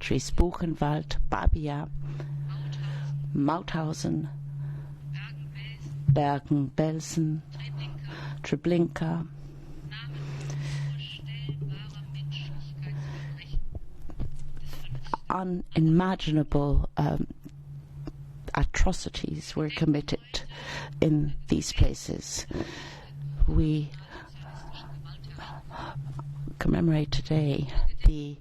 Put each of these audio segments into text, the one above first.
countries, Buchenwald, Babia, Mauthausen, Bergen-Belsen, Treblinka, unimaginable atrocities were committed in these places. We commemorate today the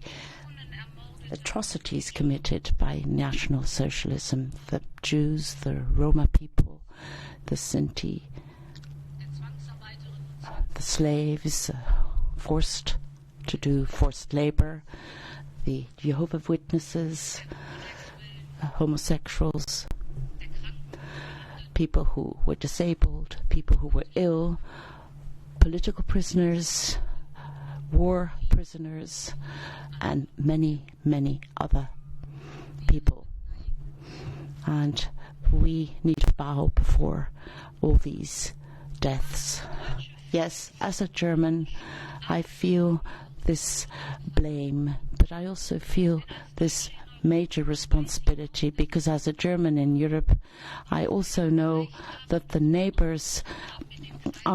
atrocities committed by National Socialism, the Jews, the Roma people, the Sinti, the slaves forced to do forced labor, the Jehovah's Witnesses, homosexuals, people who were disabled, people who were ill, political prisoners, war prisoners, and many, many other people. And we need to bow before all these deaths. Yes, as a German, I feel this blame, but I also feel this major responsibility, because as a German in Europe, I also know that our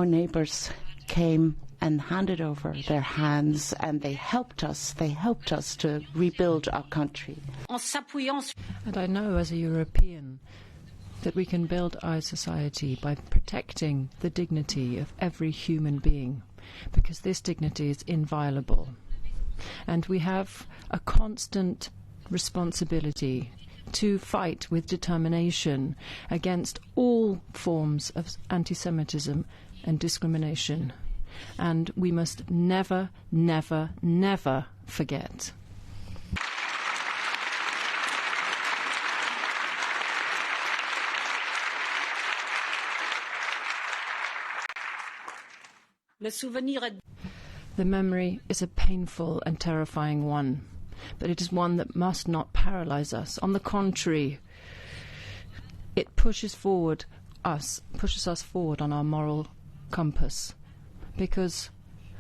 neighbors came and handed over their hands, and they helped us to rebuild our country. And I know as a European that we can build our society by protecting the dignity of every human being, because this dignity is inviolable. And we have a constant responsibility to fight with determination against all forms of anti-Semitism and discrimination. And we must never, never, never forget. The memory is a painful and terrifying one, but it is one that must not paralyze us. On the contrary, it pushes us forward on our moral compass, because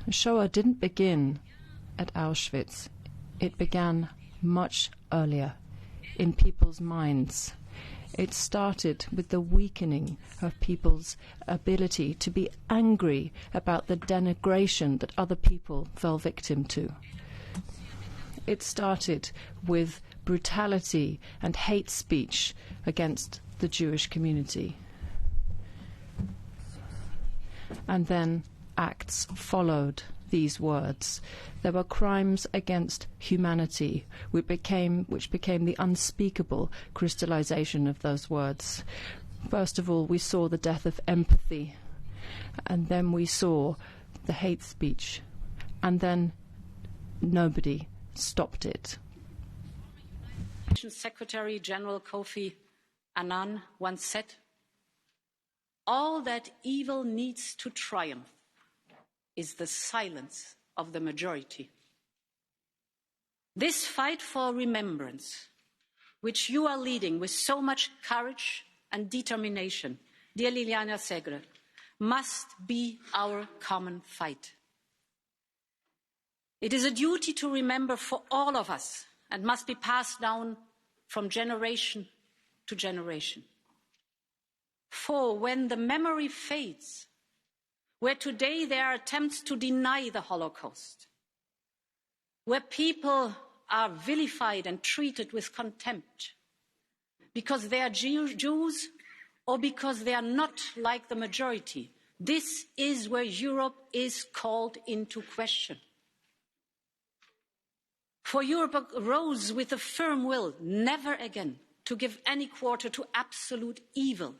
Shoah didn't begin at Auschwitz. It began much earlier in people's minds. It started with the weakening of people's ability to be angry about the denigration that other people fell victim to. It started with brutality and hate speech against the Jewish community. And then acts followed these words. There were crimes against humanity, which became the unspeakable crystallization of those words. First of all, we saw the death of empathy, and then we saw the hate speech, and then nobody stopped it. Secretary General Kofi Annan once said, "All that evil needs to triumph is the silence of the majority." This fight for remembrance, which you are leading with so much courage and determination, dear Liliana Segre, must be our common fight. It is a duty to remember for all of us and must be passed down from generation to generation. For when the memory fades, where today there are attempts to deny the Holocaust, where people are vilified and treated with contempt because they are Jews or because they are not like the majority, this is where Europe is called into question. For Europe rose with a firm will never again to give any quarter to absolute evil.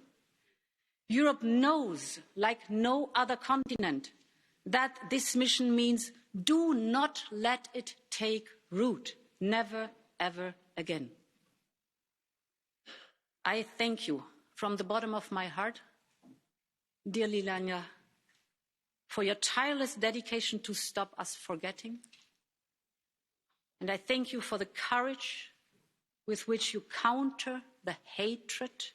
Europe knows, like no other continent, that this mission means do not let it take root. Never, ever again. I thank you from the bottom of my heart, dear Liliana, for your tireless dedication to stop us forgetting. And I thank you for the courage with which you counter the hatred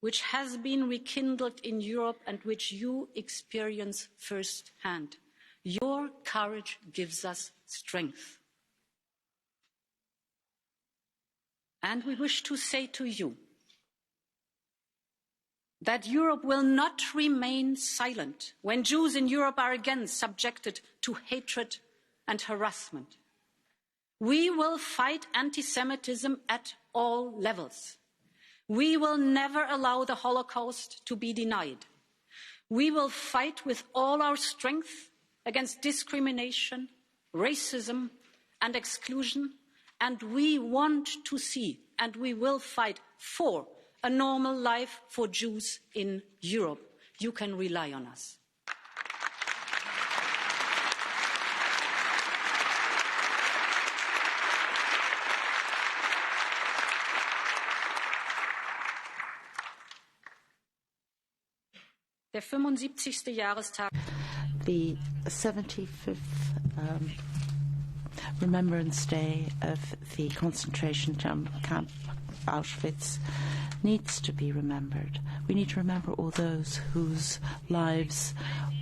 which has been rekindled in Europe and which you experience firsthand. Your courage gives us strength. And we wish to say to you that Europe will not remain silent when Jews in Europe are again subjected to hatred and harassment. We will fight anti-Semitism at all levels. We will never allow the Holocaust to be denied. We will fight with all our strength against discrimination, racism and exclusion, and we want to see and we will fight for a normal life for Jews in Europe. You can rely on us. Der 75. Jahrestag. The 75th Remembrance Day of the concentration camp Auschwitz needs to be remembered. We need to remember all those whose lives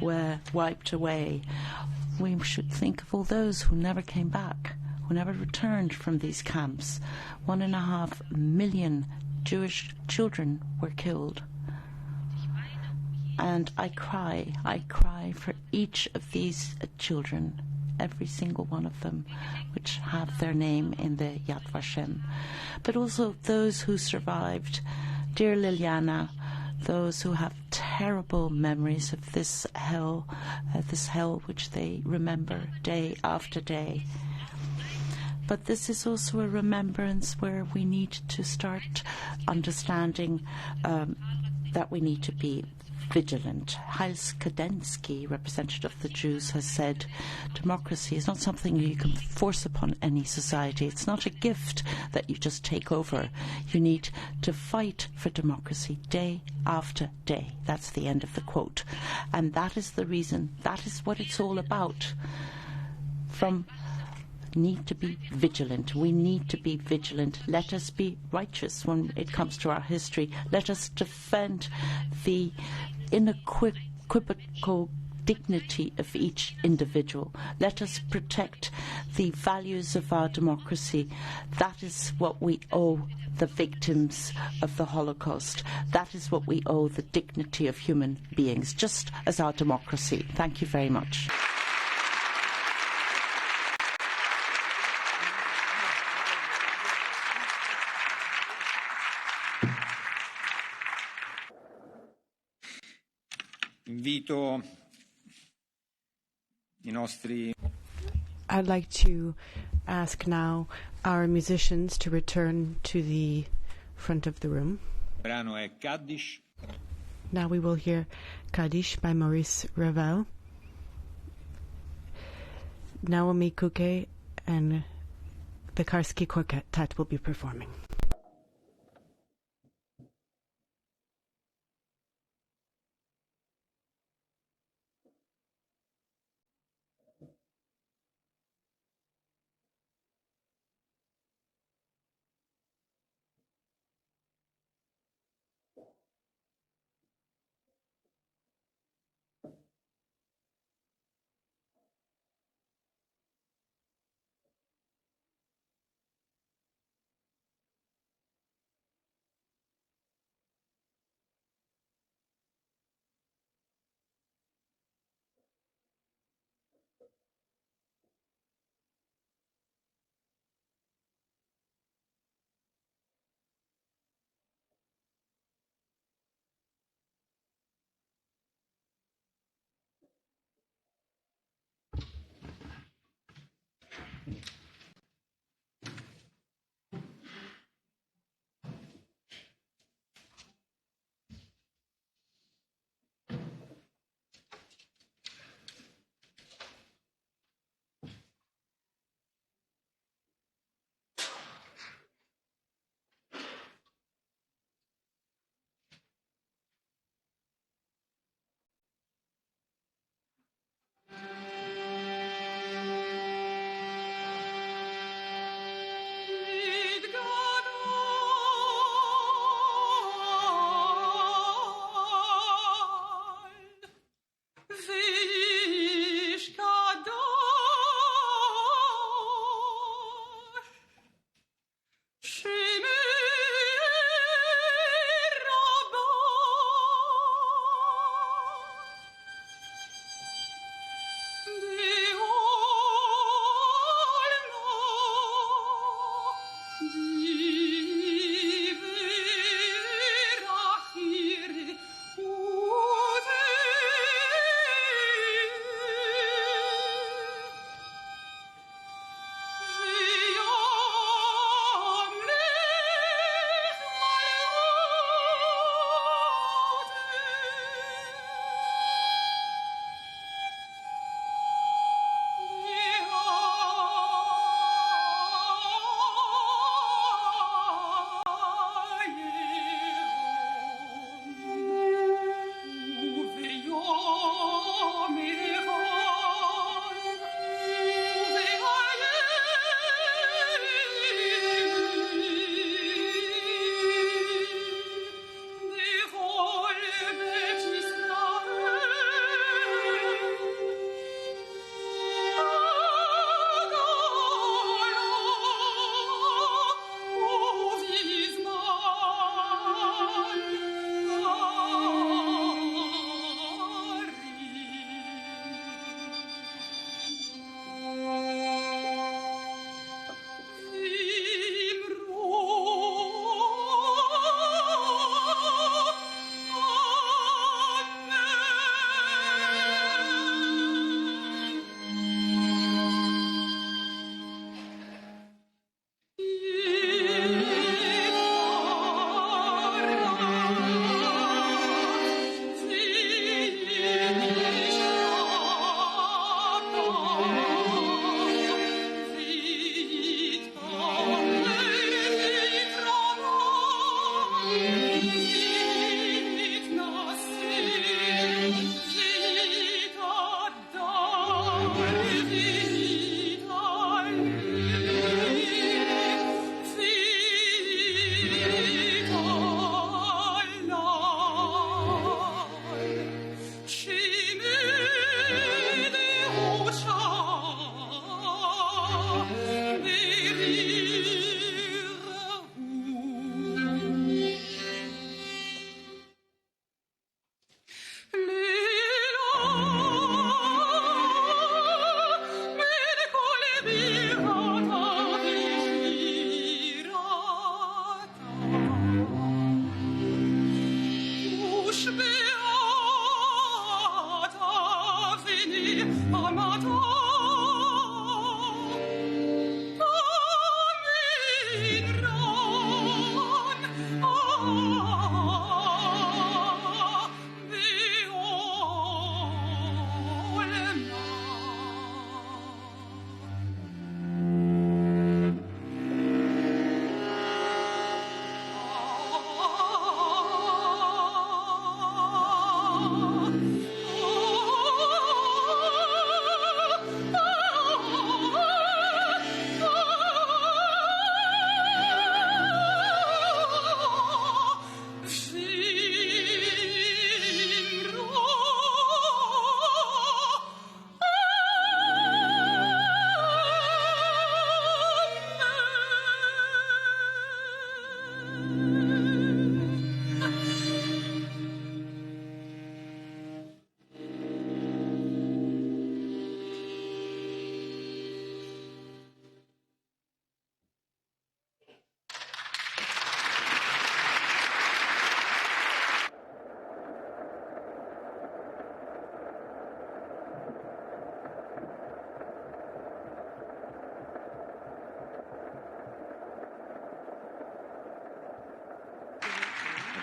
were wiped away. We should think of all those who never came back, who never returned from these camps. 1.5 million Jewish children were killed. And I cry for each of these children, every single one of them, which have their name in the Yad Vashem. But also those who survived, dear Liliana, those who have terrible memories of this hell which they remember day after day. But this is also a remembrance where we need to start understanding that we need to be vigilant. Heinz Kadensky, representative of the Jews, has said democracy is not something you can force upon any society. It's not a gift that you just take over. You need to fight for democracy day after day. That's the end of the quote. And that is the reason, that is what it's all about. Need to be vigilant. We need to be vigilant. Let us be righteous when it comes to our history. Let us defend the inequivocal dignity of each individual. Let us protect the values of our democracy. That is what we owe the victims of the Holocaust. That is what we owe the dignity of human beings, just as our democracy. Thank you very much. Invito I nostri. I'd like to ask now our musicians to return to the front of the room. Brano è Kaddish. Now we will hear Kaddish by Maurice Ravel. Naomi Kuke and the Karski Quartet will be performing.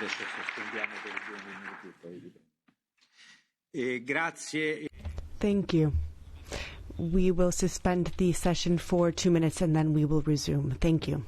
Adesso sospendiamo per 2 minuti e poi. Grazie. Thank you. We will suspend the session for 2 minutes and then we will resume. Thank you.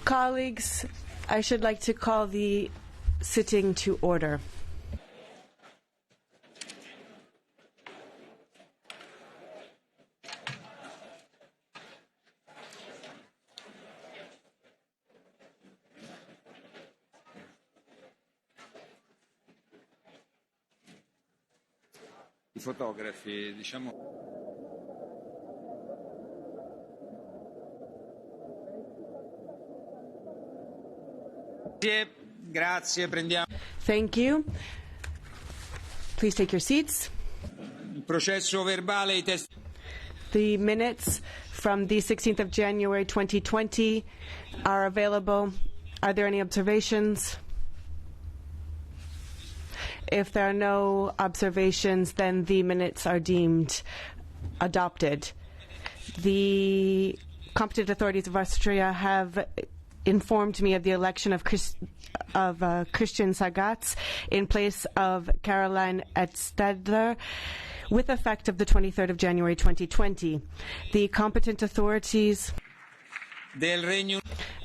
Colleagues, I should like to call the sitting to order. I fotografi, diciamo. Grazie, prendiamo. Thank you. Please take your seats. Il processo verbale, I testi. The minutes from the 16th of January 2020 are available. Are there any observations? If there are no observations, then the minutes are deemed adopted. The competent authorities of Austria have informed me of the election of Christian Sagatz in place of Caroline Edstadler with effect of the 23rd of January 2020. The competent authorities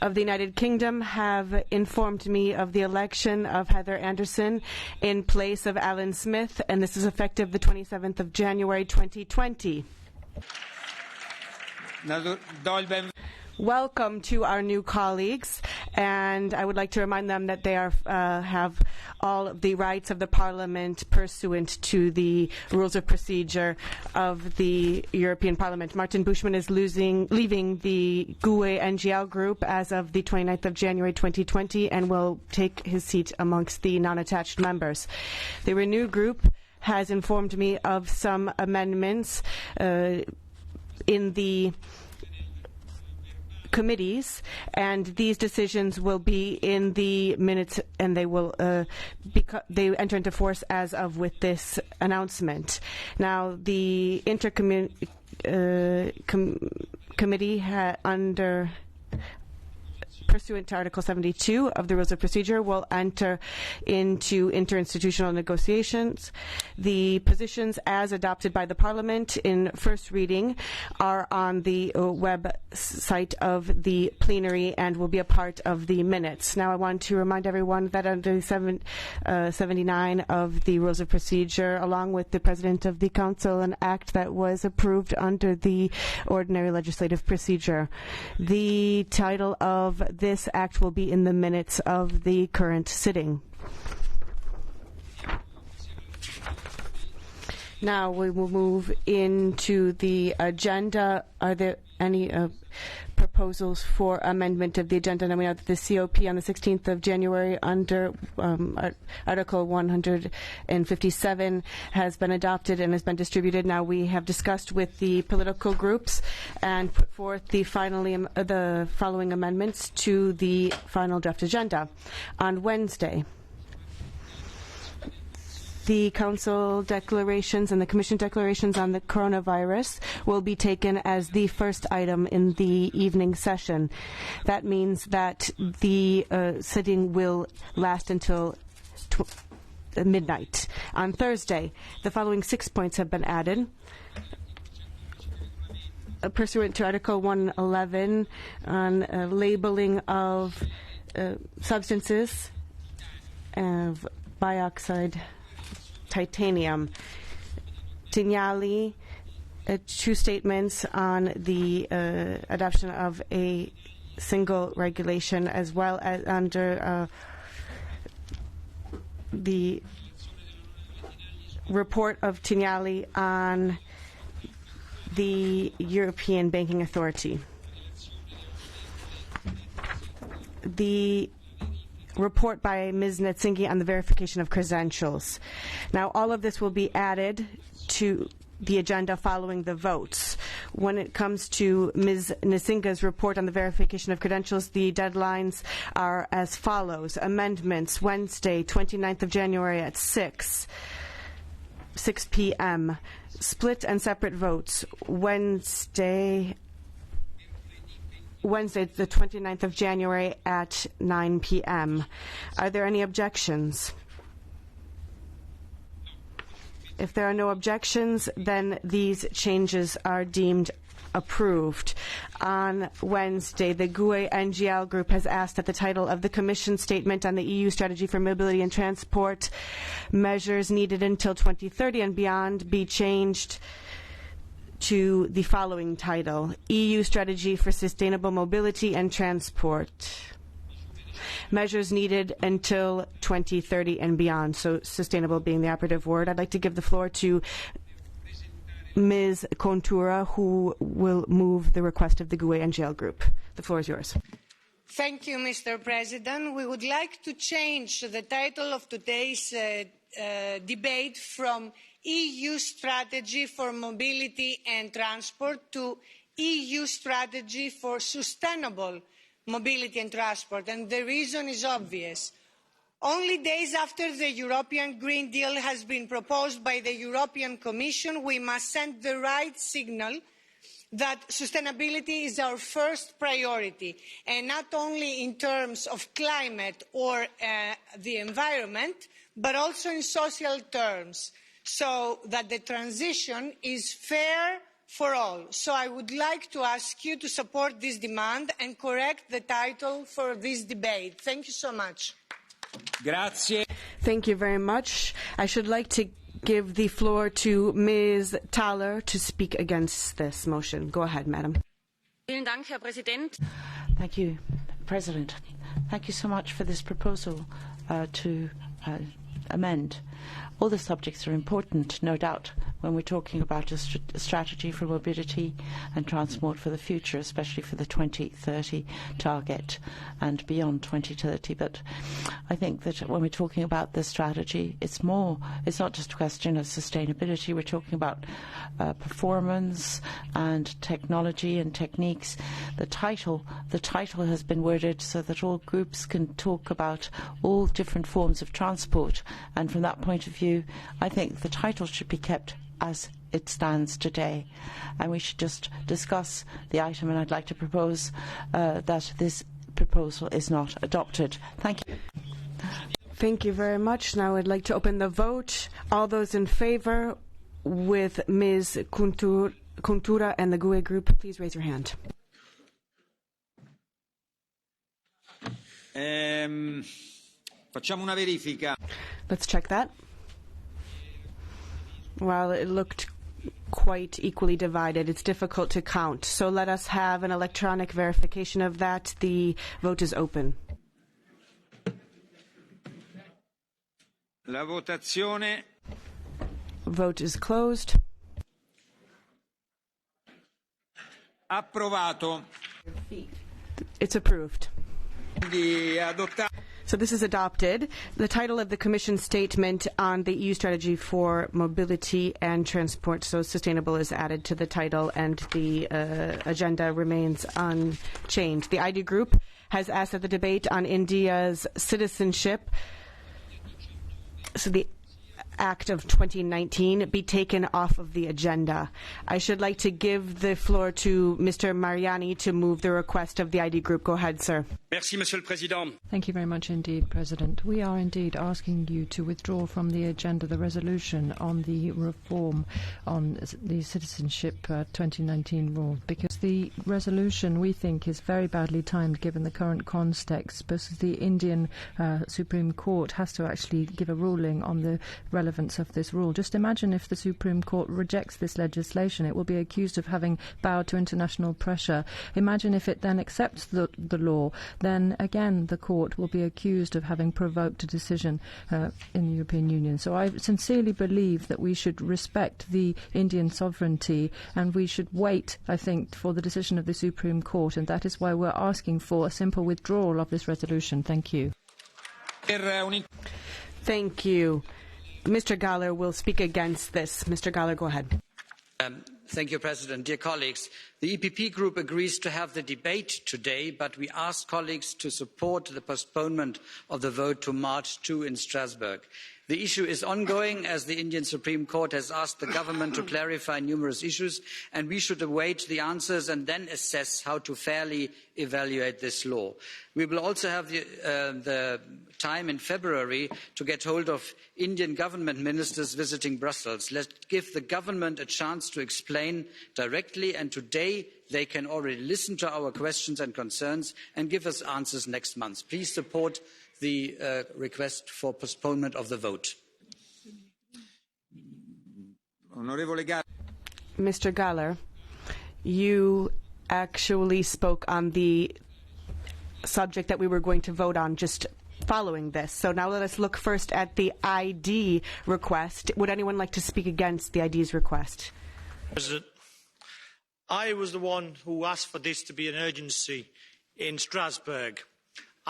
of the United Kingdom have informed me of the election of Heather Anderson in place of Alan Smith, and this is effective the 27th of January 2020. Welcome to our new colleagues, and I would like to remind them that they have all of the rights of the Parliament pursuant to the rules of procedure of the European Parliament. Martin Buschmann is leaving the GUE NGL group as of the 29th of January 2020 and will take his seat amongst the non-attached members. The Renew group has informed me of some amendments in the committees, and these decisions will be in the minutes, and they will they enter into force as of with this announcement. Now, the committee under pursuant to Article 72 of the Rules of Procedure will enter into interinstitutional negotiations. The positions as adopted by the Parliament in first reading are on the website of the plenary and will be a part of the minutes. Now I want to remind everyone that under 79 of the Rules of Procedure, along with the President of the Council, an act that was approved under the ordinary legislative procedure. The title of this act will be in the minutes of the current sitting. Now we will move into the agenda. Are there any proposals for amendment of the agenda? Now we know that the COP on the 16th of January under Article 157 has been adopted and has been distributed. Now we have discussed with the political groups and put forth the following amendments to the final draft agenda. On Wednesday, the Council declarations and the Commission declarations on the coronavirus will be taken as the first item in the evening session. That means that the sitting will last until midnight. On Thursday, the following 6 points have been added. Pursuant to Article 111 on labeling of substances of bioxide titanium. Tignali, 2 statements on the adoption of a single regulation, as well as under the report of Tignali on the European Banking Authority. The report by Ms. Netzingi on the verification of credentials. Now, all of this will be added to the agenda following the votes. When it comes to Ms. Netzinga's report on the verification of credentials, the deadlines are as follows. Amendments, Wednesday, 29th of January at 6 p.m. Split and separate votes, Wednesday, the 29th of January at 9 p.m. Are there any objections? If there are no objections, then these changes are deemed approved. On Wednesday, the GUE NGL group has asked that the title of the Commission statement on the EU strategy for mobility and transport measures needed until 2030 and beyond be changed to the following title: EU strategy for sustainable mobility and transport. Measures needed until 2030 and beyond, so sustainable being the operative word. I'd like to give the floor to Ms. Contura, who will move the request of the GUE NGL group. The floor is yours. Thank you, Mr. President. We would like to change the title of today's debate from EU strategy for mobility and transport to EU strategy for sustainable mobility and transport. And the reason is obvious. Only days after the European Green Deal has been proposed by the European Commission, we must send the right signal that sustainability is our first priority, and not only in terms of climate or the environment, but also in social terms, so that the transition is fair for all. So I would like to ask you to support this demand and correct the title for this debate. Thank you so much. Grazie. Thank you very much. I should like to give the floor to Ms. Thaler to speak against this motion. Go ahead, madam. Thank you, President. Thank you so much for this proposal to amend. All the subjects are important, no doubt, when we're talking about a strategy for mobility and transport for the future, especially for the 2030 target and beyond 2030. But I think that when we're talking about this strategy, it's not just a question of sustainability. We're talking about performance and technology and techniques. The title has been worded so that all groups can talk about all different forms of transport, and from that point of view, I think the title should be kept as it stands today, and we should just discuss the item, and I'd like to propose that this proposal is not adopted. Thank you. Thank you very much. Now I'd like to open the vote. All those in favour with Ms. Contura and the GUE group, please raise your hand. Facciamo una verifica. Let's check that. Well, it looked quite equally divided. It's difficult to count. So let us have an electronic verification of that. The vote is open. La votazione. Vote is closed. Approvato. It's approved. So this is adopted. The title of the Commission statement on the EU strategy for mobility and transport, so sustainable, is added to the title, and the agenda remains unchanged. The ID group has asked that the debate on India's citizenship, so the Act of 2019, be taken off of the agenda. I should like to give the floor to Mr. Mariani to move the request of the ID group. Go ahead, sir. Merci, Monsieur le Président. Thank you very much indeed, President. We are indeed asking you to withdraw from the agenda the resolution on the reform on the citizenship 2019 rule, because the resolution, we think, is very badly timed given the current context, because the Indian Supreme Court has to actually give a ruling on the relevance of this rule. Just imagine if the Supreme Court rejects this legislation. It will be accused of having bowed to international pressure. Imagine if it then accepts the law. Then again the court will be accused of having provoked a decision in the European Union. So I sincerely believe that we should respect the Indian sovereignty, and we should wait, I think, for the decision of the Supreme Court, and that is why we're asking for a simple withdrawal of this resolution. Thank you. Thank you. Mr. Galler will speak against this. Mr. Galler, go ahead. Thank you, President. Dear colleagues, the EPP group agrees to have the debate today, but we ask colleagues to support the postponement of the vote to March 2 in Strasbourg. The issue is ongoing, as the Indian Supreme Court has asked the government to clarify numerous issues, and we should await the answers and then assess how to fairly evaluate this law. We will also have the time in February to get hold of Indian government ministers visiting Brussels. Let's give the government a chance to explain directly, and today they can already listen to our questions and concerns and give us answers next month. Please support the request for postponement of the vote. Mr. Galler, you actually spoke on the subject that we were going to vote on just following this. So now let us look first at the ID request. Would anyone like to speak against the ID's request? President, I was the one who asked for this to be an urgency in Strasbourg.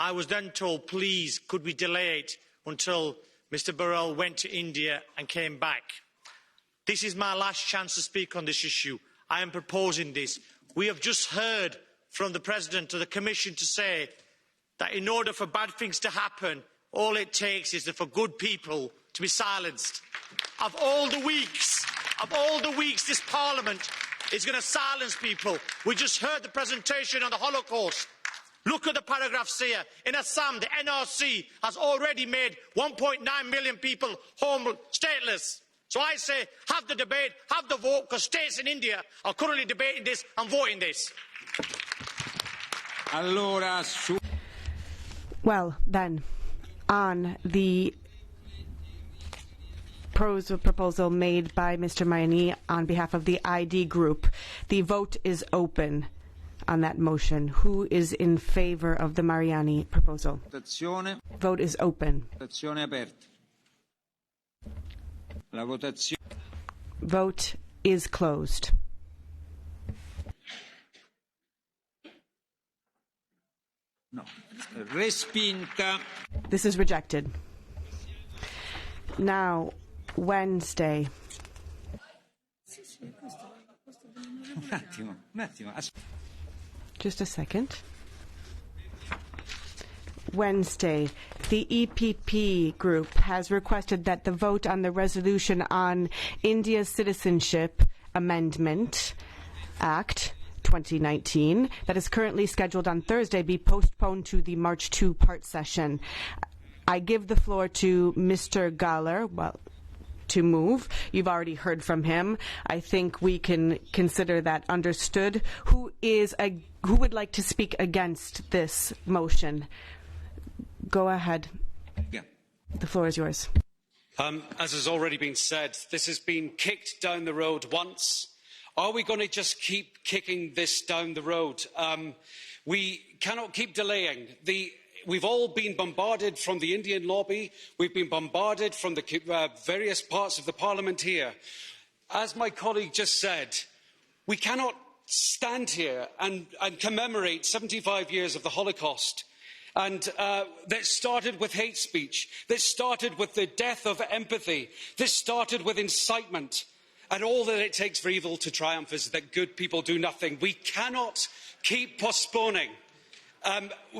I was then told, please, could we delay it until Mr. Borrell went to India and came back. This is my last chance to speak on this issue. I am proposing this. We have just heard from the President of the Commission to say that in order for bad things to happen, all it takes is for good people to be silenced. Of all the weeks this Parliament is going to silence people. We just heard the presentation on the Holocaust. Look at the paragraphs here. In Assam, the NRC has already made 1.9 million people stateless. So I say, have the debate, have the vote, because states in India are currently debating this and voting this. Well, then, on the proposal made by Mr. Mayani on behalf of the ID group, the vote is open on that motion. Who is in favor of the Mariani proposal? Vote is open. Vote is closed. No. Respinta. This is rejected. Now, Wednesday. Just a second. Wednesday, the EPP group has requested that the vote on the resolution on India's Citizenship Amendment Act 2019 that is currently scheduled on Thursday be postponed to the March 2 part session. I give the floor to Mr. Galler, to move. You've already heard from him. I think we can consider that understood. Who would like to speak against this motion? Go ahead. Yeah. The floor is yours. As has already been said, this has been kicked down the road once. Are we going to just keep kicking this down the road? We cannot keep delaying. We've all been bombarded from the Indian lobby. We've been bombarded from the various parts of the Parliament here. As my colleague just said, we cannot stand here and commemorate 75 years of the Holocaust. And that started with hate speech. This started with the death of empathy. This started with incitement. And all that it takes for evil to triumph is that good people do nothing. We cannot keep postponing.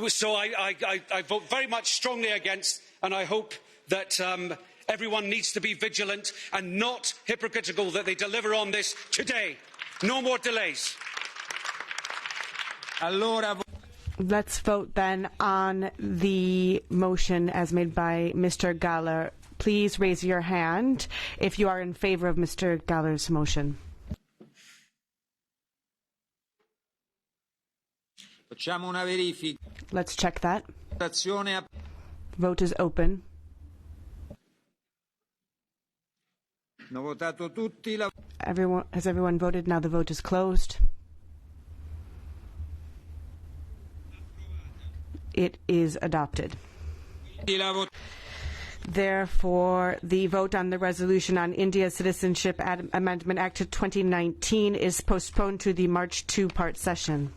So I vote very much strongly against, and I hope that everyone needs to be vigilant and not hypocritical that they deliver on this today. No more delays. Let's vote then on the motion as made by Mr. Galler. Please raise your hand if you are in favor of Mr. Galler's motion. Let's check that. Vote is open. Has everyone voted? Now the vote is closed. It is adopted. Therefore, the vote on the resolution on India's Citizenship Amendment Act of 2019 is postponed to the March 2 part session.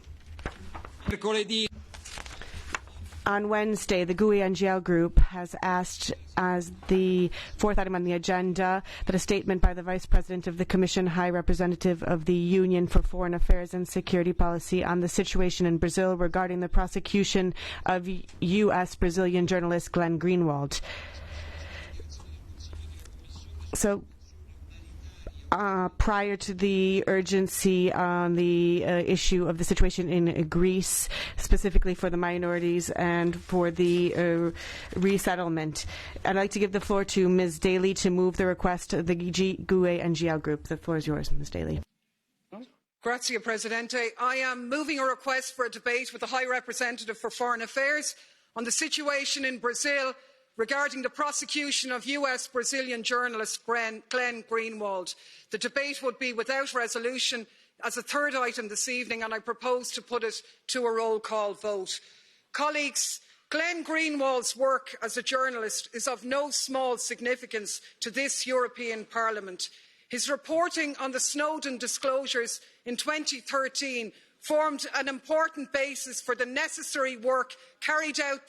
On Wednesday, the GUI-NGL group has asked as the fourth item on the agenda that a statement by the Vice President of the Commission, High Representative of the Union for Foreign Affairs and Security Policy on the situation in Brazil regarding the prosecution of U.S. Brazilian journalist Glenn Greenwald. So prior to the urgency on the issue of the situation in Greece, specifically for the minorities and for the resettlement, I'd like to give the floor to Ms. Daly to move the request of the GUE and GL group. The floor is yours, Ms. Daly. Grazie, Presidente. I am moving a request for a debate with the High Representative for Foreign Affairs on the situation in Brazil regarding the prosecution of US-Brazilian journalist Glenn Greenwald. The debate would be without resolution as a third item this evening, and I propose to put it to a roll call vote. Colleagues, Glenn Greenwald's work as a journalist is of no small significance to this European Parliament. His reporting on the Snowden disclosures in 2013 formed an important basis for the necessary work carried out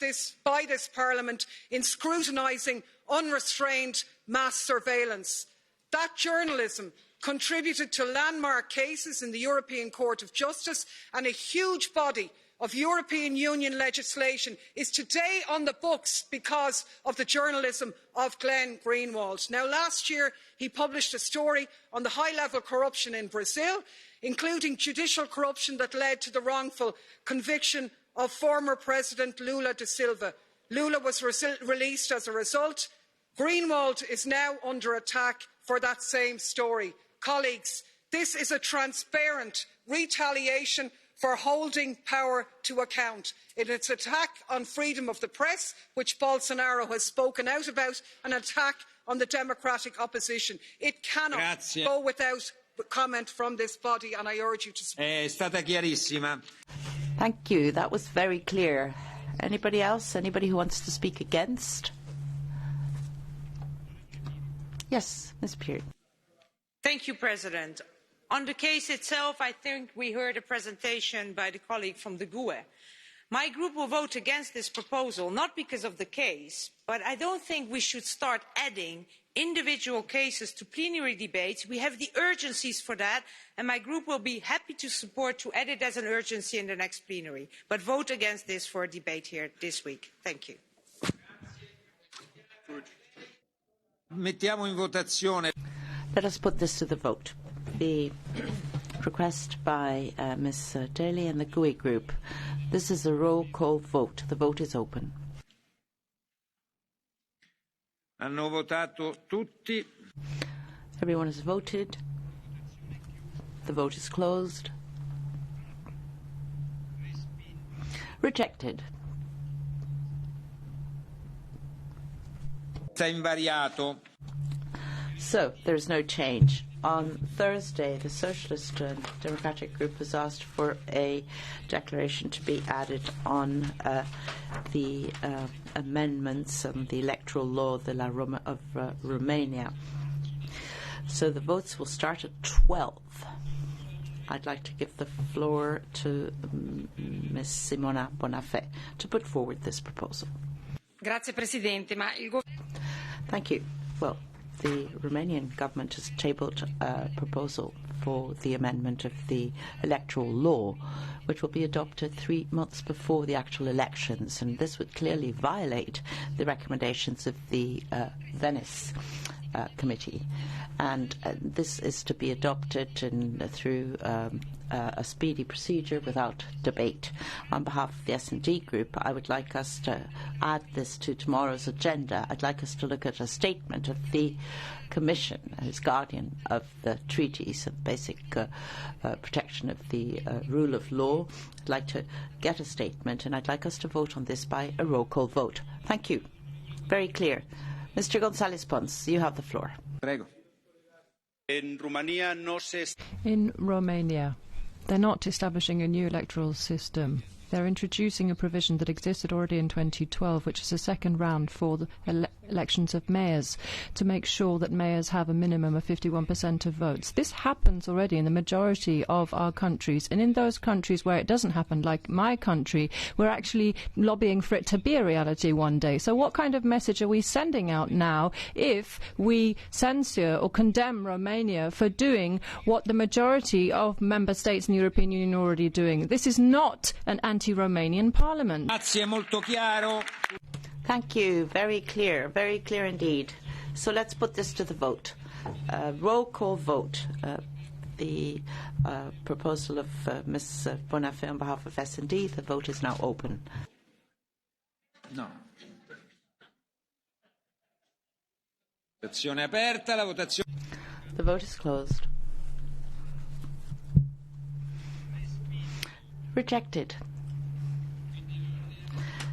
by this Parliament in scrutinising unrestrained mass surveillance. That journalism contributed to landmark cases in the European Court of Justice, and a huge body of European Union legislation is today on the books because of the journalism of Glenn Greenwald. Now, last year he published a story on the high-level corruption in Brazil, including judicial corruption that led to the wrongful conviction of former President Lula da Silva. Lula was released as a result. Greenwald is now under attack for that same story. Colleagues, this is a transparent retaliation for holding power to account. It is an attack on freedom of the press, which Bolsonaro has spoken out about, an attack on the democratic opposition. It cannot go without comment from this body, and I urge you to speak. È stata chiarissima. Thank you. That was very clear. Anybody else? Anybody who wants to speak against? Yes, Ms. Pearson. Thank you, President. On the case itself, I think we heard a presentation by the colleague from the GUE. My group will vote against this proposal, not because of the case, but I don't think we should start adding individual cases to plenary debates. We have the urgencies for that, and my group will be happy to support to add it as an urgency in the next plenary, but vote against this for a debate here this week. Thank you. Mettiamo in votazione. Let us put this to the vote. The request by Ms. Daly and the GUE group. This is a roll call vote. The vote is open. Hanno votato tutti. Everyone has voted. The vote is closed. Rejected. Sta invariato. So, there is no change. On Thursday, the Socialist and Democratic Group has asked for a declaration to be added on the amendments on the electoral law of Romania. So the votes will start at 12. I'd like to give the floor to Ms. Simona Bonafè to put forward this proposal. Grazie, Presidente. Thank you. Well, the Romanian government has tabled a proposal for the amendment of the electoral law, which will be adopted 3 months before the actual elections, and this would clearly violate the recommendations of the Venice Committee. And this is to be adopted through a speedy procedure without debate. On behalf of the S&D Group, I would like us to add this to tomorrow's agenda. I'd like us to look at a statement of the Commission, as guardian of the treaties and basic protection of the rule of law. I'd like to get a statement, and I'd like us to vote on this by a roll call vote. Thank you. Very clear. Mr. González Pons, you have the floor. Prego. In Romania, they're not establishing a new electoral system. They're introducing a provision that existed already in 2012, which is a second round for the elections of mayors, to make sure that mayors have a minimum of 51% of votes. This happens already in the majority of our countries, and in those countries where it doesn't happen, like my country, we're actually lobbying for it to be a reality one day. So what kind of message are we sending out now if we censure or condemn Romania for doing what the majority of member states in the European Union are already doing? This is not an anti-Romanian parliament. Grazie, molto chiaro. Thank you. Very clear indeed. So let's put this to the vote. Roll call vote. The proposal of Ms. Bonafé on behalf of S&D. The vote is now open. No. Votazione aperta, la votazione. The vote is closed. Rejected.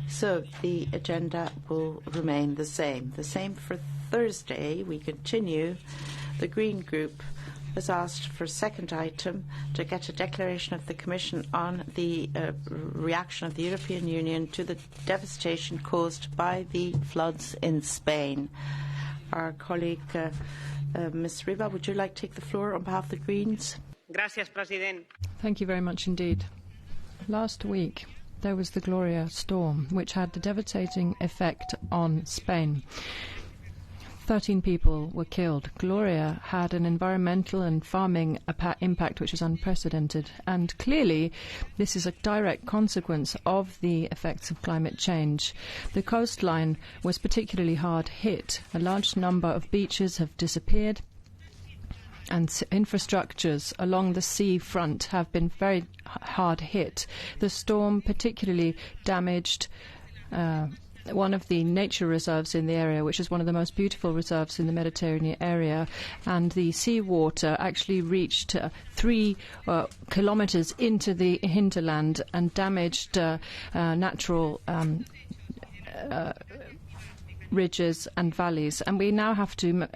So the agenda will remain the same. The same for Thursday. We continue. The Green Group has asked for a second item to get a declaration of the Commission on the reaction of the European Union to the devastation caused by the floods in Spain. Our colleague, Ms. Riva, would you like to take the floor on behalf of the Greens? Gracias, President. Thank you very much indeed. Last week, there was the Gloria storm, which had a devastating effect on Spain. 13 people were killed. Gloria had an environmental and farming impact which is unprecedented, and clearly this is a direct consequence of the effects of climate change. The coastline was particularly hard hit. A large number of beaches have disappeared, and infrastructures along the sea front have been very hard hit. The storm particularly damaged one of the nature reserves in the area, which is one of the most beautiful reserves in the Mediterranean area, and the seawater actually reached 3 kilometres into the hinterland and damaged natural ridges and valleys. And we now have to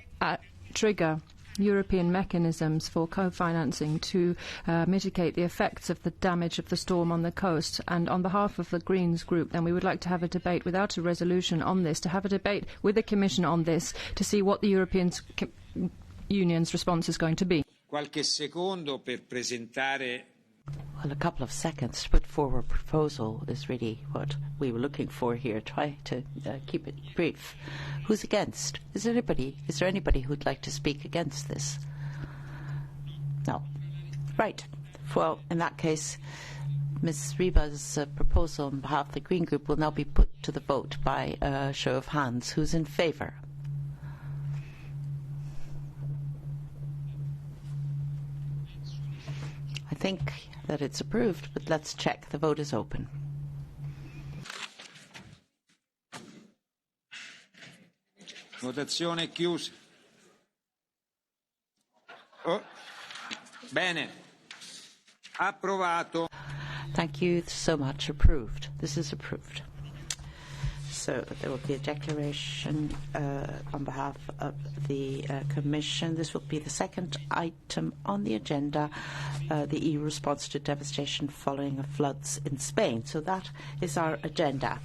trigger European mechanisms for co-financing to mitigate the effects of the damage of the storm on the coast. And on behalf of the Greens group, then we would like to have a debate without a resolution on this, to have a debate with the Commission on this, to see what the European Union's response is going to be. Qualche secondo per presentare. Well, a couple of seconds to put forward a proposal is really what we were looking for here. Try to keep it brief. Who's against? Is there anybody who'd like to speak against this? No. Right. Well, in that case, Ms. Riva's proposal on behalf of the Green Group will now be put to the vote by a show of hands. Who's in favour? I think that it's approved, but let's check. The vote is open. Votazione chiusa. Oh. Bene. Approvato. Thank you so much. Approved. This is approved. So there will be a declaration on behalf of the Commission. This will be the second item on the agenda, the EU response to devastation following of floods in Spain. So that is our agenda.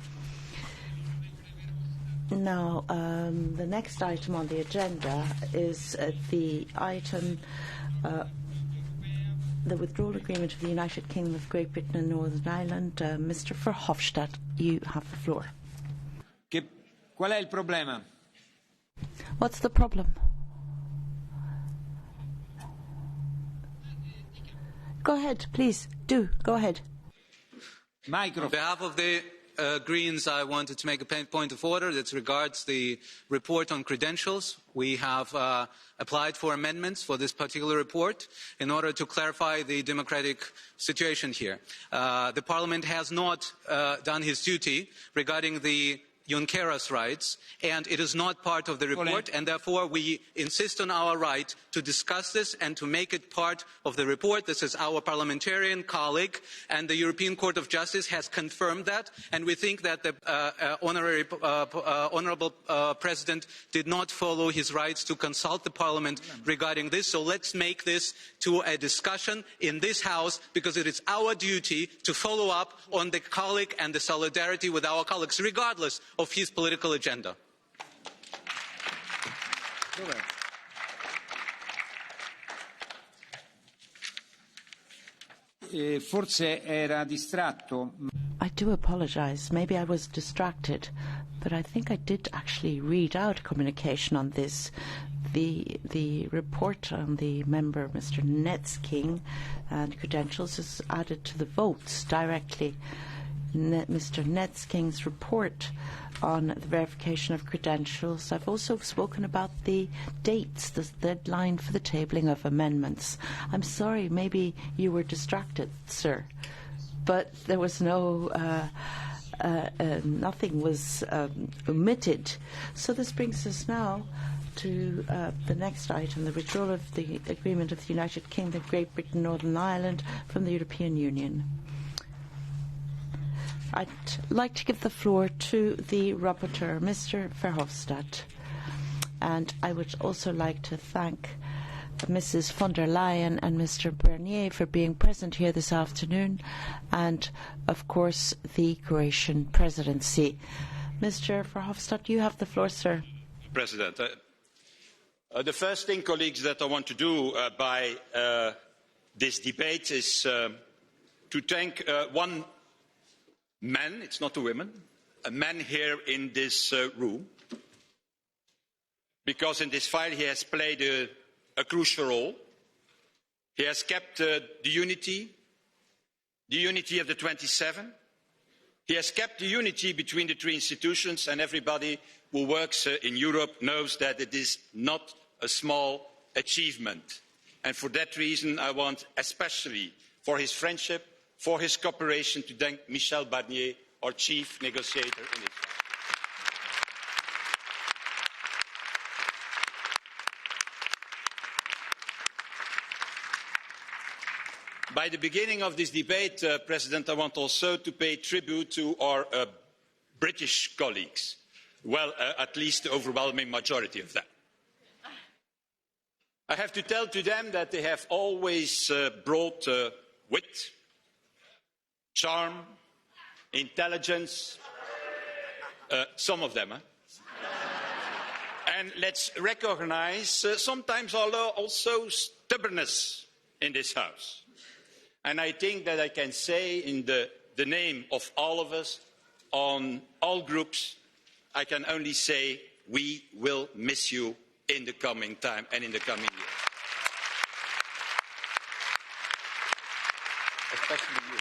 Now, the next item on the agenda is the item, the withdrawal agreement of the United Kingdom of Great Britain and Northern Ireland. Mr. Verhofstadt, you have the floor. Qual è il problema? What's the problem? Go ahead, please. Do. Go ahead. Micro. On behalf of the Greens, I wanted to make a point of order that regards the report on credentials. We have applied for amendments for this particular report in order to clarify the democratic situation here. The Parliament has not done his duty regarding the Junqueras rights, and it is not part of the report, and therefore we insist on our right to discuss this and to make it part of the report. This is our parliamentarian colleague, and the European Court of Justice has confirmed that, and we think that the honourable President did not follow his rights to consult the Parliament regarding this. So let's make this to a discussion in this House, because it is our duty to follow up on the colleague and the solidarity with our colleagues, regardless of his political agenda. Forse era distratto. I do apologise. Maybe I was distracted, but I think I did actually read out a communication on this. The report on the member, Mr. Netzking, and credentials is added to the votes directly. Mr. Netzking's report on the verification of credentials. I've also spoken about the dates, the deadline for the tabling of amendments. I'm sorry, maybe you were distracted, sir, but there was no, nothing was omitted. So this brings us now to the next item, the withdrawal of the agreement of the United Kingdom, Great Britain, Northern Ireland from the European Union. I'd like to give the floor to the rapporteur, Mr. Verhofstadt. And I would also like to thank Mrs. von der Leyen and Mr. Bernier for being present here this afternoon, and, of course, the Croatian presidency. Mr. Verhofstadt, you have the floor, sir. President, the first thing, colleagues, that I want to do by this debate is to thank one man, it's not a woman, a man here in this room, because in this file he has played a crucial role. He has kept the unity of the 27. He has kept the unity between the three institutions, and everybody who works in Europe knows that it is not a small achievement. And for that reason, I want especially for his friendship, for his cooperation, to thank Michel Barnier, our chief negotiator in this. By the beginning of this debate, President, I want also to pay tribute to our British colleagues. Well, at least the overwhelming majority of them. I have to tell to them that they have always brought wit, charm, intelligence, some of them, and let's recognize sometimes also stubbornness in this House. And I think that I can say in the name of all of us, on all groups, I can only say we will miss you in the coming time and in the coming years. Especially you.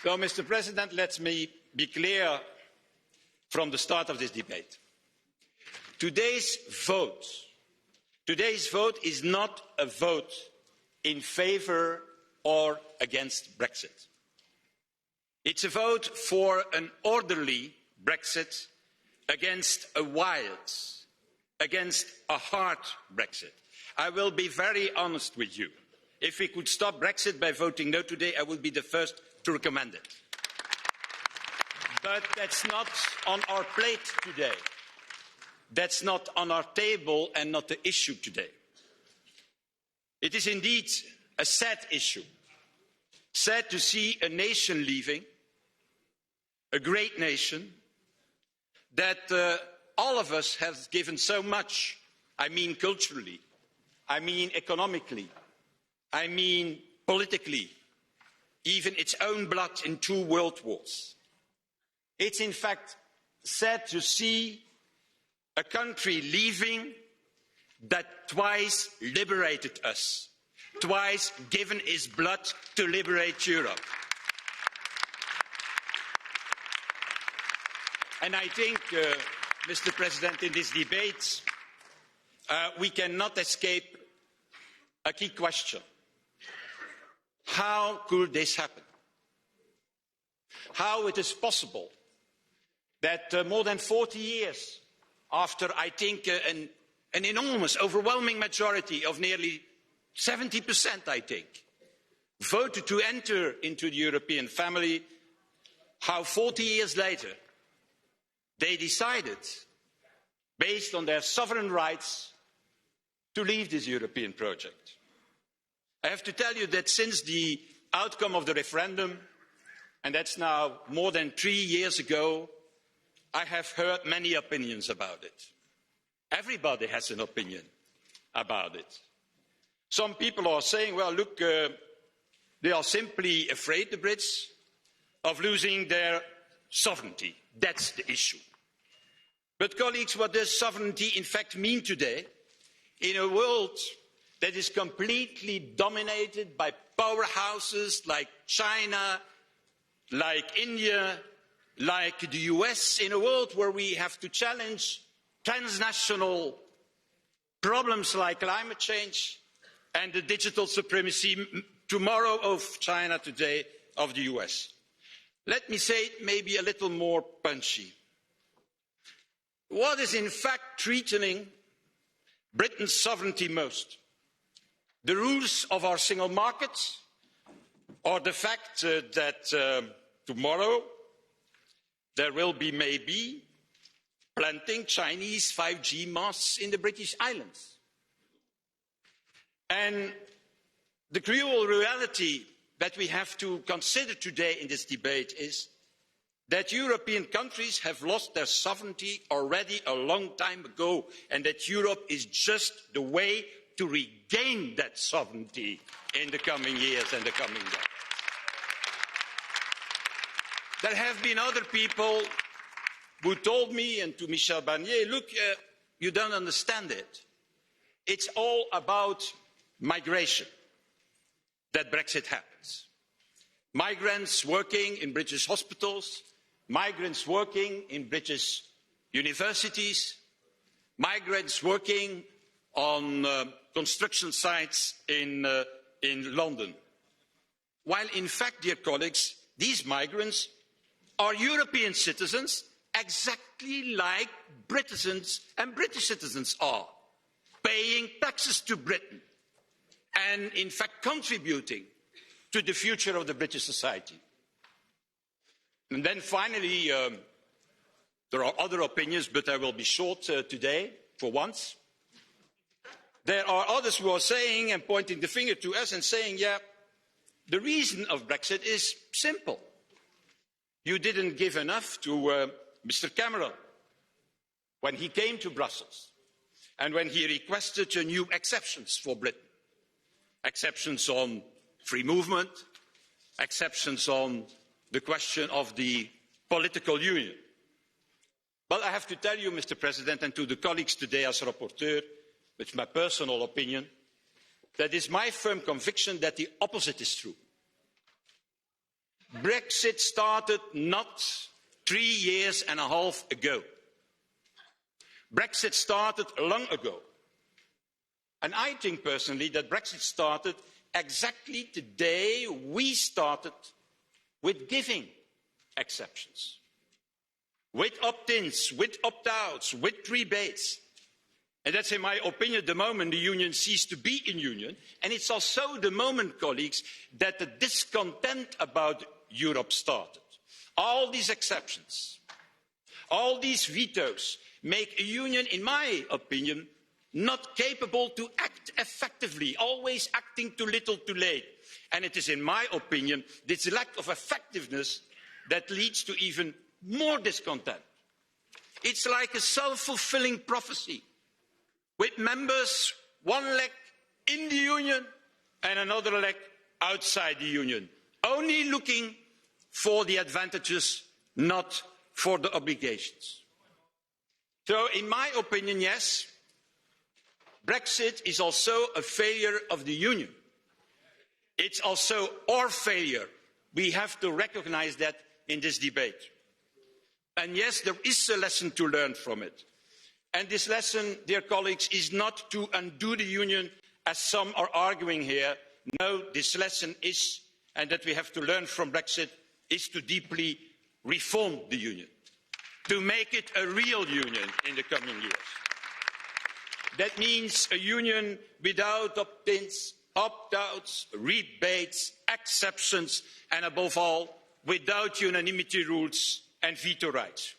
So, Mr. President, let me be clear from the start of this debate. Today's vote is not a vote in favour or against Brexit. It's a vote for an orderly Brexit against a wild, against a hard Brexit. I will be very honest with you. If we could stop Brexit by voting no today, I would be the first to recommend it. But that's not on our plate today. That's not on our table and not the issue today. It is indeed a sad issue. Sad to see a nation leaving, a great nation, that all of us have given so much. I mean culturally, I mean economically, I mean politically, even its own blood in 2 world wars. It's in fact sad to see a country leaving that twice liberated us, twice given its blood to liberate Europe. And I think, Mr. President, in this debate, we cannot escape a key question. How could this happen? How it is possible that more than 40 years after, I think, an enormous, overwhelming majority of nearly 70%, I think, voted to enter into the European family, how 40 years later they decided, based on their sovereign rights, to leave this European project. I have to tell you that since the outcome of the referendum, and that's now more than 3 years ago, I have heard many opinions about it. Everybody has an opinion about it. Some people are saying, well, look, they are simply afraid, the Brits, of losing their sovereignty. That's the issue. But colleagues, what does sovereignty in fact mean today in a world that is completely dominated by powerhouses like China, like India, like the US, in a world where we have to challenge transnational problems like climate change and the digital supremacy tomorrow of China, today of the US. Let me say it maybe a little more punchy. What is in fact threatening Britain's sovereignty most? The rules of our single market, or the fact that tomorrow there will be maybe planting Chinese 5G masts in the British Islands? And the cruel reality that we have to consider today in this debate is that European countries have lost their sovereignty already a long time ago, and that Europe is just the way to regain that sovereignty in the coming years and the coming decades. There have been other people who told me, and to Michel Barnier, look, you don't understand it. It's all about migration that Brexit happens. Migrants working in British hospitals, migrants working in British universities, migrants working on construction sites in London. While in fact, dear colleagues, these migrants are European citizens exactly like Britons and British citizens are, paying taxes to Britain and in fact contributing to the future of the British society. And then finally, there are other opinions, but I will be short today, for once. There are others who are saying and pointing the finger to us and saying, yeah, the reason of Brexit is simple. You didn't give enough to Mr. Cameron when he came to Brussels and when he requested new exceptions for Britain. Exceptions on free movement, exceptions on the question of the political union. But I have to tell you, Mr. President, and to the colleagues today as rapporteur, it's my personal opinion, that it's my firm conviction that the opposite is true. Brexit started not 3 years and a half ago. Brexit started long ago. And I think personally that Brexit started exactly the day we started with giving exceptions, with opt-ins, with opt-outs, with rebates. And that's, in my opinion, the moment the union ceased to be in union. And it's also the moment, colleagues, that the discontent about Europe started. All these exceptions, all these vetoes make a union, in my opinion, not capable to act effectively, always acting too little too late. And it is, in my opinion, this lack of effectiveness that leads to even more discontent. It's like a self-fulfilling prophecy, with members one leg in the union and another leg outside the union, only looking for the advantages, not for the obligations. So, in my opinion, yes, Brexit is also a failure of the union. It's also our failure. We have to recognise that in this debate. And yes, there is a lesson to learn from it. And this lesson, dear colleagues, is not to undo the union, as some are arguing here. No, this lesson is, and that we have to learn from Brexit, is to deeply reform the union, to make it a real union in the coming years. That means a union without opt-ins, opt-outs, rebates, exceptions, and above all, without unanimity rules and veto rights.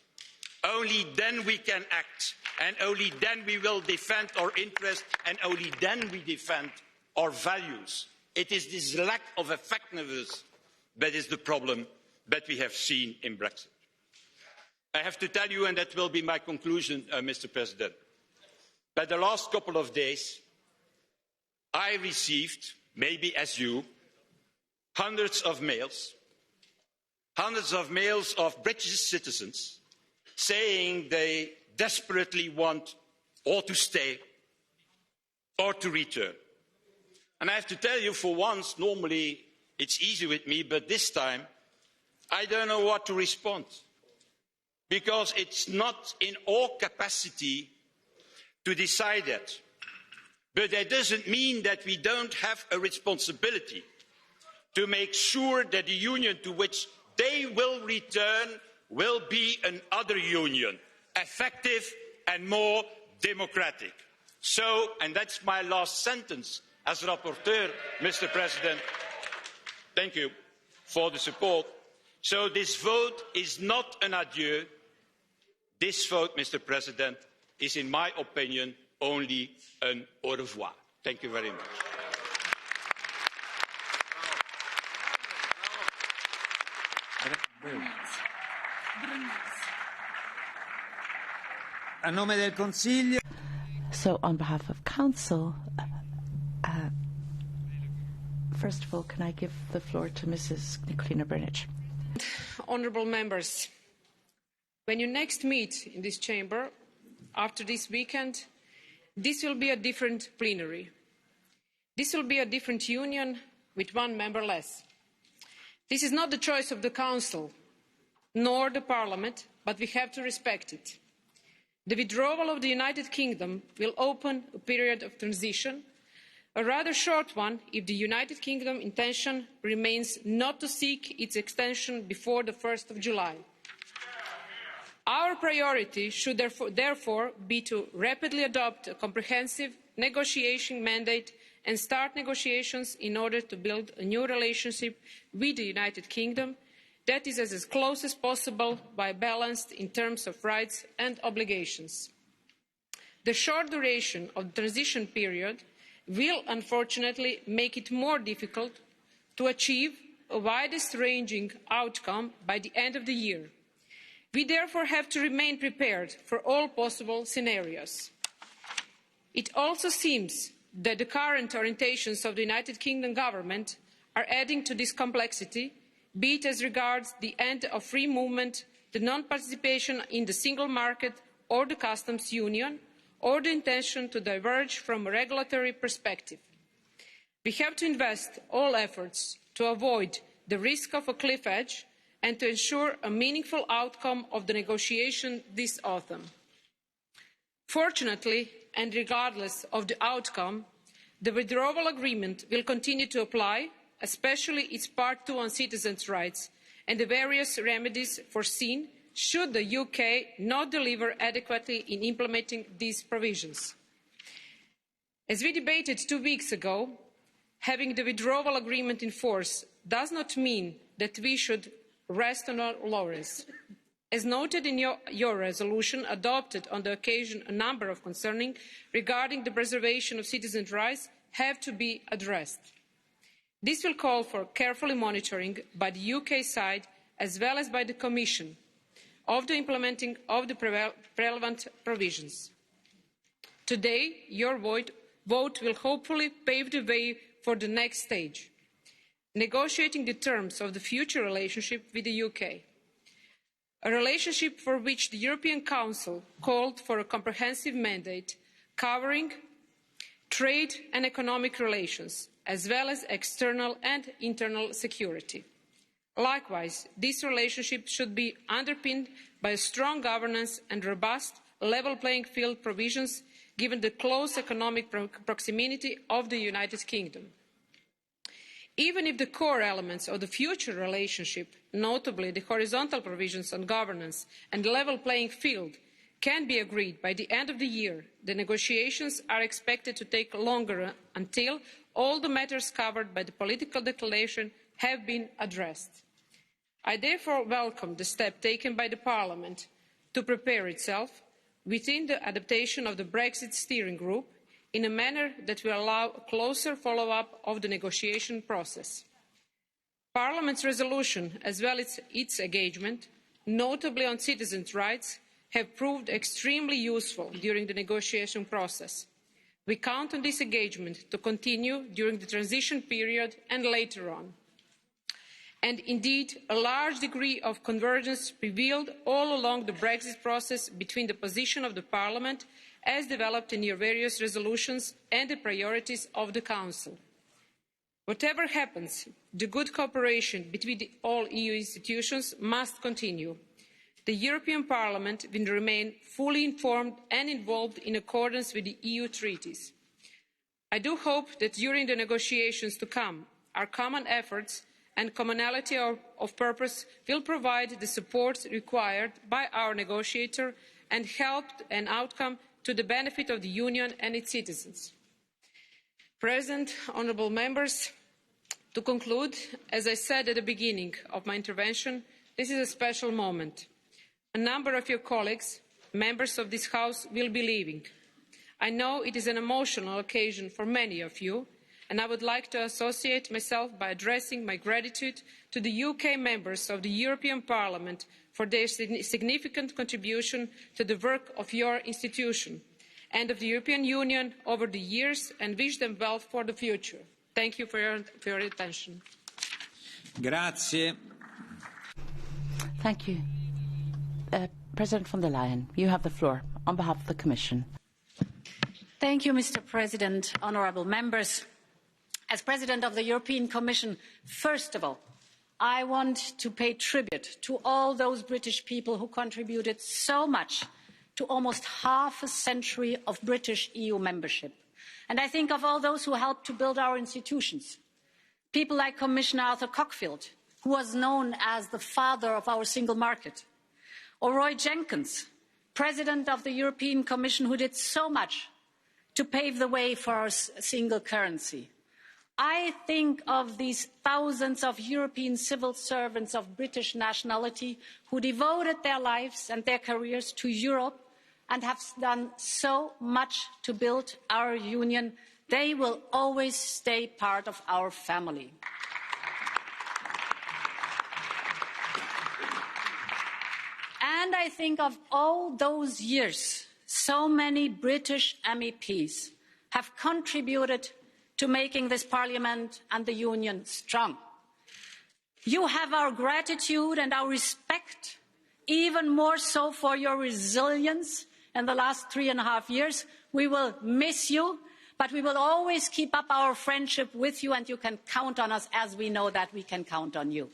Only then we can act, and only then we will defend our interests, and only then we defend our values. It is this lack of effectiveness that is the problem that we have seen in Brexit. I have to tell you, and that will be my conclusion, Mr. President, that the last couple of days I received, maybe as you, hundreds of mails of British citizens saying they desperately want or to stay or to return. And I have to tell you, for once, normally it's easy with me, but this time I don't know what to respond. Because it's not in our capacity to decide that. But that doesn't mean that we don't have a responsibility to make sure that the union to which they will return will be another union, effective and more democratic. So, and that's my last sentence as rapporteur, Mr. President, thank you for the support. So this vote is not an adieu. This vote, Mr. President, is, in my opinion, only an au revoir. Thank you very much. A nome del Consiglio. So, on behalf of Council, first of all, can I give the floor to Mrs. Nicolina Brnich? Honourable members, when you next meet in this chamber after this weekend, this will be a different plenary. This will be a different union with one member less. This is not the choice of the Council nor the Parliament, but we have to respect it. The withdrawal of the United Kingdom will open a period of transition, a rather short one if the United Kingdom intention remains not to seek its extension before the 1st of July. Our priority should therefore be to rapidly adopt a comprehensive negotiation mandate and start negotiations in order to build a new relationship with the United Kingdom that is as close as possible but balanced in terms of rights and obligations. The short duration of the transition period will unfortunately make it more difficult to achieve a widest-ranging outcome by the end of the year. We therefore have to remain prepared for all possible scenarios. It also seems that the current orientations of the United Kingdom government are adding to this complexity, be it as regards the end of free movement, the non-participation in the single market or the customs union, or the intention to diverge from a regulatory perspective. We have to invest all efforts to avoid the risk of a cliff edge and to ensure a meaningful outcome of the negotiation this autumn. Fortunately, and regardless of the outcome, the withdrawal agreement will continue to apply, especially its Part 2 on citizens' rights and the various remedies foreseen should the UK not deliver adequately in implementing these provisions. As we debated 2 weeks ago, having the withdrawal agreement in force does not mean that we should rest on our laurels. As noted in your resolution adopted on the occasion, a number of concerns regarding the preservation of citizens' rights have to be addressed. This will call for carefully monitoring by the UK side as well as by the Commission of the implementing of the relevant provisions. Today, your vote will hopefully pave the way for the next stage, negotiating the terms of the future relationship with the UK, a relationship for which the European Council called for a comprehensive mandate covering trade and economic relations, as well as external and internal security. Likewise, this relationship should be underpinned by strong governance and robust level playing field provisions, given the close economic proximity of the United Kingdom. Even if the core elements of the future relationship, notably the horizontal provisions on governance and level playing field, can be agreed by the end of the year, the negotiations are expected to take longer until all the matters covered by the political declaration have been addressed. I therefore welcome the step taken by the Parliament to prepare itself within the adaptation of the Brexit steering group in a manner that will allow a closer follow-up of the negotiation process. Parliament's resolution, as well as its engagement, notably on citizens' rights, have proved extremely useful during the negotiation process. We count on this engagement to continue during the transition period and later on. And indeed, a large degree of convergence prevailed all along the Brexit process between the position of the Parliament, as developed in your various resolutions, and the priorities of the Council. Whatever happens, the good cooperation between all EU institutions must continue. The European Parliament will remain fully informed and involved in accordance with the EU treaties. I do hope that during the negotiations to come, our common efforts and commonality of purpose will provide the support required by our negotiator and help an outcome to the benefit of the Union and its citizens. President, honourable members, to conclude, as I said at the beginning of my intervention, this is a special moment. A number of your colleagues, members of this House, will be leaving. I know it is an emotional occasion for many of you, and I would like to associate myself by addressing my gratitude to the UK members of the European Parliament for their significant contribution to the work of your institution and of the European Union over the years, and wish them well for the future. Thank you for your attention. Grazie. Thank you. President von der Leyen, you have the floor on behalf of the Commission. Thank you, Mr. President, honourable members. As President of the European Commission, first of all, I want to pay tribute to all those British people who contributed so much to almost half a century of British EU membership. And I think of all those who helped to build our institutions. People like Commissioner Arthur Cockfield, who was known as the father of our single market, or Roy Jenkins, President of the European Commission, who did so much to pave the way for our single currency. I think of these thousands of European civil servants of British nationality who devoted their lives and their careers to Europe and have done so much to build our union. They will always stay part of our family. And I think of all those years, so many British MEPs have contributed to making this Parliament and the Union strong. You have our gratitude and our respect, even more so for your resilience in the last 3.5 years. We will miss you, but we will always keep up our friendship with you, and you can count on us as we know that we can count on you.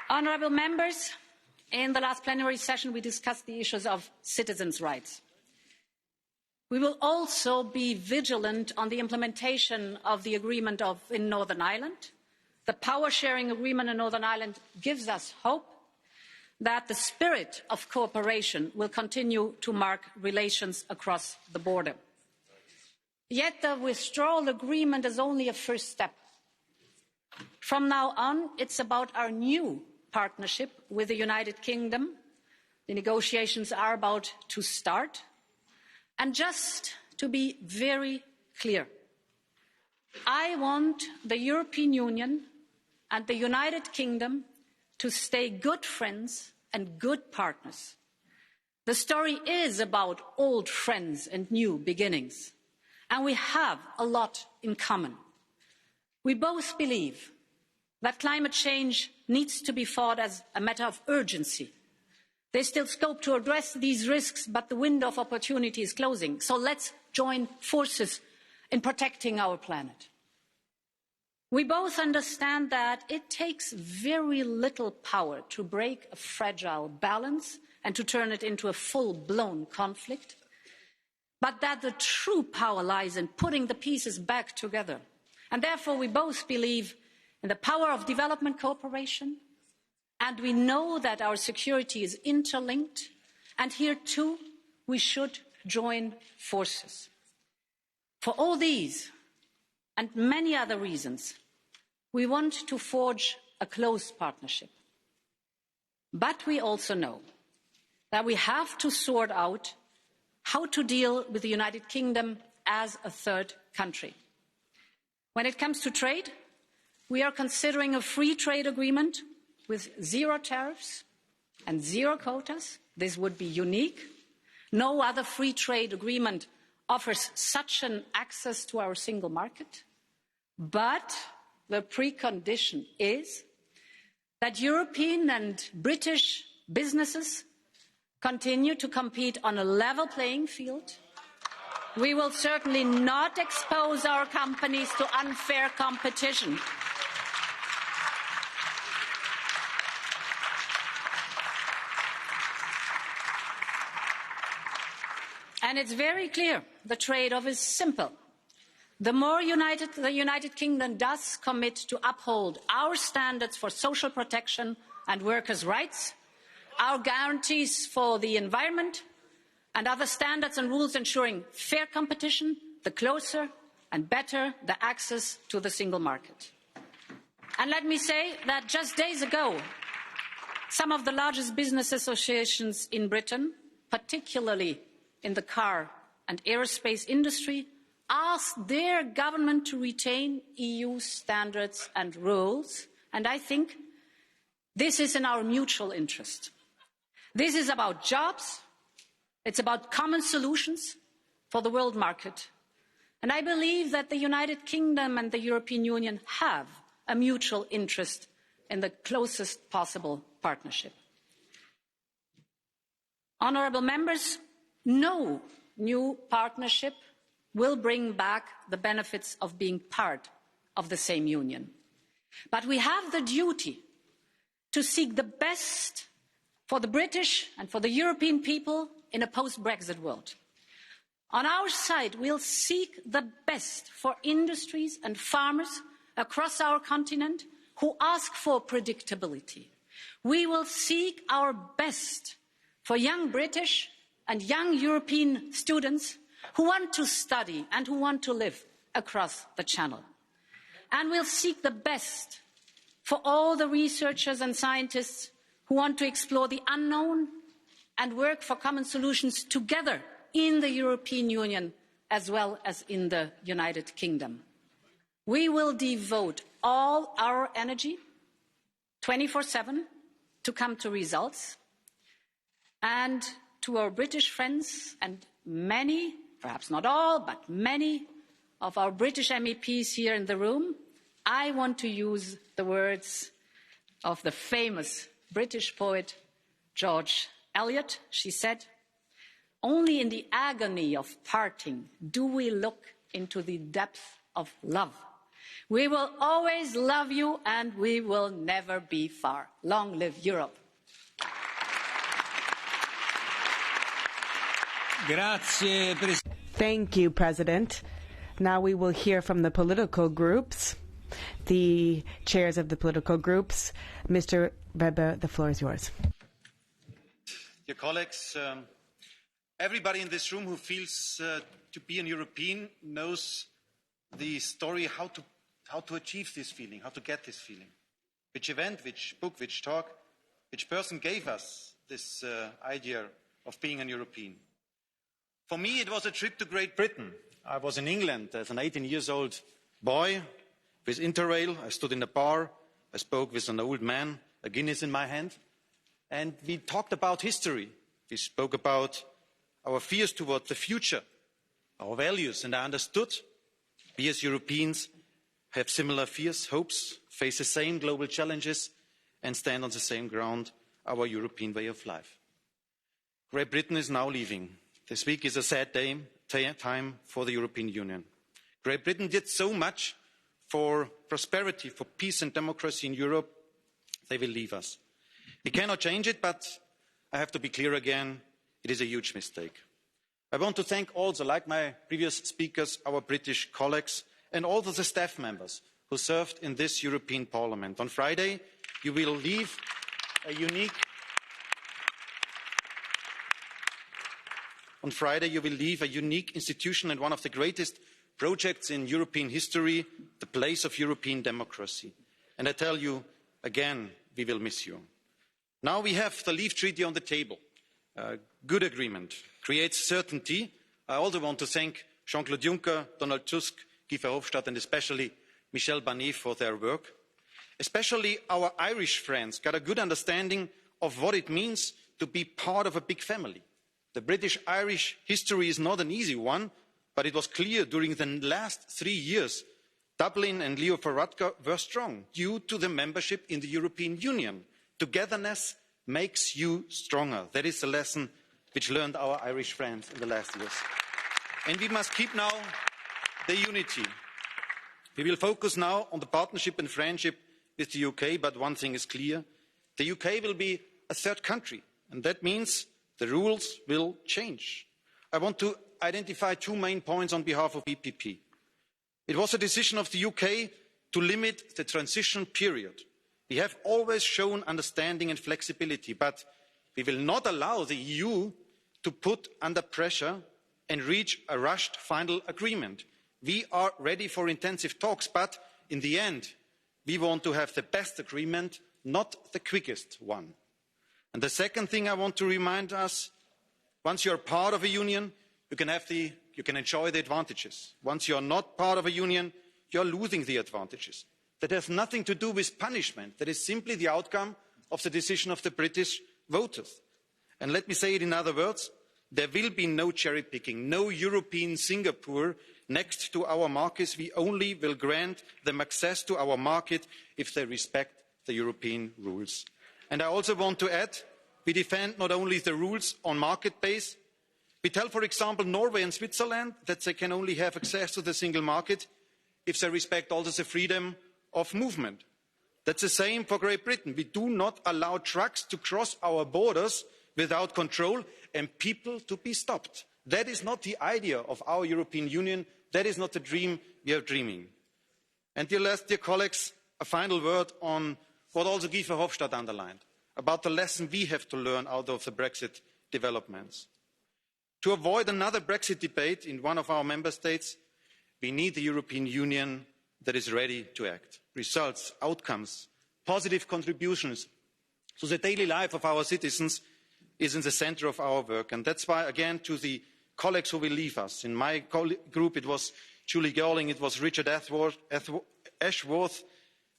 Honourable members, in the last plenary session we discussed the issues of citizens' rights. We will also be vigilant on the implementation of the agreement in Northern Ireland. The power-sharing agreement in Northern Ireland gives us hope that the spirit of cooperation will continue to mark relations across the border. Yet the withdrawal agreement is only a first step. From now on, it's about our new partnership with the United Kingdom. The negotiations are about to start. And just to be very clear, I want the European Union and the United Kingdom to stay good friends and good partners. The story is about old friends and new beginnings, and we have a lot in common. We both believe that climate change needs to be fought as a matter of urgency. There's still scope to address these risks, but the window of opportunity is closing. So let's join forces in protecting our planet. We both understand that it takes very little power to break a fragile balance and to turn it into a full-blown conflict, but that the true power lies in putting the pieces back together. And therefore we both believe in the power of development cooperation, and we know that our security is interlinked, and here too we should join forces. For all these and many other reasons, we want to forge a close partnership. But we also know that we have to sort out how to deal with the United Kingdom as a third country. When it comes to trade, we are considering a free trade agreement with zero tariffs and zero quotas. This would be unique. No other free trade agreement offers such an access to our single market. But the precondition is that European and British businesses continue to compete on a level playing field We will certainly not expose our companies to unfair competition. And it's very clear, the trade-off is simple. The more the United Kingdom does commit to uphold our standards for social protection and workers' rights, our guarantees for the environment and other standards and rules ensuring fair competition, the closer and better the access to the single market. And let me say that just days ago, some of the largest business associations in Britain, particularly in the car and aerospace industry, asked their government to retain EU standards and rules, and I think this is in our mutual interest. This is about jobs, it's about common solutions for the world market, and I believe that the United Kingdom and the European Union have a mutual interest in the closest possible partnership. Honourable members, no new partnership will bring back the benefits of being part of the same union. But we have the duty to seek the best for the British and for the European people in a post-Brexit world. On our side, we'll seek the best for industries and farmers across our continent who ask for predictability. We will seek our best for young British and young European students who want to study and who want to live across the Channel. And we'll seek the best for all the researchers and scientists who want to explore the unknown and work for common solutions together in the European Union as well as in the United Kingdom. We will devote all our energy 24/7 to come to results. And to our British friends and many, perhaps not all, but many of our British MEPs here in the room, I want to use the words of the famous British poet George Eliot. She said, "Only in the agony of parting do we look into the depth of love. We will always love you and we will never be far. Long live Europe." Thank you, President. Now we will hear from the political groups, the chairs of the political groups. Mr. Weber, the floor is yours. Dear colleagues, everybody in this room who feels to be an European knows the story how to achieve this feeling, how to get this feeling. Which event, which book, which talk, which person gave us this idea of being an European. For me, it was a trip to Great Britain. I was in England as an 18-year-old boy with Interrail. I stood in a bar. I spoke with an old man, a Guinness in my hand. And we talked about history. We spoke about our fears toward the future, our values. And I understood we as Europeans have similar fears, hopes, face the same global challenges, and stand on the same ground, our European way of life. Great Britain is now leaving. This week is a sad time for the European Union. Great Britain did so much for prosperity, for peace and democracy in Europe. They will leave us. We cannot change it, but I have to be clear again, it is a huge mistake. I want to thank also, like my previous speakers, our British colleagues and all the staff members who served in this European Parliament. On Friday, you will leave a unique institution and one of the greatest projects in European history, the place of European democracy. And I tell you again, we will miss you. Now we have the Leave Treaty on the table. A good agreement creates certainty. I also want to thank Jean-Claude Juncker, Donald Tusk, Guy Verhofstadt and especially Michel Barnier for their work. Especially our Irish friends got a good understanding of what it means to be part of a big family. The British-Irish history is not an easy one, but it was clear during the last 3 years, Dublin and Leo Varadkar were strong due to the membership in the European Union. Togetherness makes you stronger. That is the lesson which learned our Irish friends in the last years. And we must keep now the unity. We will focus now on the partnership and friendship with the UK, but one thing is clear. The UK will be a third country, and that means the rules will change. I want to identify two main points on behalf of EPP. It was a decision of the UK to limit the transition period. We have always shown understanding and flexibility, but we will not allow the EU to put under pressure and reach a rushed final agreement. We are ready for intensive talks, but in the end, we want to have the best agreement, not the quickest one. And the second thing I want to remind us, once you are part of a union, you can enjoy the advantages. Once you are not part of a union, you are losing the advantages. That has nothing to do with punishment. That is simply the outcome of the decision of the British voters. And let me say it in other words, there will be no cherry picking, no European Singapore next to our markets. We only will grant them access to our market if they respect the European rules. And I also want to add, we defend not only the rules on market base, we tell, for example, Norway and Switzerland that they can only have access to the single market if they respect also the freedom of movement. That's the same for Great Britain. We do not allow trucks to cross our borders without control and people to be stopped. That is not the idea of our European Union. That is not the dream we are dreaming. And dear colleagues, a final word on what also Guy Verhofstadt underlined, about the lesson we have to learn out of the Brexit developments. To avoid another Brexit debate in one of our member states, we need the European Union that is ready to act. Results, outcomes, positive contributions to the daily life of our citizens is in the centre of our work. And that's why, again, to the colleagues who will leave us. In my group, it was Julie Girling, it was Richard Ashworth,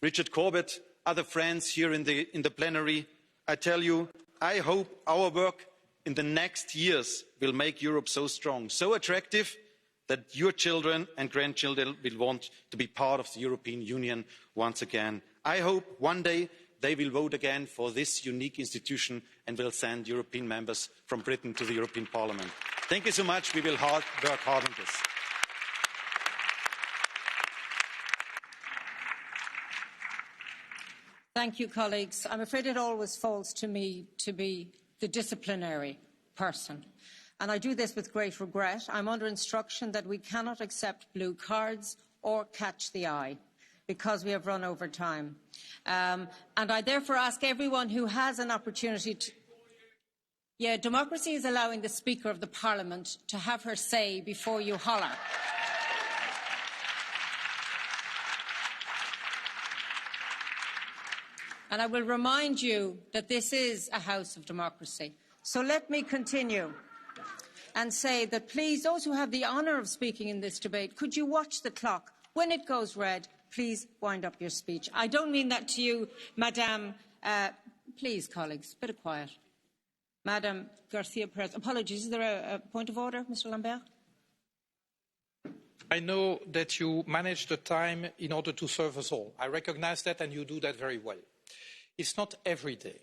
Richard Corbett, other friends here in the plenary. I tell you, I hope our work in the next years will make Europe so strong, so attractive, that your children and grandchildren will want to be part of the European Union once again. I hope one day they will vote again for this unique institution and will send European members from Britain to the European Parliament. Thank you so much. We will work hard on this. Thank you, colleagues. I'm afraid it always falls to me to be the disciplinary person. And I do this with great regret. I'm under instruction that we cannot accept blue cards or catch the eye because we have run over time. And I therefore ask everyone who has an opportunity to... Yeah, democracy is allowing the Speaker of the Parliament to have her say before you holler. And I will remind you that this is a house of democracy. So let me continue and say that please, those who have the honour of speaking in this debate, could you watch the clock? When it goes red, please wind up your speech. I don't mean that to you, Madame. Please, colleagues, a bit of quiet. Madame Garcia Perez. Apologies, is there a point of order, Mr. Lambert? I know that you manage the time in order to serve us all. I recognise that, and you do that very well. It's not every day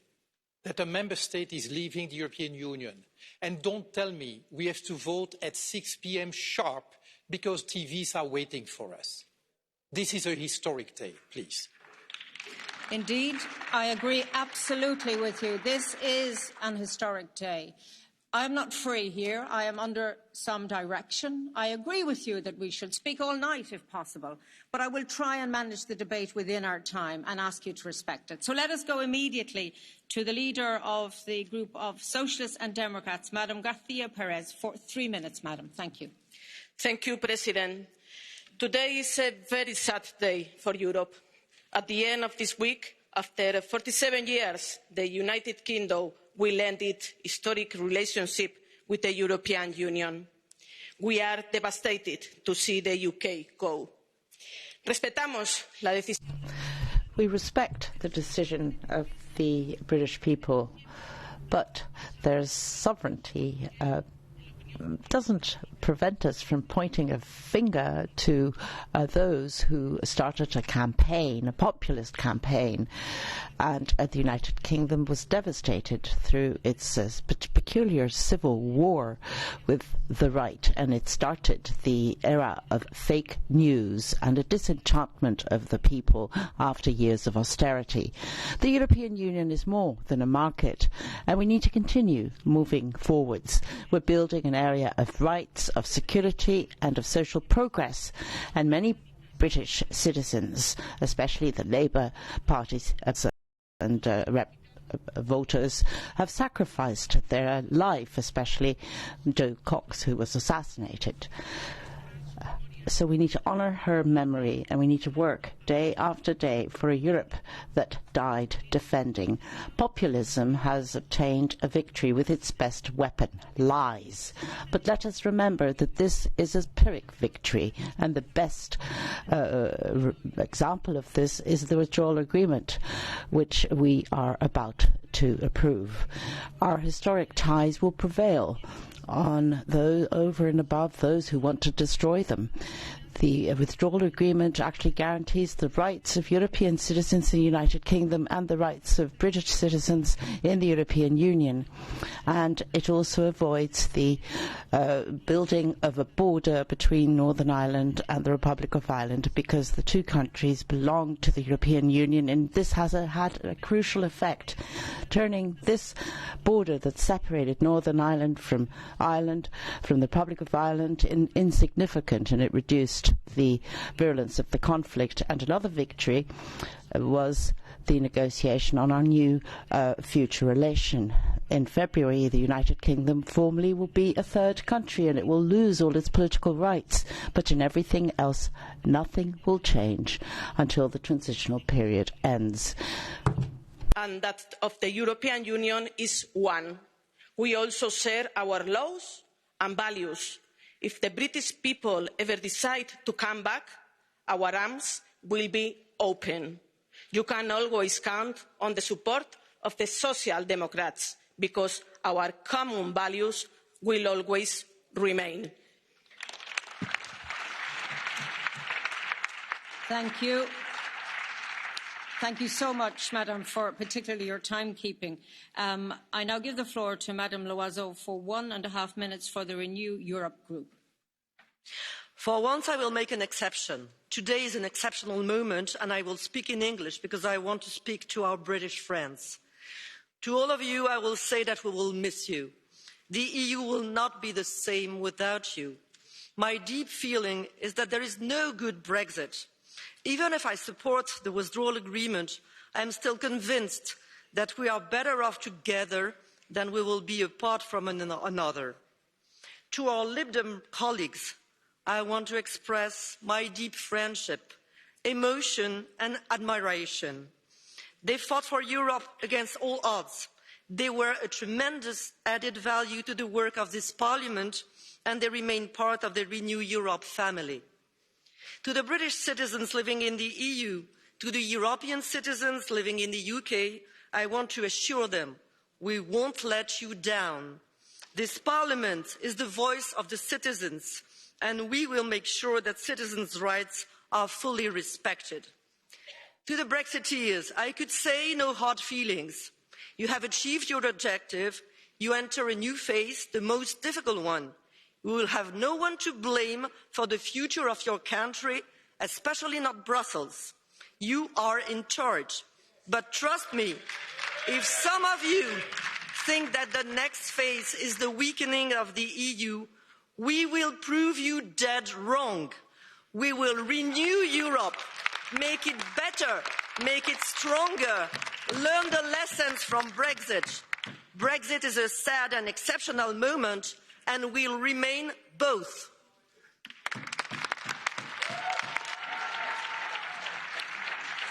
that a member state is leaving the European Union. And don't tell me we have to vote at 6 p.m. sharp because TVs are waiting for us. This is a historic day, please. Indeed, I agree absolutely with you. This is an historic day. I am not free here. I am under some direction. I agree with you that we should speak all night if possible, but I will try and manage the debate within our time and ask you to respect it. So let us go immediately to the leader of the group of Socialists and Democrats, Madam Garcia Perez, for 3 minutes, Madam. Thank you. Thank you, President. Today is a very sad day for Europe. At the end of this week, after 47 years, the United Kingdom will end its historic relationship with the European Union. We are devastated to see the UK go. We respect the decision of the British people, but their sovereignty doesn't prevent us from pointing a finger to those who started a campaign, a populist campaign, and the United Kingdom was devastated through its peculiar civil war with the right, and it started the era of fake news and a disenchantment of the people after years of austerity. The European Union is more than a market, and we need to continue moving forwards. We're building an area of rights, of security and of social progress, and many British citizens, especially the Labour parties and voters, have sacrificed their life, especially Joe Cox, who was assassinated. So we need to honour her memory, and we need to work day after day for a Europe that died defending. Populism has obtained a victory with its best weapon, lies. But let us remember that this is a Pyrrhic victory, and the best example of this is the withdrawal agreement, which we are about to approve. Our historic ties will prevail on those over and above those who want to destroy them. The withdrawal agreement actually guarantees the rights of European citizens in the United Kingdom and the rights of British citizens in the European Union. And it also avoids the building of a border between Northern Ireland and the Republic of Ireland, because the two countries belong to the European Union, and this has had a crucial effect, turning this border that separated Northern Ireland, from the Republic of Ireland, insignificant, and it reduced the virulence of the conflict. And another victory was the negotiation on our new future relation. In February, the United Kingdom formally will be a third country, and it will lose all its political rights. But in everything else, nothing will change until the transitional period ends. And that of the European Union is one. We also share our laws and values. If the British people ever decide to come back, our arms will be open. You can always count on the support of the Social Democrats, because our common values will always remain. Thank you. Thank you so much, Madam, for particularly your timekeeping. I now give the floor to Madam Loiseau for 1.5 minutes for the Renew Europe group. For once, I will make an exception. Today is an exceptional moment, and I will speak in English because I want to speak to our British friends. To all of you, I will say that we will miss you. The EU will not be the same without you. My deep feeling is that there is no good Brexit. Even if I support the withdrawal agreement, I am still convinced that we are better off together than we will be apart from another. To our Lib Dem colleagues, I want to express my deep friendship, emotion and admiration. They fought for Europe against all odds. They were a tremendous added value to the work of this Parliament, and they remain part of the Renew Europe family. To the British citizens living in the EU, to the European citizens living in the UK, I want to assure them, we won't let you down. This Parliament is the voice of the citizens, and we will make sure that citizens' rights are fully respected. To the Brexiteers, I could say no hard feelings. You have achieved your objective. You enter a new phase, the most difficult one. You will have no one to blame for the future of your country, especially not Brussels. You are in charge. But trust me, if some of you think that the next phase is the weakening of the EU, we will prove you dead wrong. We will renew Europe, make it better, make it stronger, learn the lessons from Brexit. Brexit is a sad and exceptional moment, and will remain both.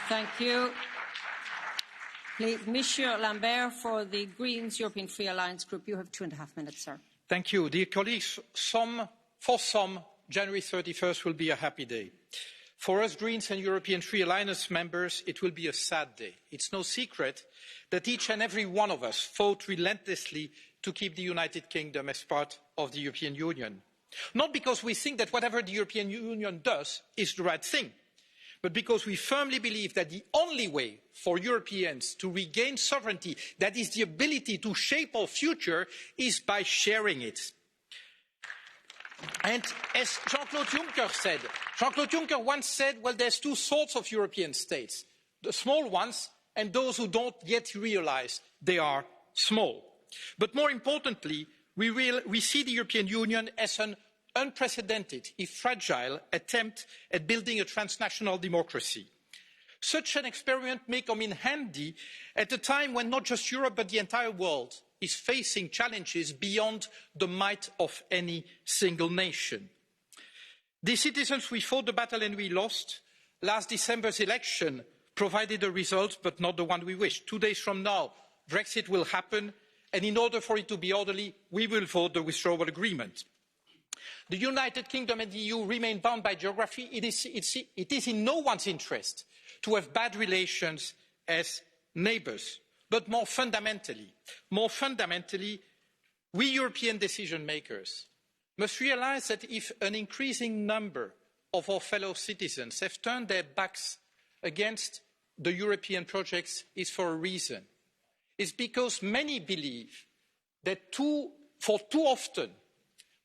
Thank you. Please, Monsieur Lambert for the Greens European Free Alliance Group. You have 2.5 minutes, sir. Thank you. Dear colleagues, for some, January 31st will be a happy day. For us Greens and European Free Alliance members, it will be a sad day. It's no secret that each and every one of us fought relentlessly to keep the United Kingdom as part of the European Union. Not because we think that whatever the European Union does is the right thing, but because we firmly believe that the only way for Europeans to regain sovereignty, that is the ability to shape our future, is by sharing it. And as Jean-Claude Juncker once said, well, there's two sorts of European states, the small ones and those who don't yet realize they are small. But more importantly, we see the European Union as an unprecedented, if fragile, attempt at building a transnational democracy. Such an experiment may come in handy at a time when not just Europe but the entire world is facing challenges beyond the might of any single nation. The citizens, we fought the battle and we lost. Last December's election provided a result, but not the one we wished. 2 days from now, Brexit will happen, and in order for it to be orderly, we will vote the withdrawal agreement. The United Kingdom and the EU remain bound by geography. It is in no one's interest to have bad relations as neighbours. But more fundamentally, we European decision makers must realise that if an increasing number of our fellow citizens have turned their backs against the European projects, is for a reason. It's because many believe that for too often,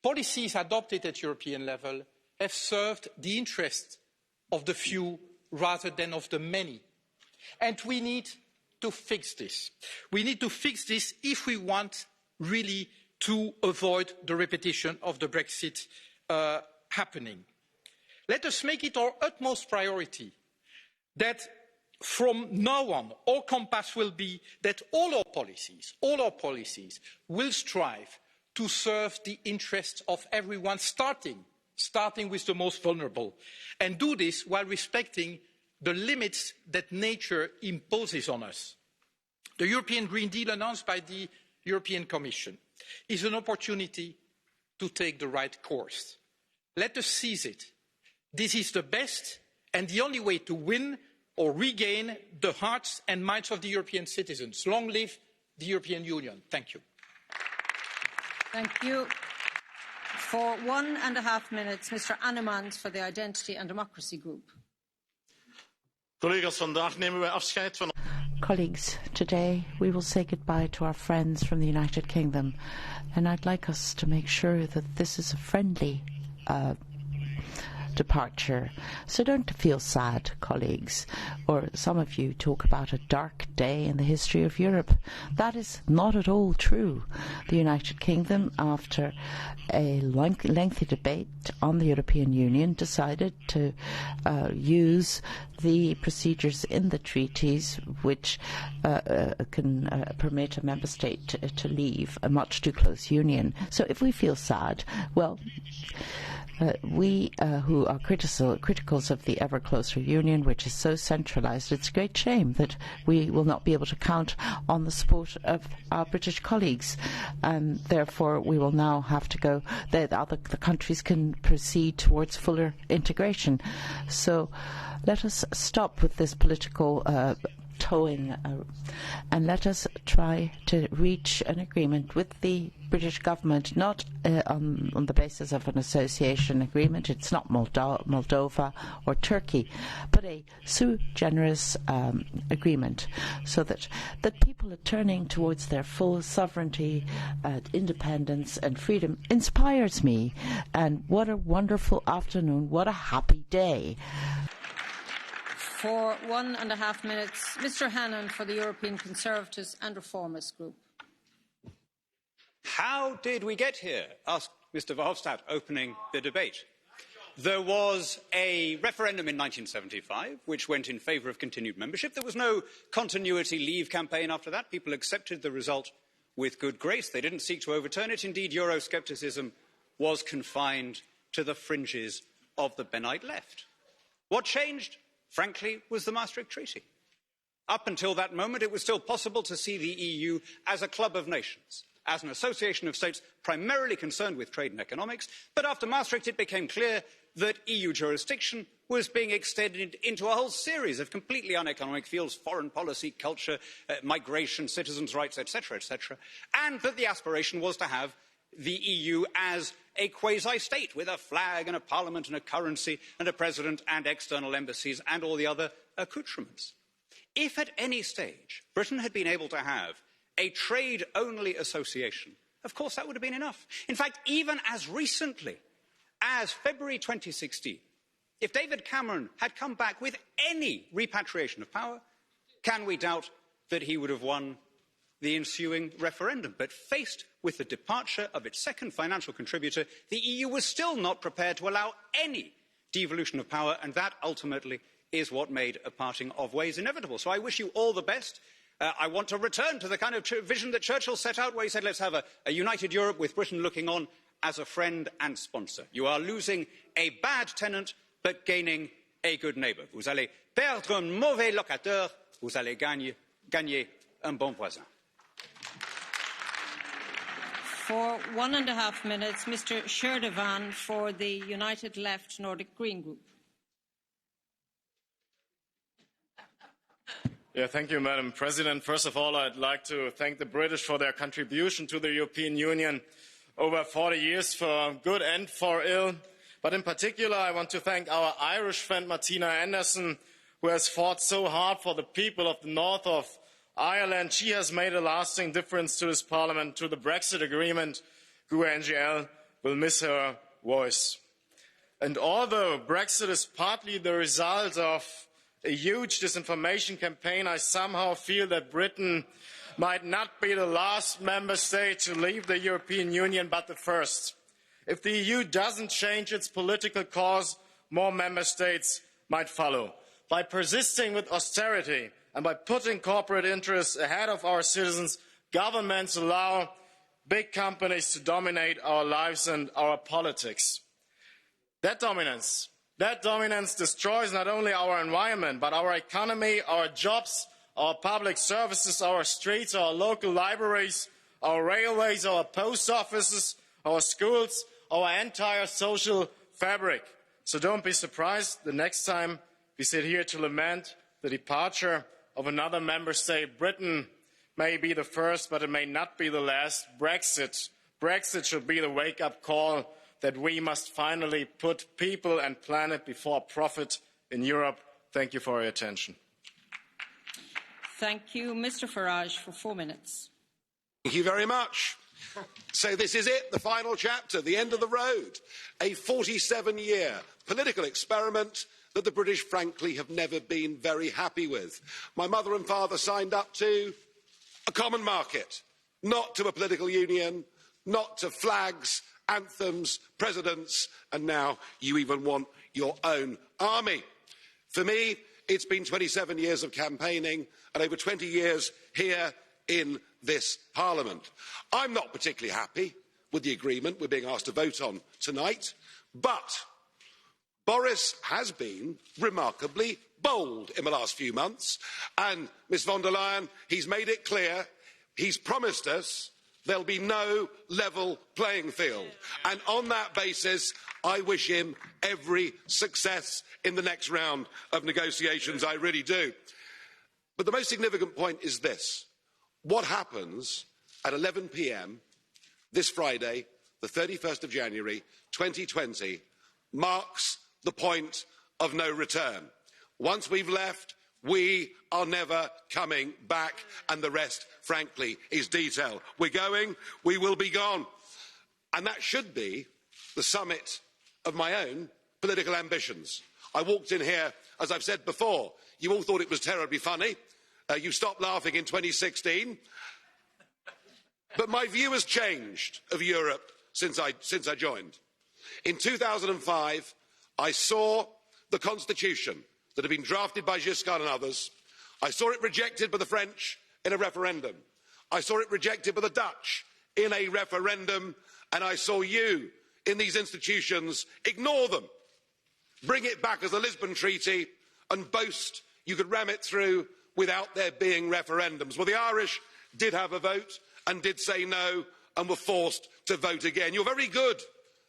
policies adopted at European level have served the interests of the few rather than of the many. And we need to fix this. We need to fix this if we want really to avoid the repetition of the Brexit happening. Let us make it our utmost priority that from now on, our compass will be that all our policies will strive to serve the interests of everyone, starting with the most vulnerable, and do this while respecting the limits that nature imposes on us. The European Green Deal announced by the European Commission is an opportunity to take the right course. Let us seize it. This is the best and the only way to win or regain the hearts and minds of the European citizens. Long live the European Union. Thank you. Thank you. For 1.5 minutes, Mr. Annemans for the Identity and Democracy Group. Colleagues, today we will say goodbye to our friends from the United Kingdom, and I'd like us to make sure that this is a friendly departure. So don't feel sad, colleagues, or some of you talk about a dark day in the history of Europe. That is not at all true. The United Kingdom, after a lengthy debate on the European Union, decided to use the procedures in the treaties which can permit a member state to leave a much too close union. So if we feel sad, well, we who are criticals of the ever closer union, which is so centralised, it's a great shame that we will not be able to count on the support of our British colleagues, and therefore we will now have to go. The countries can proceed towards fuller integration. So let us stop with this political towing and let us try to reach an agreement with the British government, not on the basis of an association agreement. It's not Moldova or Turkey, but a sui generis agreement, so that people are turning towards their full sovereignty, independence and freedom inspires me. And what a wonderful afternoon, what a happy day. For 1.5 minutes, Mr. Hannan for the European Conservatives and Reformists Group. How did we get here? Asked Mr. Verhofstadt, opening the debate. There was a referendum in 1975 which went in favour of continued membership. There was no continuity leave campaign after that. People accepted the result with good grace. They didn't seek to overturn it. Indeed, Euroscepticism was confined to the fringes of the Benite left. What changed, frankly, was the Maastricht Treaty. Up until that moment, it was still possible to see the EU as a club of nations, as an association of states primarily concerned with trade and economics. But after Maastricht, it became clear that EU jurisdiction was being extended into a whole series of completely uneconomic fields: foreign policy, culture, migration, citizens' rights, etc., etc., and that the aspiration was to have the EU as a quasi-state with a flag and a parliament and a currency and a president and external embassies and all the other accoutrements. If at any stage Britain had been able to have a trade-only association, of course that would have been enough. In fact, even as recently as February 2016, if David Cameron had come back with any repatriation of power, can we doubt that he would have won the ensuing referendum? But faced with the departure of its second financial contributor, the EU was still not prepared to allow any devolution of power, and that ultimately is what made a parting of ways inevitable. So I wish you all the best. I want to return to the kind of vision that Churchill set out, where he said, let's have a united Europe with Britain looking on as a friend and sponsor. You are losing a bad tenant, but gaining a good neighbour. Vous allez perdre un mauvais locataire, vous allez gagner un bon voisin. For 1.5 minutes, Mr. Sherdevan for the United Left Nordic Green Group. Thank you, Madam President. First of all, I'd like to thank the British for their contribution to the European Union over 40 years, for good and for ill. But in particular, I want to thank our Irish friend Martina Anderson, who has fought so hard for the people of the north of Ireland. She has made a lasting difference to this Parliament, to the Brexit agreement. GUE NGL will miss her voice. And although Brexit is partly the result of a huge disinformation campaign, I somehow feel that Britain might not be the last member state to leave the European Union, but the first. If the EU doesn't change its political course, more member states might follow. By persisting with austerity and by putting corporate interests ahead of our citizens, governments allow big companies to dominate our lives and our politics. That dominance destroys not only our environment, but our economy, our jobs, our public services, our streets, our local libraries, our railways, our post offices, our schools, our entire social fabric. So don't be surprised the next time we sit here to lament the departure of another member state. Britain may be the first, but it may not be the last. Brexit should be the wake-up call that we must finally put people and planet before profit in Europe. Thank you for your attention. Thank you. Mr. Farage for 4 minutes. Thank you very much. So this is it, the final chapter, the end of the road. A 47-year political experiment that the British, frankly, have never been very happy with. My mother and father signed up to a common market, not to a political union, not to flags, anthems, presidents, and now you even want your own army. For me, it's been 27 years of campaigning and over 20 years here in this Parliament. I'm not particularly happy with the agreement we're being asked to vote on tonight, but Boris has been remarkably bold in the last few months, and Ms von der Leyen, he's made it clear, he's promised us there'll be no level playing field. And on that basis, I wish him every success in the next round of negotiations, I really do. But the most significant point is this. What happens at 11 p.m. this Friday, the 31st of January 2020, marks the point of no return. Once we've left, we are never coming back, and the rest, frankly, is detail. We're going, we will be gone. And that should be the summit of my own political ambitions. I walked in here, as I've said before, you all thought it was terribly funny. You stopped laughing in 2016. But my view has changed of Europe since I joined. In 2005, I saw the constitution that had been drafted by Giscard and others. I saw it rejected by the French in a referendum. I saw it rejected by the Dutch in a referendum. And I saw you in these institutions ignore them, bring it back as the Lisbon Treaty and boast you could ram it through without there being referendums. Well, the Irish did have a vote and did say no and were forced to vote again. You're very good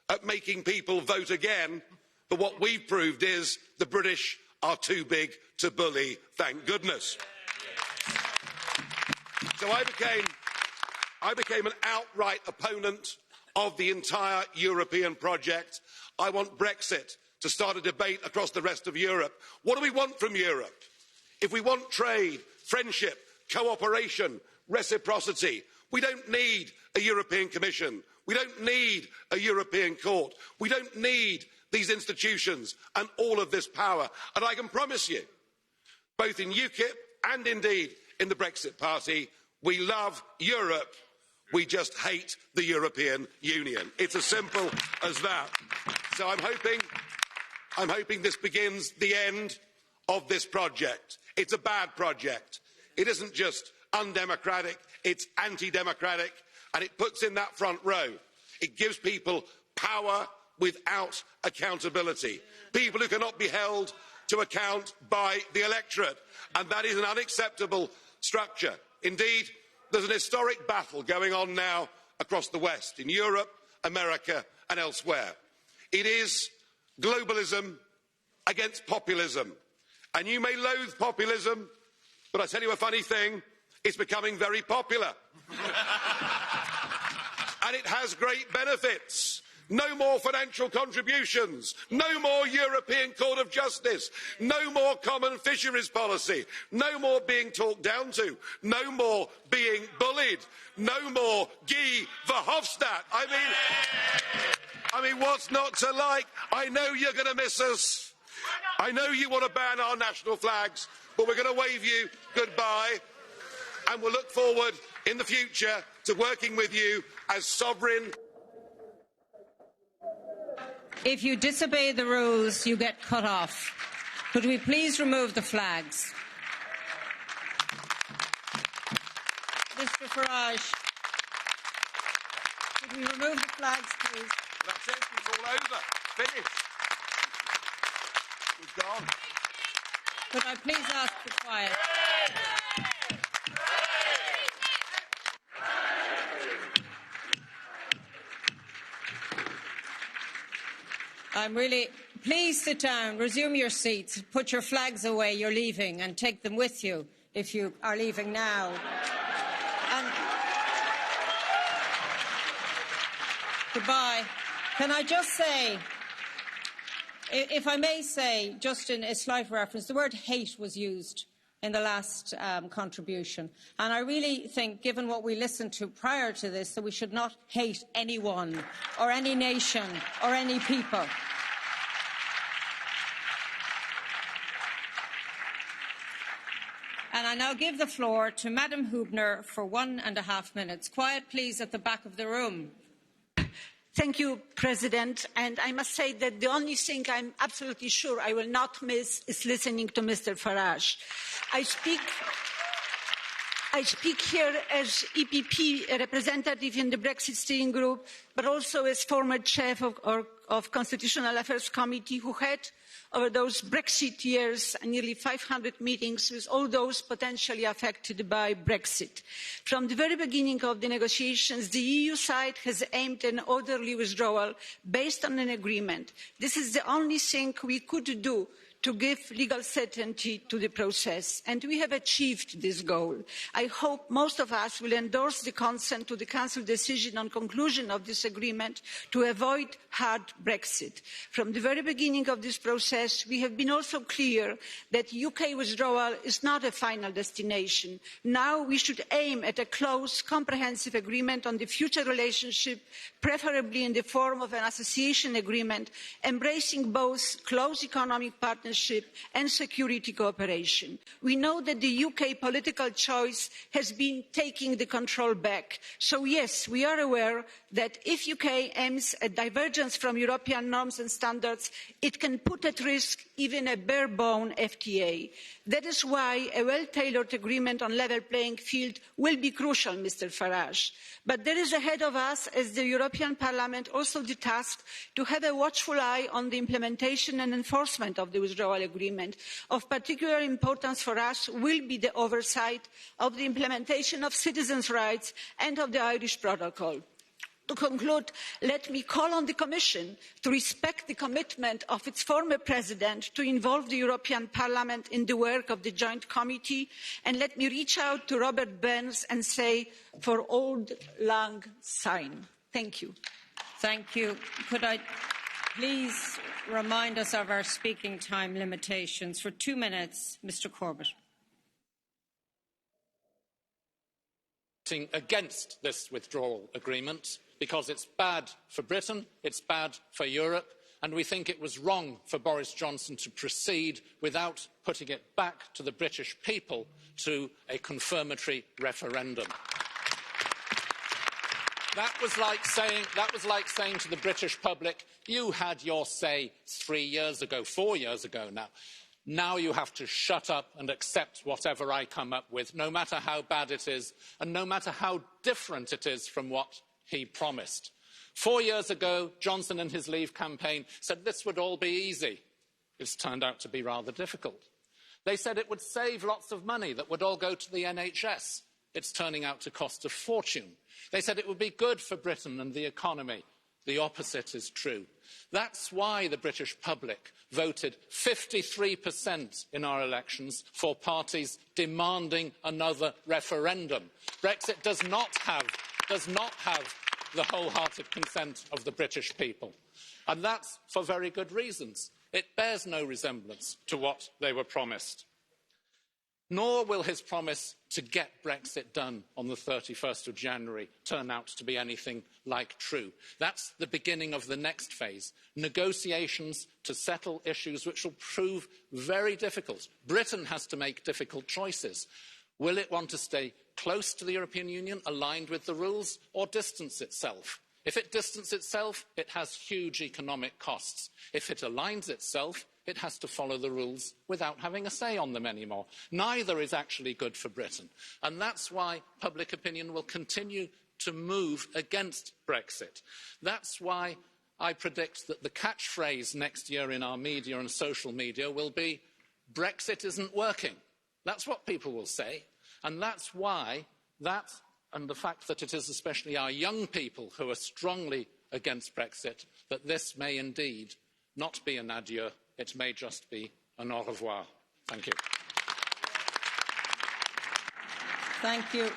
at making people vote again, but what we've proved is the British are too big to bully, thank goodness. So I became an outright opponent of the entire European project. I want Brexit to start a debate across the rest of Europe. What do we want from Europe? If we want trade, friendship, cooperation, reciprocity, we don't need a European Commission. We don't need a European Court. We don't need these institutions and all of this power. And I can promise you, both in UKIP and indeed in the Brexit Party, we love Europe. We just hate the European Union. It's as simple as that. So I'm hoping this begins the end of this project. It's a bad project. It isn't just undemocratic, it's anti-democratic, and it puts in that front row. It gives people power without accountability. People who cannot be held to account by the electorate, and that is an unacceptable structure. Indeed, there's an historic battle going on now across the West, in Europe, America and elsewhere. It is globalism against populism. And you may loathe populism, but I tell you a funny thing, it's becoming very popular. And it has great benefits. No more financial contributions, no more European Court of Justice, no more common fisheries policy, no more being talked down to, no more being bullied, no more Guy Verhofstadt. I mean, what's not to like? I know you're going to miss us. I know you want to ban our national flags, but we're going to wave you goodbye, and we'll look forward in the future to working with you as sovereign. If you disobey the rules, you get cut off. Could we please remove the flags? Mr Farage, could we remove the flags, please? That's it, it's all over. Finished. We're gone. Could I please ask for quiet? Please sit down, resume your seats, put your flags away, you're leaving, and take them with you if you are leaving now. And goodbye. Can I just say, if I may say, just in a slight reference, the word hate was used in the last contribution. And I really think, given what we listened to prior to this, that we should not hate anyone or any nation or any people. And I now give the floor to Madam Hübner for 1.5 minutes. Quiet, please, at the back of the room. Thank you, President. And I must say that the only thing I'm absolutely sure I will not miss is listening to Mr. Farage. I speak here as EPP representative in the Brexit steering group, but also as former chair of Constitutional Affairs Committee, who had, over those Brexit years, nearly 500 meetings with all those potentially affected by Brexit. From the very beginning of the negotiations, the EU side has aimed at an orderly withdrawal based on an agreement. This is the only thing we could do to give legal certainty to the process, and we have achieved this goal. I hope most of us will endorse the consent to the Council decision on conclusion of this agreement to avoid hard Brexit. From the very beginning of this process, we have been also clear that UK withdrawal is not a final destination. Now we should aim at a close, comprehensive agreement on the future relationship, preferably in the form of an association agreement, embracing both close economic partnership and security cooperation. We know that the UK political choice has been taking the control back. So yes, we are aware that if UK aims at divergence from European norms and standards, it can put at risk even a bare-bone FTA. That is why a well-tailored agreement on level playing field will be crucial, Mr. Farage. But there is ahead of us, as the European Parliament, also the task to have a watchful eye on the implementation and enforcement of the withdrawal agreement. Of particular importance for us will be the oversight of the implementation of citizens' rights and of the Irish Protocol. To conclude, let me call on the Commission to respect the commitment of its former President to involve the European Parliament in the work of the Joint Committee, and let me reach out to Robert Burns and say, for Auld Lang Syne. Thank you. Thank you. Could I please remind us of our speaking time limitations? For 2 minutes, Mr. Corbett. Against this withdrawal agreement because it's bad for Britain, it's bad for Europe, and we think it was wrong for Boris Johnson to proceed without putting it back to the British people to a confirmatory referendum. That was like saying to the British public, you had your say 3 years ago, 4 years ago now. Now you have to shut up and accept whatever I come up with, no matter how bad it is, and no matter how different it is from what he promised. 4 years ago, Johnson and his Leave campaign said this would all be easy. It's turned out to be rather difficult. They said it would save lots of money that would all go to the NHS. It's turning out to cost a fortune. They said it would be good for Britain and the economy. The opposite is true. That's why the British public voted 53% in our elections for parties demanding another referendum. Brexit does not have the wholehearted consent of the British people. And that's for very good reasons. It bears no resemblance to what they were promised. Nor will his promise to get Brexit done on the 31st of January turn out to be anything like true. That's the beginning of the next phase, negotiations to settle issues which will prove very difficult. Britain has to make difficult choices. Will it want to stay close to the European Union, aligned with the rules, or distance itself? If it distances itself, it has huge economic costs. If it aligns itself, it has to follow the rules without having a say on them anymore. Neither is actually good for Britain. And that's why public opinion will continue to move against Brexit. That's why I predict that the catchphrase next year in our media and social media will be, Brexit isn't working. That's what people will say. And that's why that, and the fact that it is especially our young people who are strongly against Brexit, that this may indeed not be an adieu. It may just be an au revoir. Thank you. Thank you.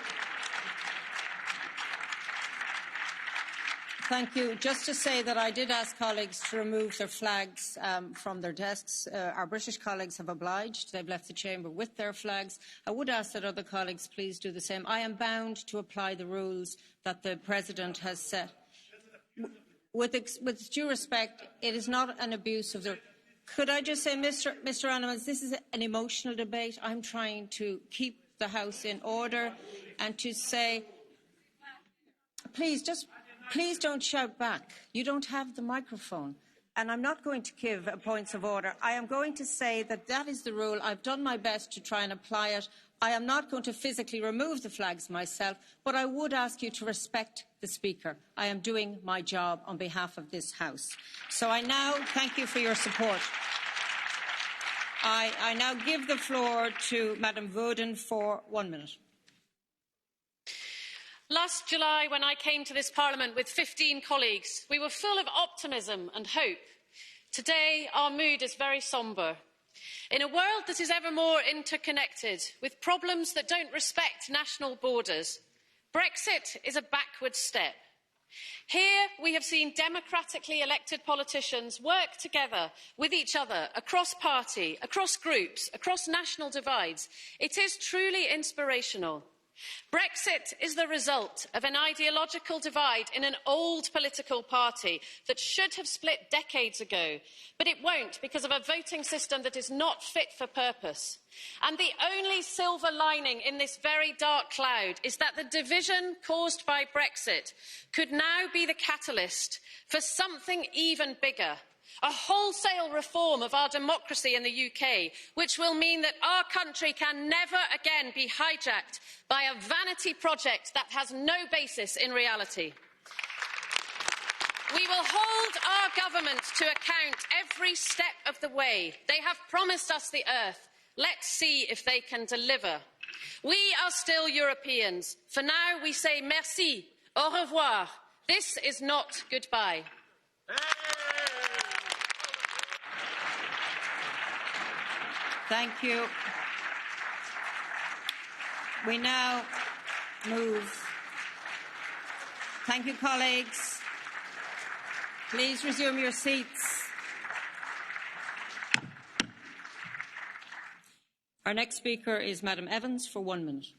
Thank you. Just to say that I did ask colleagues to remove their flags from their desks. Our British colleagues have obliged. They've left the chamber with their flags. I would ask that other colleagues please do the same. I am bound to apply the rules that the President has set. With due respect, it is not an abuse of the... Could I just say, Mr. Animals, this is an emotional debate. I'm trying to keep the House in order and to say, please don't shout back. You don't have the microphone. And I'm not going to give points of order. I am going to say that that is the rule. I've done my best to try and apply it. I am not going to physically remove the flags myself, but I would ask you to respect the Speaker. I am doing my job on behalf of this House. So I now thank you for your support. I now give the floor to Madam Voden for 1 minute. Last July, when I came to this Parliament with 15 colleagues, we were full of optimism and hope. Today, our mood is very sombre. In a world that is ever more interconnected, with problems that don't respect national borders, Brexit is a backward step. Here we have seen democratically elected politicians work together with each other across party, across groups, across national divides. It is truly inspirational. Brexit is the result of an ideological divide in an old political party that should have split decades ago, but it won't because of a voting system that is not fit for purpose. And the only silver lining in this very dark cloud is that the division caused by Brexit could now be the catalyst for something even bigger. A wholesale reform of our democracy in the UK, which will mean that our country can never again be hijacked by a vanity project that has no basis in reality. We will hold our government to account every step of the way. They have promised us the earth. Let's see if they can deliver. We are still Europeans. For now, we say merci, au revoir. This is not goodbye. Thank you. We now move Thank you, colleagues. Please resume your seats. Our next speaker is Madam Evans for 1 minute.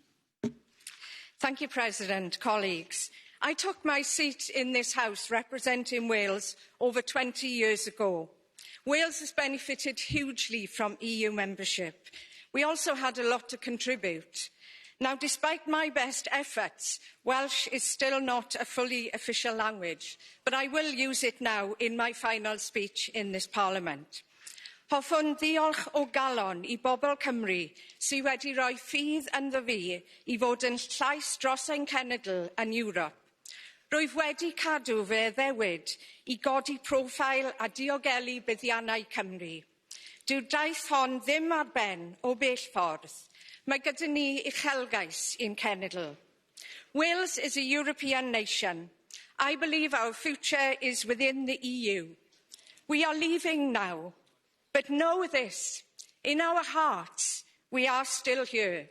Thank you, President. Colleagues, I took my seat in this House representing Wales over 20 years ago. Wales has benefited hugely from EU membership. We also had a lot to contribute. Now, despite my best efforts, Welsh is still not a fully official language, but I will use it now in my final speech in this Parliament. Hoffwn ddiolch o galon I bobl Cymru sydd wedi rhoi ffydd ynddo fi I fod yn llais dros ein cenedl yn Ewrop. Rwyf wedi cadw fy addewid I godi profil a diogelu buddiannau Cymru. Dyw'r daith hon ddim ar ben o bell ffordd. Mae gyda ni uchelgais i'n cenedl. Wales is a European nation. I believe our future is within the EU. We are leaving now. But know this, in our hearts, we are still here.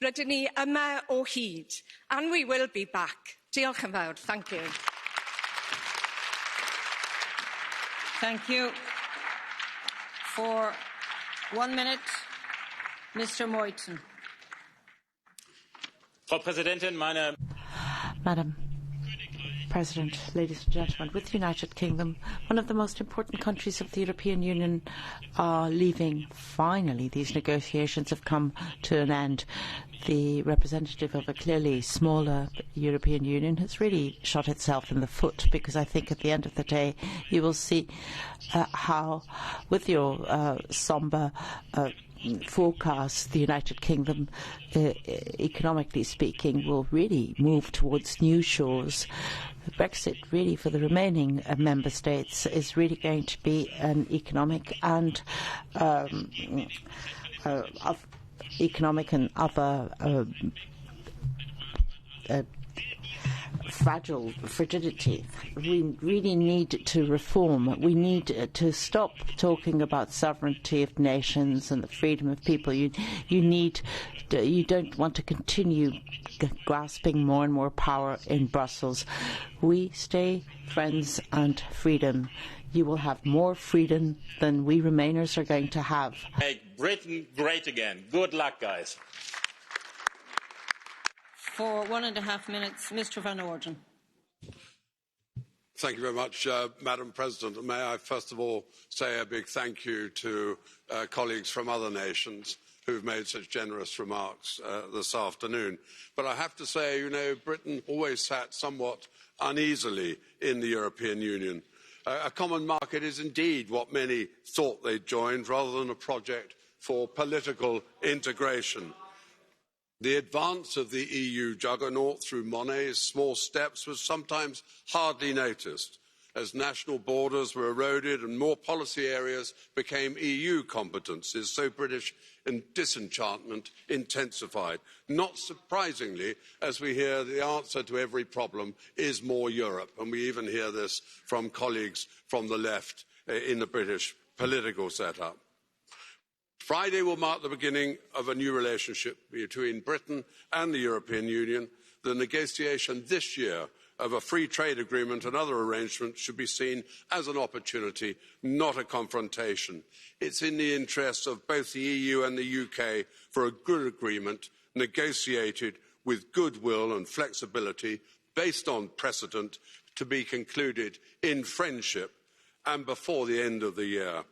Rydyn ni yma o hyd, and we will be back. Diolch yn fawr. Thank you. Thank you. For 1 minute, Mr. Moyton. Frau Präsidentin, meine Madam President, ladies and gentlemen, with the United Kingdom, one of the most important countries of the European Union, are leaving. Finally, these negotiations have come to an end. The representative of a clearly smaller European Union has really shot itself in the foot, because I think at the end of the day you will see how, with your sombre forecast, the United Kingdom, economically speaking, will really move towards new shores. Brexit, really, for the remaining member states, is really going to be an economic and economic and other fragility. We really need to reform. We need to stop talking about sovereignty of nations and the freedom of people. You don't want to continue grasping more and more power in Brussels. We stay friends and freedom. You will have more freedom than we Remainers are going to have. Make Britain great again. Good luck, guys. For 1.5 minutes, Mr. Van Orden. Thank you very much, Madam President. And may I first of all say a big thank you to colleagues from other nations who've made such generous remarks this afternoon. But I have to say, you know, Britain always sat somewhat uneasily in the European Union. A common market is indeed what many thought they'd joined, rather than a project for political integration. The advance of the EU juggernaut through Monnet's small steps was sometimes hardly noticed, as national borders were eroded and more policy areas became EU competences, so British disenchantment intensified. Not surprisingly, as we hear the answer to every problem is more Europe, and we even hear this from colleagues from the left in the British political setup. Friday will mark the beginning of a new relationship between Britain and the European Union. The negotiation this year of a free trade agreement and other arrangements should be seen as an opportunity, not a confrontation. It's in the interests of both the EU and the UK for a good agreement, negotiated with goodwill and flexibility, based on precedent, to be concluded in friendship and before the end of the year.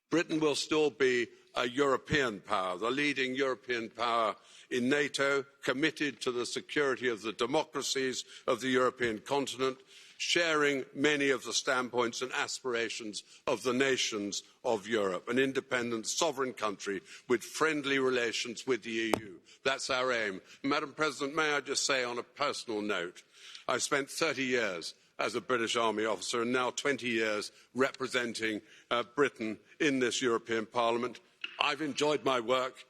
Britain will still be a European power, the leading European power in NATO, committed to the security of the democracies of the European continent, sharing many of the standpoints and aspirations of the nations of Europe, an independent, sovereign country with friendly relations with the EU. That's our aim. Madam President, may I just say on a personal note, I spent 30 years as a British Army officer and now 20 years representing Britain in this European Parliament. I've enjoyed my work,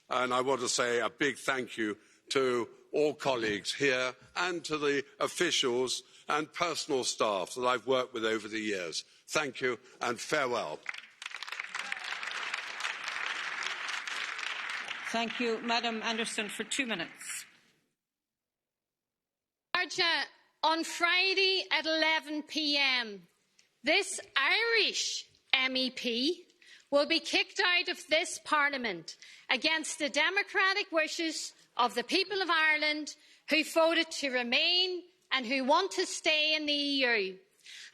and I want to say a big thank you to all colleagues here and to the officials and personal staff that I've worked with over the years. Thank you and farewell. Thank you. Madam Anderson for 2 minutes. On Friday at 11 p.m, this Irish MEP will be kicked out of this Parliament against the democratic wishes of the people of Ireland who voted to remain and who want to stay in the EU.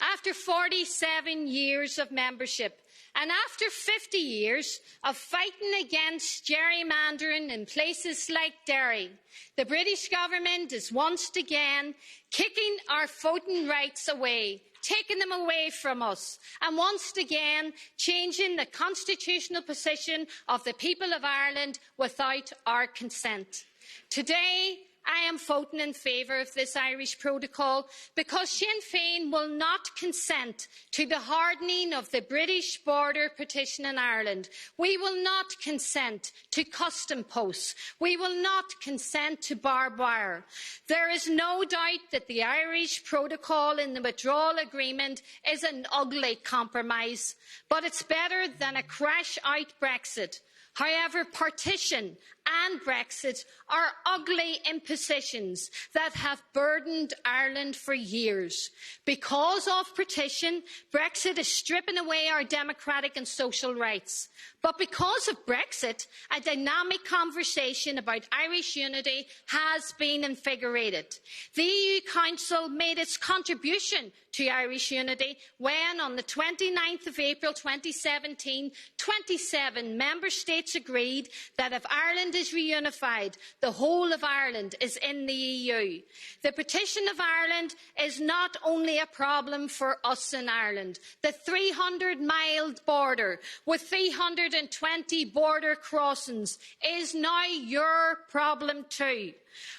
After 47 years of membership and after 50 years of fighting against gerrymandering in places like Derry, the British government is once again kicking our voting rights away, taking them away from us, and once again changing the constitutional position of the people of Ireland without our consent. Today, I am voting in favour of this Irish protocol because Sinn Féin will not consent to the hardening of the British border partition in Ireland. We will not consent to custom posts. We will not consent to barbed wire. There is no doubt that the Irish protocol in the withdrawal agreement is an ugly compromise, but it's better than a crash-out Brexit. However, partition and Brexit are ugly impositions that have burdened Ireland for years. Because of partition, Brexit is stripping away our democratic and social rights. But because of Brexit, a dynamic conversation about Irish unity has been invigorated. The EU Council made its contribution to Irish unity when, on the 29th of April 2017, 27 member states agreed that if Ireland is reunified, the whole of Ireland is in the EU. The partition of Ireland is not only a problem for us in Ireland. The 300-mile border with 320 border crossings is now your problem too.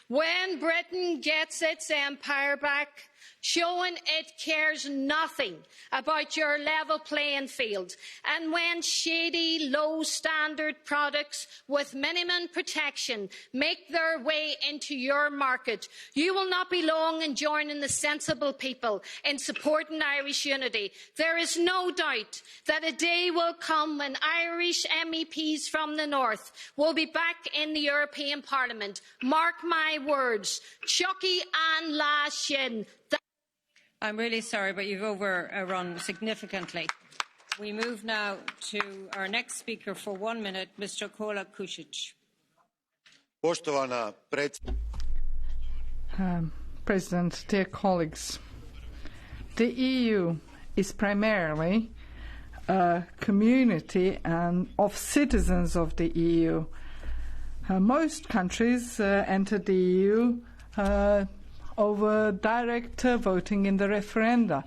When Britain gets its empire back, showing it cares nothing about your level playing field, and when shady, low-standard products with minimum protection make their way into your market, you will not be long in joining the sensible people in supporting Irish unity. There is no doubt that a day will come when Irish MEPs from the north will be back in the European Parliament. Mark my words, Chucky and La Shin. I'm really sorry, but you've overrun significantly. We move now to our next speaker for 1 minute, Mr. Kola Kušić. President, dear colleagues, the EU is primarily a community of citizens of the EU. Most countries entered the EU over direct voting in the referenda.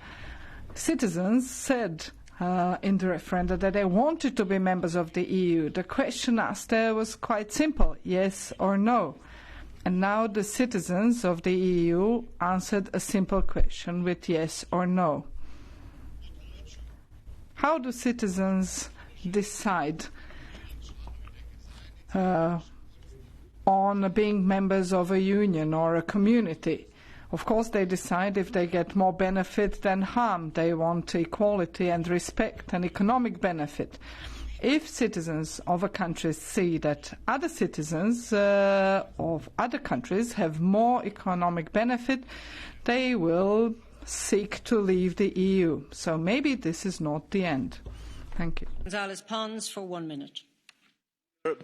Citizens said in the referenda that they wanted to be members of the EU. The question asked there was quite simple, yes or no. And now the citizens of the EU answered a simple question with yes or no. How do citizens decide on being members of a union or a community? Of course, they decide if they get more benefit than harm. They want equality and respect and economic benefit. If citizens of a country see that other citizens of other countries have more economic benefit, they will seek to leave the EU. So maybe this is not the end. Thank you. González Pons for 1 minute.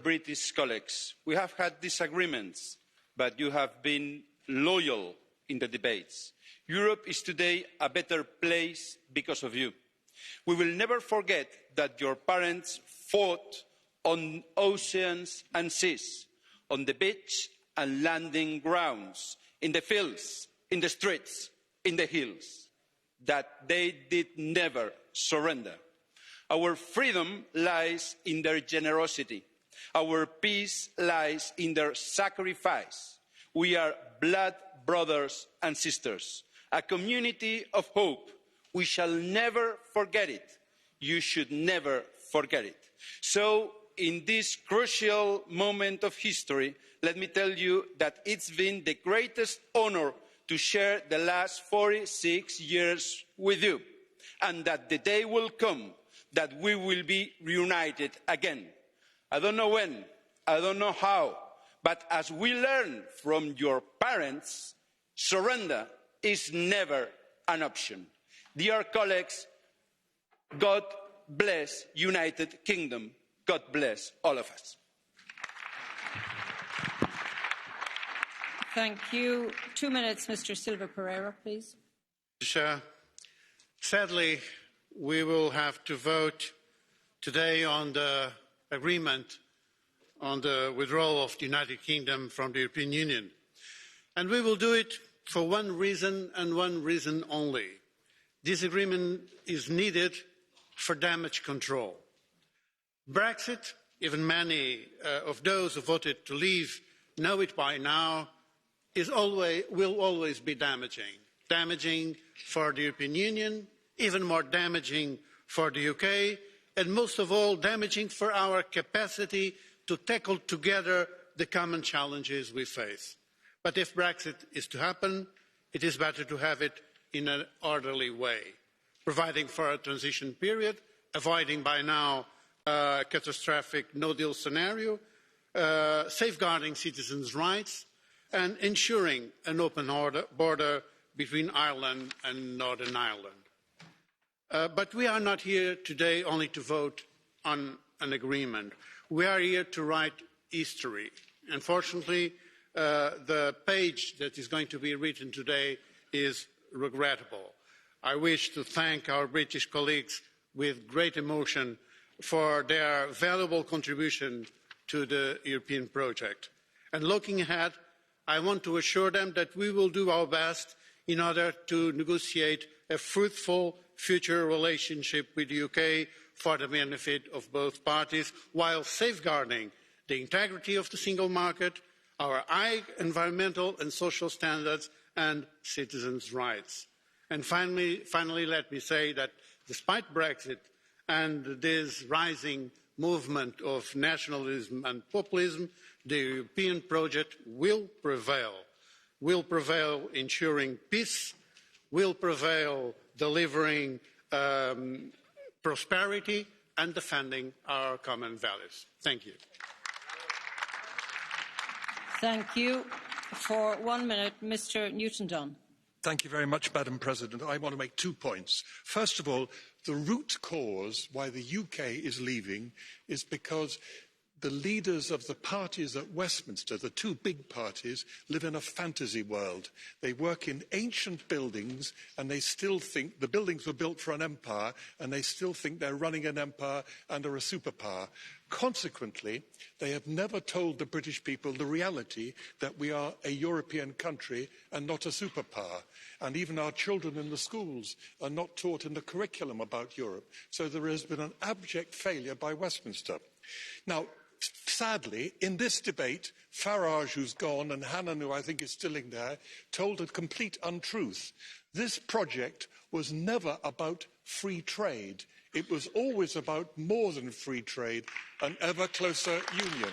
British colleagues, we have had disagreements, but you have been loyal in the debates. Europe is today a better place because of you. We will never forget that your parents fought on oceans and seas, on the beach and landing grounds, in the fields, in the streets, in the hills, that they did never surrender. Our freedom lies in their generosity. Our peace lies in their sacrifice. We are blood brothers and sisters, a community of hope. We shall never forget it. You should never forget it. So, in this crucial moment of history, let me tell you that it's been the greatest honour to share the last 46 years with you, and that the day will come that we will be reunited again. I don't know when, I don't know how, but as we learn from your parents, surrender is never an option. Dear colleagues, God bless United Kingdom. God bless all of us. Thank you. 2 minutes, Mr. Silva Pereira, please. Sadly, we will have to vote today on the agreement on the withdrawal of the United Kingdom from the European Union. And we will do it for one reason and one reason only. This agreement is needed for damage control. Brexit, even many of those who voted to leave know it by now, will always be damaging. Damaging for the European Union, even more damaging for the UK, and most of all damaging for our capacity to tackle together the common challenges we face. But if Brexit is to happen, it is better to have it in an orderly way, providing for a transition period, avoiding by now a catastrophic no-deal scenario, safeguarding citizens' rights, and ensuring an open border between Ireland and Northern Ireland. But we are not here today only to vote on an agreement. We are here to write history. Unfortunately, the page that is going to be written today is regrettable. I wish to thank our British colleagues with great emotion for their valuable contribution to the European project. And looking ahead, I want to assure them that we will do our best in order to negotiate a fruitful future relationship with the UK for the benefit of both parties, while safeguarding the integrity of the single market, our high environmental and social standards, and citizens' rights. And finally, let me say that despite Brexit and this rising movement of nationalism and populism, the European project will prevail ensuring peace, will prevail delivering prosperity and defending our common values. Thank you. Thank you. For 1 minute, Mr. Newton-Dunn. Thank you very much, Madam President. I want to make 2 points. First of all, the root cause why the UK is leaving is because the leaders of the parties at Westminster, the 2 big parties, live in a fantasy world. They work in ancient buildings and they still think the buildings were built for an empire and they still think they're running an empire and are a superpower. Consequently, they have never told the British people the reality that we are a European country and not a superpower. And even our children in the schools are not taught in the curriculum about Europe. So there has been an abject failure by Westminster. Now, sadly, in this debate, Farage, who's gone, and Hannan, who I think is still in there, told a complete untruth. This project was never about free trade. It was always about more than free trade, an ever closer union.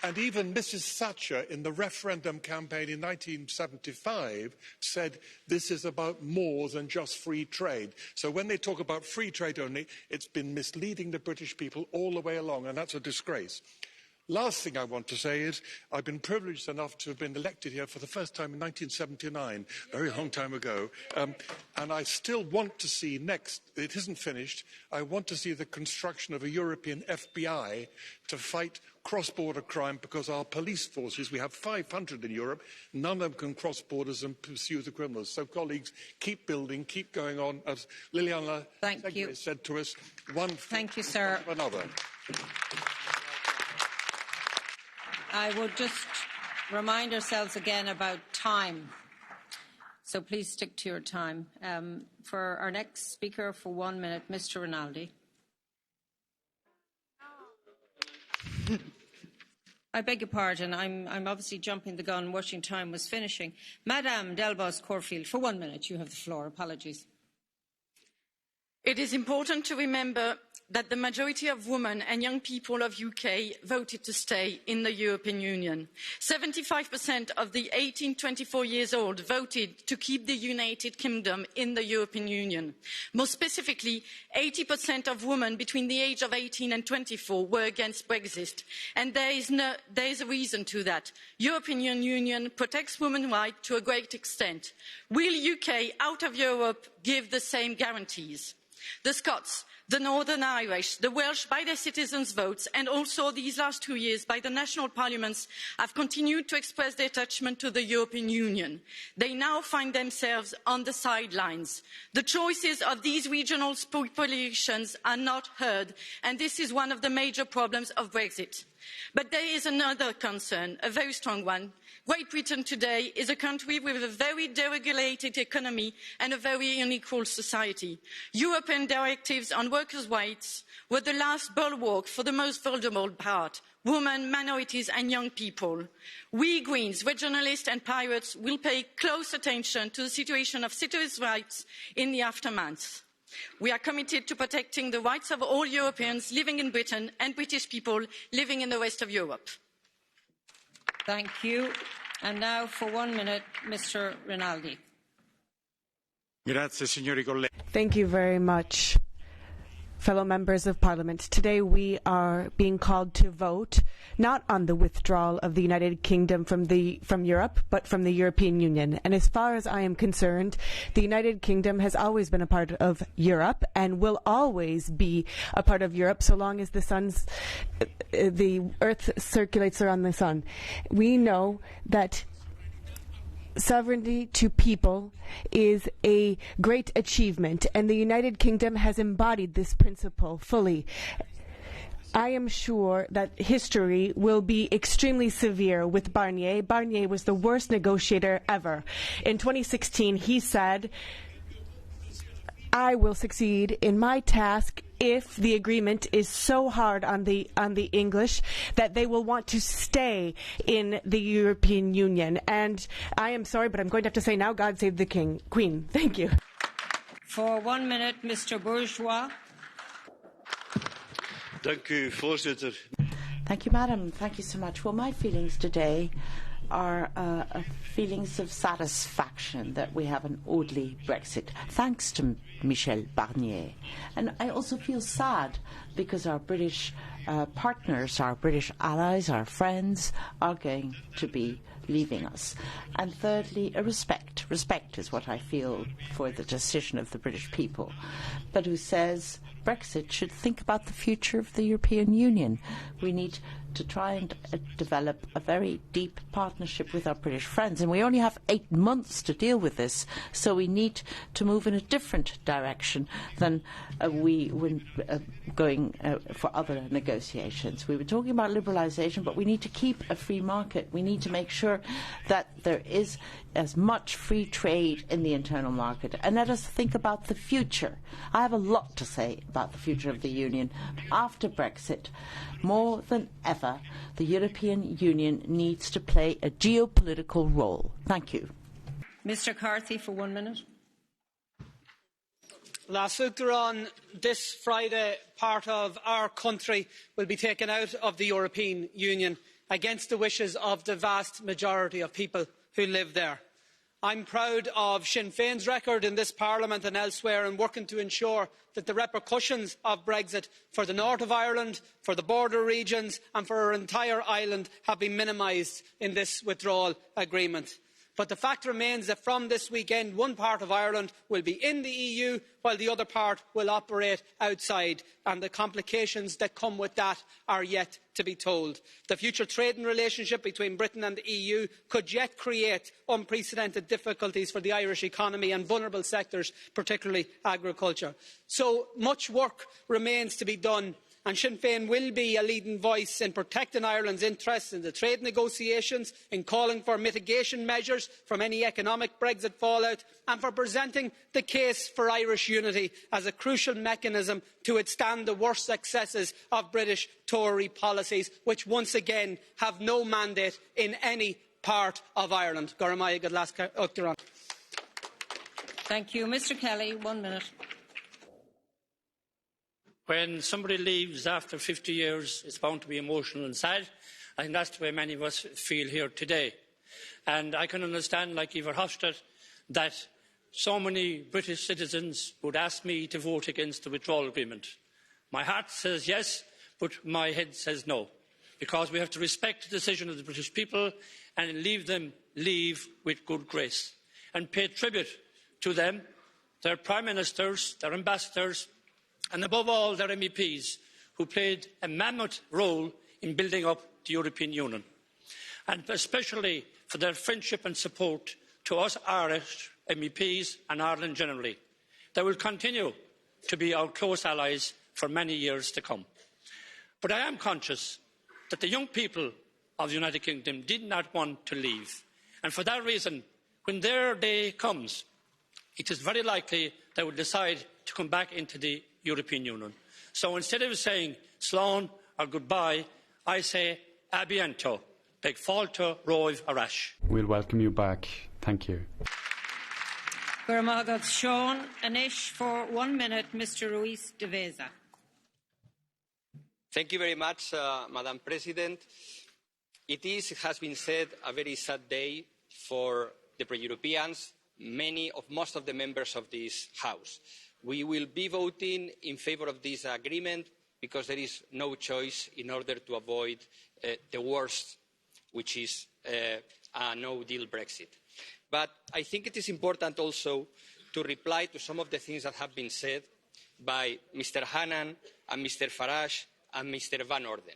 And even Mrs. Thatcher in the referendum campaign in 1975 said this is about more than just free trade. So when they talk about free trade only, it's been misleading the British people all the way along, and that's a disgrace. Last thing I want to say is I've been privileged enough to have been elected here for the first time in 1979, a very long time ago, and I still want to see next, it isn't finished, I want to see the construction of a European FBI to fight cross-border crime, because our police forces, we have 500 in Europe, none of them can cross borders and pursue the criminals. So colleagues, keep building, keep going on. As Liliana Segre said to us, one Thank you, sir. Of another. I would just remind ourselves again about time. So please stick to your time. For our next speaker for 1 minute, Mr. Rinaldi. I beg your pardon. I'm obviously jumping the gun, watching time was finishing. Madame Delbos Corfield, for 1 minute, you have the floor. Apologies. It is important to remember that the majority of women and young people of UK voted to stay in the European Union. 75% of the 18-24 years old voted to keep the United Kingdom in the European Union. More specifically, 80% of women between the age of 18 and 24 were against Brexit. And there is a reason to that. European Union protects women's rights to a great extent. Will UK out of Europe give the same guarantees? The Scots, the Northern Irish, the Welsh by their citizens' votes and also these last 2 years by the national parliaments have continued to express their attachment to the European Union. They now find themselves on the sidelines. The choices of these regional populations are not heard, and this is one of the major problems of Brexit. But there is another concern, a very strong one. Great Britain today is a country with a very deregulated economy and a very unequal society. European directives on workers' rights were the last bulwark for the most vulnerable part, women, minorities and young people. We Greens, regionalists and pirates will pay close attention to the situation of citizens' rights in the aftermath. We are committed to protecting the rights of all Europeans living in Britain and British people living in the rest of Europe. Thank you. And now for 1 minute, Mr. Rinaldi. Thank you very much, fellow members of Parliament. Today we are being called to vote not on the withdrawal of the United Kingdom from Europe, but from the European Union. And as far as I am concerned, the United Kingdom has always been a part of Europe and will always be a part of Europe so long as the Earth circulates around the sun. We know that sovereignty to people is a great achievement, and the United Kingdom has embodied this principle fully. I am sure that history will be extremely severe with Barnier. Barnier was the worst negotiator ever. In 2016, he said, I will succeed in my task if the agreement is so hard on the English that they will want to stay in the European Union. And I am sorry, but I'm going to have to say now, God save the Queen. Thank you. For 1 minute, Mr. Bourgeois. Thank you, Madam. Thank you so much. Well, my feelings today are feelings of satisfaction that we have an orderly Brexit, thanks to Michel Barnier. And I also feel sad because our British partners, our British allies, our friends are going to be leaving us. And thirdly, a respect. Respect is what I feel for the decision of the British people, but who says Brexit should think about the future of the European Union. We need to try and develop a very deep partnership with our British friends. And we only have 8 months to deal with this, so we need to move in a different direction than we were going for other negotiations. We were talking about liberalisation, but we need to keep a free market. We need to make sure that there is as much free trade in the internal market. And let us think about the future. I have a lot to say about the future of the Union. After Brexit, more than ever, the European Union needs to play a geopolitical role. Thank you. Mr. Carthy, for 1 minute. Last Uachtaráin, this Friday, part of our country will be taken out of the European Union against the wishes of the vast majority of people who live there. I'm proud of Sinn Féin's record in this Parliament and elsewhere in working to ensure that the repercussions of Brexit for the north of Ireland, for the border regions and for our entire island have been minimised in this withdrawal agreement. But the fact remains that from this weekend, one part of Ireland will be in the EU while the other part will operate outside, and the complications that come with that are yet to be told. The future trading relationship between Britain and the EU could yet create unprecedented difficulties for the Irish economy and vulnerable sectors, particularly agriculture. So much work remains to be done, and Sinn Féin will be a leading voice in protecting Ireland's interests in the trade negotiations, in calling for mitigation measures from any economic Brexit fallout, and for presenting the case for Irish unity as a crucial mechanism to withstand the worst excesses of British Tory policies, which once again have no mandate in any part of Ireland. Thank you. Mr. Kelly, 1 minute. when somebody leaves after 50 years, it's bound to be emotional and sad. I think that's the way many of us feel here today. And I can understand, like Eva Hofstadt, that so many British citizens would ask me to vote against the withdrawal agreement. My heart says yes, but my head says no, because we have to respect the decision of the British people and leave them leave with good grace and pay tribute to them, their prime ministers, their ambassadors and above all their MEPs, who played a mammoth role in building up the European Union, and especially for their friendship and support to us Irish MEPs and Ireland generally. They will continue to be our close allies for many years to come. But I am conscious that the young people of the United Kingdom did not want to leave, and for that reason, when their day comes, it is very likely they will decide to come back into the European Union. So instead of saying slán or goodbye, I say a bientôt. Beg fáilte roimh arash. We'll welcome you back. Thank you. Sean Anish for 1 minute, Mr. Ruiz de Veza. Thank you very much, Madam President. It has been said, a very sad day for the pro-Europeans, most of the members of this House. We will be voting in favour of this agreement because there is no choice in order to avoid the worst, which is a no-deal Brexit. But I think it is important also to reply to some of the things that have been said by Mr. Hannan and Mr. Farage and Mr. Van Orden.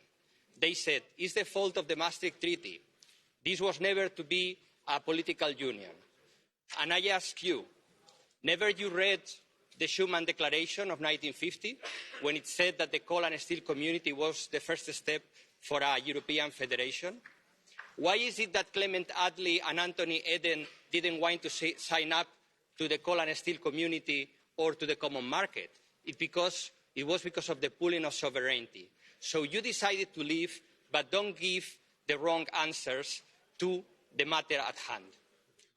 They said, it's the fault of the Maastricht Treaty. This was never to be a political union. And I ask you, never you read the Schuman Declaration of 1950, when it said that the coal and steel community was the first step for a European federation? Why is it that Clement Attlee and Anthony Eden didn't want to sign up to the coal and steel community or to the common market? It was because of the pooling of sovereignty. So you decided to leave, but don't give the wrong answers to the matter at hand.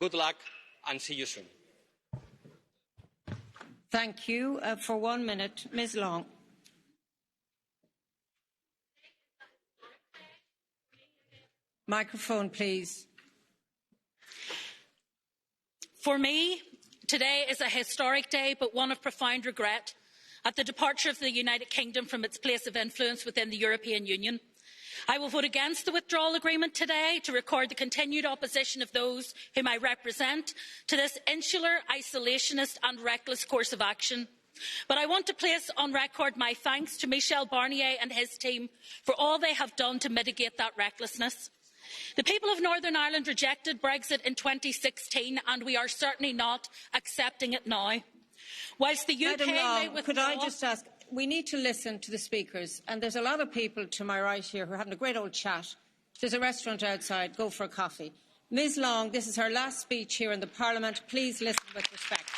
Good luck and see you soon. Thank you. For 1 minute, Ms. Long. Microphone, please. For me, today is a historic day, but one of profound regret at the departure of the United Kingdom from its place of influence within the European Union. I will vote against the withdrawal agreement today to record the continued opposition of those whom I represent to this insular, isolationist and reckless course of action. But I want to place on record my thanks to Michel Barnier and his team for all they have done to mitigate that recklessness. The people of Northern Ireland rejected Brexit in 2016 and we are certainly not accepting it now. Whilst the UK may withdraw... Could I just ask, we need to listen to the speakers, and there's a lot of people to my right here who are having a great old chat. There's a restaurant outside, go for a coffee. Ms Long, this is her last speech here in the Parliament. Please listen with respect.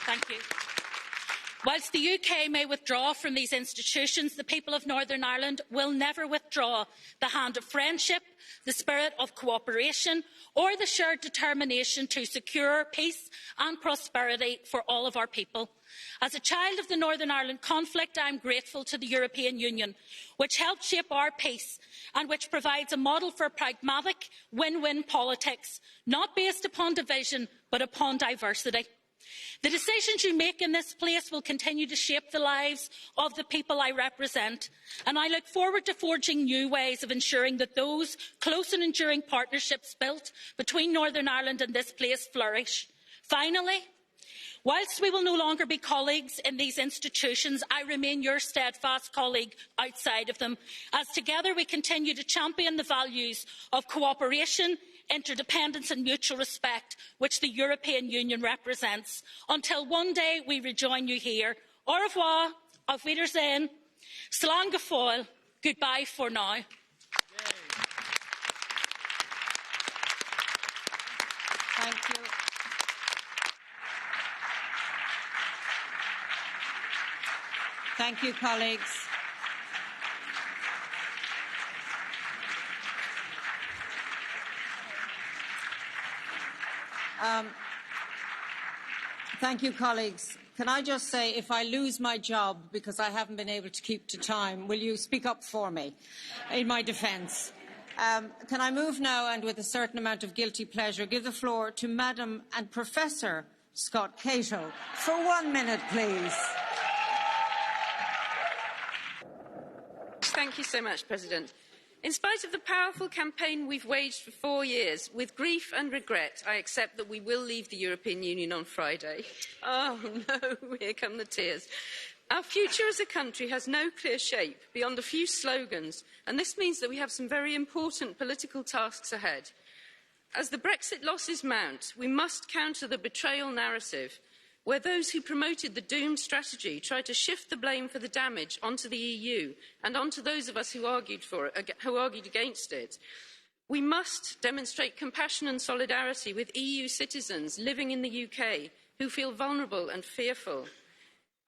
Thank you. Whilst the UK may withdraw from these institutions, the people of Northern Ireland will never withdraw the hand of friendship, the spirit of cooperation, or the shared determination to secure peace and prosperity for all of our people. As a child of the Northern Ireland conflict, I am grateful to the European Union, which helped shape our peace and which provides a model for pragmatic win-win politics, not based upon division but upon diversity. The decisions you make in this place will continue to shape the lives of the people I represent, and I look forward to forging new ways of ensuring that those close and enduring partnerships built between Northern Ireland and this place flourish. Finally, whilst we will no longer be colleagues in these institutions, I remain your steadfast colleague outside of them, as together we continue to champion the values of cooperation, interdependence and mutual respect which the European Union represents, until one day we rejoin you here. Au revoir, auf Wiedersehen, slán go fóill, goodbye for now. Thank you. Thank you, colleagues. Thank you, colleagues. Can I just say, if I lose my job because I haven't been able to keep to time, will you speak up for me in my defence? Can I move now, and with a certain amount of guilty pleasure, give the floor to Madam and Professor Scott Cato for 1 minute, please. Thank you so much, President. In spite of the powerful campaign we've waged for 4 years, with grief and regret, I accept that we will leave the European Union on Friday. Oh no, here come the tears. Our future as a country has no clear shape beyond a few slogans, and this means that we have some very important political tasks ahead. As the Brexit losses mount, we must counter the betrayal narrative, where those who promoted the doomed strategy tried to shift the blame for the damage onto the EU and onto those of us who argued against it. We must demonstrate compassion and solidarity with EU citizens living in the UK who feel vulnerable and fearful.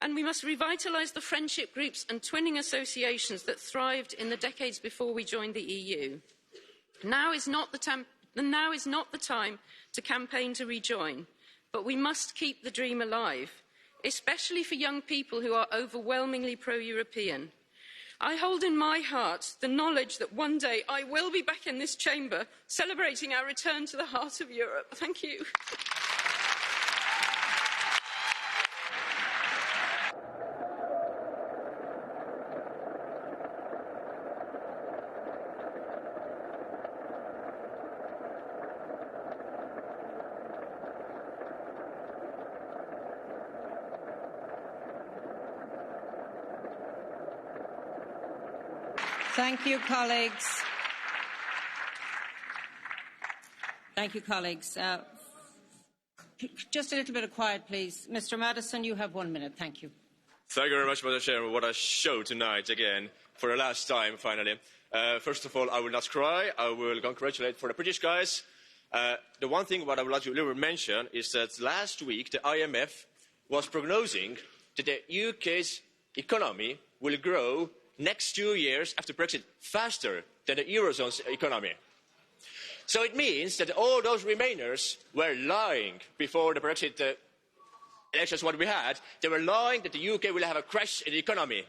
And we must revitalise the friendship groups and twinning associations that thrived in the decades before we joined the EU. Now is not the time to campaign to rejoin. But we must keep the dream alive, especially for young people who are overwhelmingly pro-European. I hold in my heart the knowledge that one day I will be back in this chamber celebrating our return to the heart of Europe. Thank you. Thank you, colleagues. Thank you, colleagues. Just a little bit of quiet, please. Mr. Madison, you have 1 minute. Thank you. Thank you very much, Madam Chairman. What a show tonight, again, for the last time, finally. First of all, I will not cry. I will congratulate for the British guys. The one thing what I would like to mention is that last week the IMF was prognosing that the UK's economy will grow next 2 years after Brexit faster than the Eurozone's economy. So it means that all those Remainers were lying before the Brexit elections what we had. They were lying that the UK will have a crash in the economy.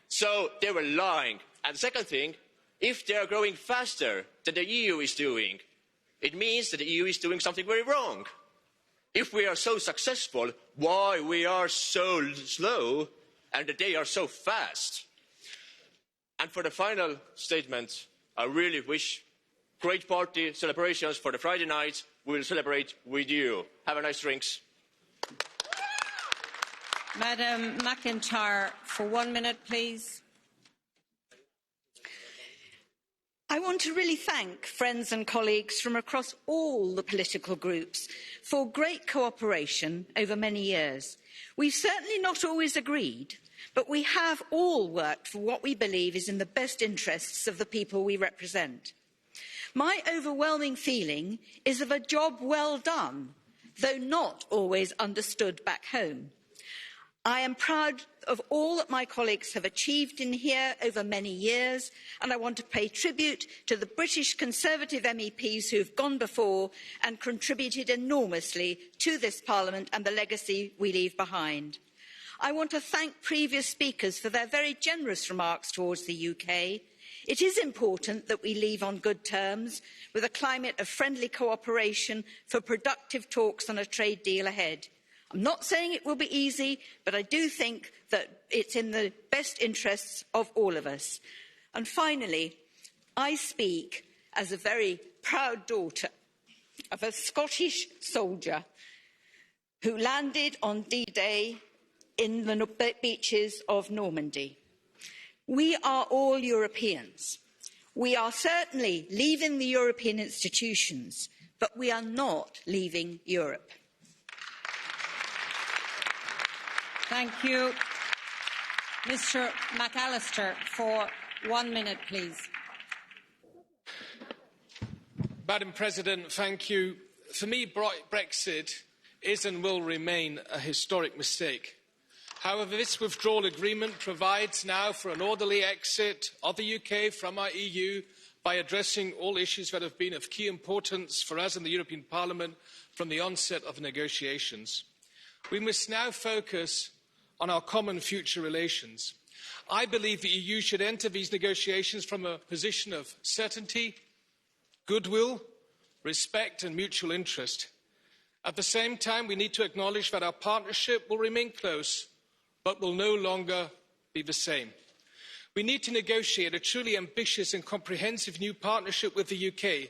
So they were lying. And the second thing, if they are growing faster than the EU is doing, it means that the EU is doing something very wrong. If we are so successful, why we are so slow and that they are so fast? And for the final statement, I really wish great party celebrations for the Friday night. We will celebrate with you. Have a nice drinks. Madam McIntyre, for 1 minute, please. I want to really thank friends and colleagues from across all the political groups for great cooperation over many years. We've certainly not always agreed, but we have all worked for what we believe is in the best interests of the people we represent. My overwhelming feeling is of a job well done, though not always understood back home. I am proud of all that my colleagues have achieved in here over many years, and I want to pay tribute to the British Conservative MEPs who have gone before and contributed enormously to this Parliament and the legacy we leave behind. I want to thank previous speakers for their very generous remarks towards the UK. It is important that we leave on good terms, with a climate of friendly cooperation for productive talks on a trade deal ahead. I'm not saying it will be easy, but I do think that it's in the best interests of all of us. And finally, I speak as a very proud daughter of a Scottish soldier who landed on D-Day in the beaches of Normandy. We are all Europeans. We are certainly leaving the European institutions, but we are not leaving Europe. Thank you. Mr. McAllister, for 1 minute, please. Madam President, thank you. For me, Brexit is and will remain a historic mistake. However, this withdrawal agreement provides now for an orderly exit of the UK from our EU by addressing all issues that have been of key importance for us in the European Parliament from the onset of negotiations. We must now focus on our common future relations. I believe the EU should enter these negotiations from a position of certainty, goodwill, respect and mutual interest. At the same time, we need to acknowledge that our partnership will remain close, but will no longer be the same. We need to negotiate a truly ambitious and comprehensive new partnership with the UK.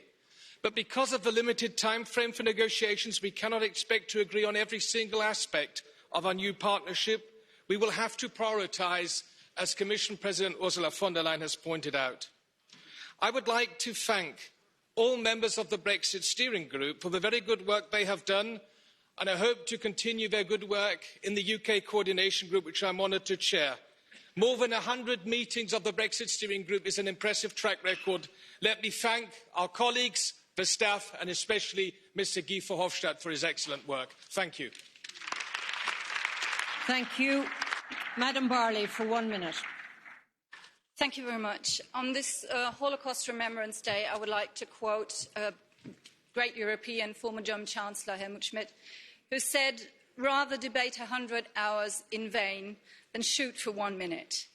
But because of the limited time frame for negotiations, we cannot expect to agree on every single aspect of our new partnership. We will have to prioritise, as Commission President Ursula von der Leyen has pointed out. I would like to thank all members of the Brexit Steering Group for the very good work they have done, and I hope to continue their good work in the UK Coordination Group, which I'm honoured to chair. More than 100 meetings of the Brexit Steering Group is an impressive track record. Let me thank our colleagues, the staff, and especially Mr Guy Verhofstadt for his excellent work. Thank you. Thank you. Madam Barley, for 1 minute. Thank you very much. On this Holocaust Remembrance Day, I would like to quote a great European, former German Chancellor Helmut Schmidt, who said, "Rather debate 100 hours in vain than shoot for 1 minute."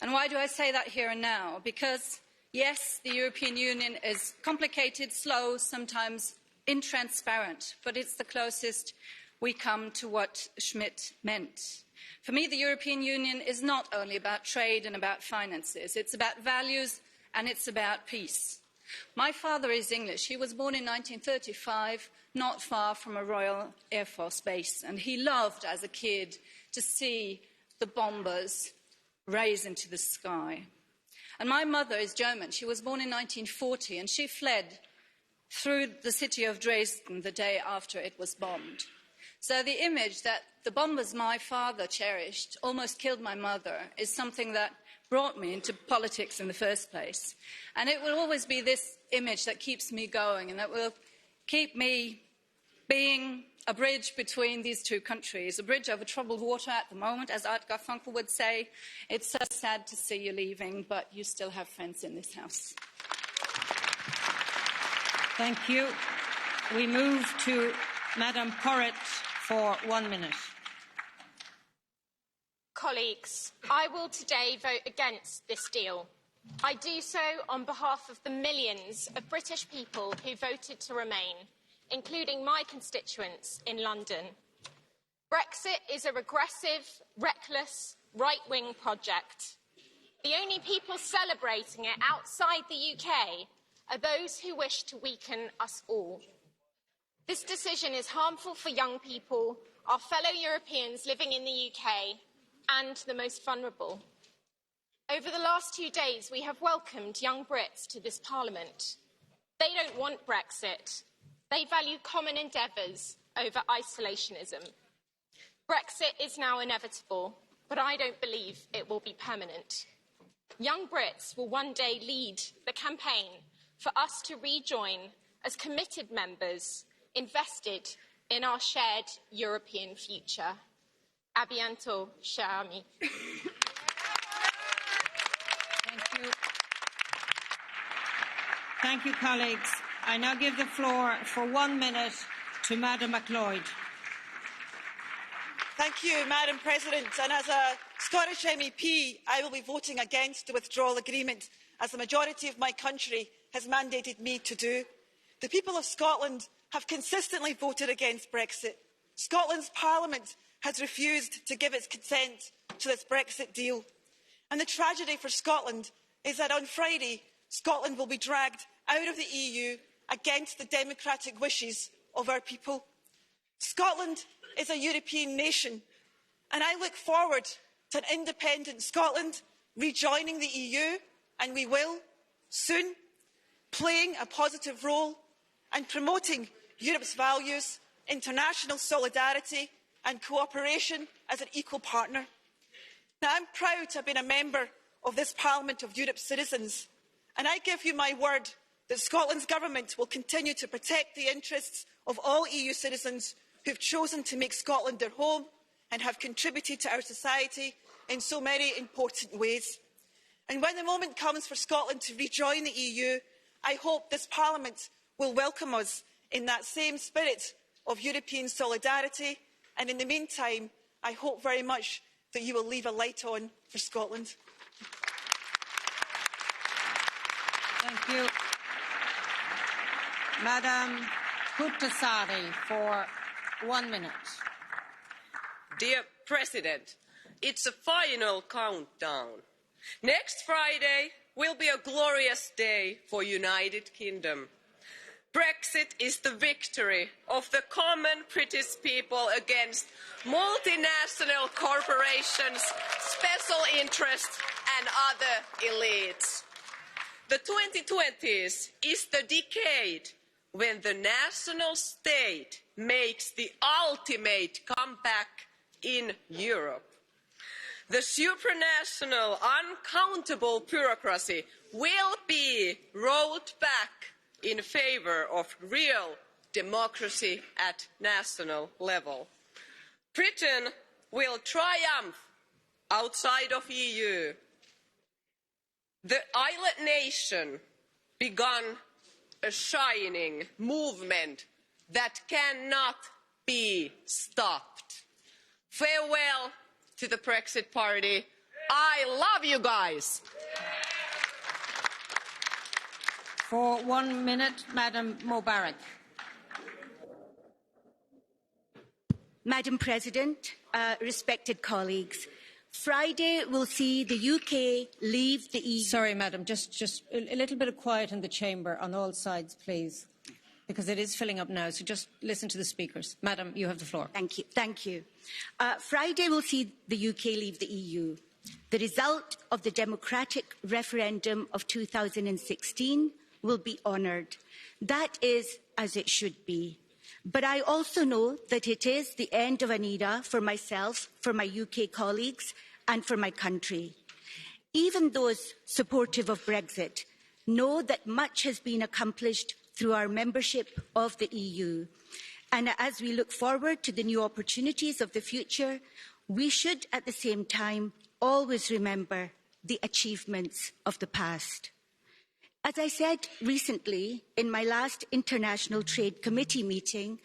And why do I say that here and now? Because, yes, the European Union is complicated, slow, sometimes intransparent, but it's the closest we come to what Schmidt meant. For me, the European Union is not only about trade and about finances. It's about values and it's about peace. My father is English. He was born in 1935, not far from a Royal Air Force base, and he loved, as a kid, to see the bombers raise into the sky. And my mother is German. She was born in 1940, and she fled through the city of Dresden the day after it was bombed. So the image that the bombers my father cherished almost killed my mother is something that brought me into politics in the first place. And it will always be this image that keeps me going and that will keep me being a bridge between these two countries, a bridge over troubled water at the moment, as Edgar Funkel would say. It's so sad to see you leaving, but you still have friends in this house. Thank you. We move to Madam Porritt for 1 minute. Colleagues, I will today vote against this deal. I do so on behalf of the millions of British people who voted to remain, including my constituents in London. Brexit is a regressive, reckless, right-wing project. The only people celebrating it outside the UK are those who wish to weaken us all. This decision is harmful for young people, our fellow Europeans living in the UK, and the most vulnerable. Over the last 2 days, we have welcomed young Brits to this Parliament. They don't want Brexit. They value common endeavours over isolationism. Brexit is now inevitable, but I don't believe it will be permanent. Young Brits will one day lead the campaign for us to rejoin as committed members invested in our shared European future. A bientôt, cher ami. Thank you. Thank you, colleagues. I now give the floor for 1 minute to Madam MacLeod. Thank you, Madam President. And as a Scottish MEP, I will be voting against the withdrawal agreement, as the majority of my country has mandated me to do. The people of Scotland have consistently voted against Brexit. Scotland's Parliament has refused to give its consent to this Brexit deal. And the tragedy for Scotland is that on Friday, Scotland will be dragged out of the EU against the democratic wishes of our people. Scotland is a European nation, and I look forward to an independent Scotland rejoining the EU, and we will soon, playing a positive role and promoting Europe's values, international solidarity and cooperation as an equal partner. Now, I'm proud to have been a member of this Parliament of Europe's citizens, and I give you my word that Scotland's government will continue to protect the interests of all EU citizens who have chosen to make Scotland their home and have contributed to our society in so many important ways. And when the moment comes for Scotland to rejoin the EU, I hope this Parliament will welcome us in that same spirit of European solidarity. And in the meantime, I hope very much that you will leave a light on for Scotland. Thank you. Madam Huhtasaari for 1 minute. Dear President, it's a final countdown. Next Friday will be a glorious day for United Kingdom. Brexit is the victory of the common British people against multinational corporations, special interests and other elites. The 2020s is the decade when the national state makes the ultimate comeback in Europe. The supranational, uncountable bureaucracy will be rolled back in favour of real democracy at national level. Britain will triumph outside of the EU. The island nation began a shining movement that cannot be stopped. Farewell to the Brexit Party. I love you guys. For 1 minute, Madam Mubarak. Madam President, respected colleagues, Friday will see the UK leave the EU. Sorry, Madam, just a little bit of quiet in the chamber on all sides, please, because it is filling up now, so just listen to the speakers. Madam, you have the floor. Thank you. Thank you. Friday will see the UK leave the EU. The result of the democratic referendum of 2016 will be honoured. That is as it should be. But I also know that it is the end of an era for myself, for my UK colleagues and for my country. Even those supportive of Brexit know that much has been accomplished through our membership of the EU. And as we look forward to the new opportunities of the future, we should at the same time always remember the achievements of the past. As I said recently in my last International Trade Committee meeting,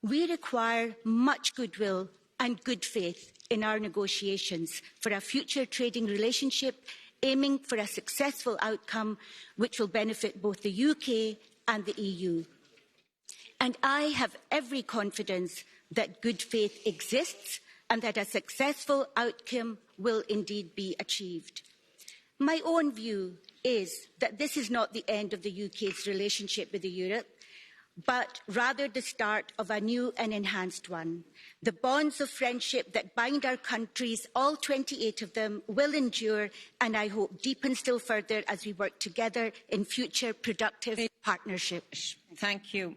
we require much goodwill and good faith in our negotiations for a future trading relationship aiming for a successful outcome which will benefit both the UK and the EU. And I have every confidence that good faith exists and that a successful outcome will indeed be achieved. My own view is that this is not the end of the UK's relationship with Europe, but rather the start of a new and enhanced one. The bonds of friendship that bind our countries, all 28 of them, will endure and I hope deepen still further as we work together in future productive partnerships. Thank you.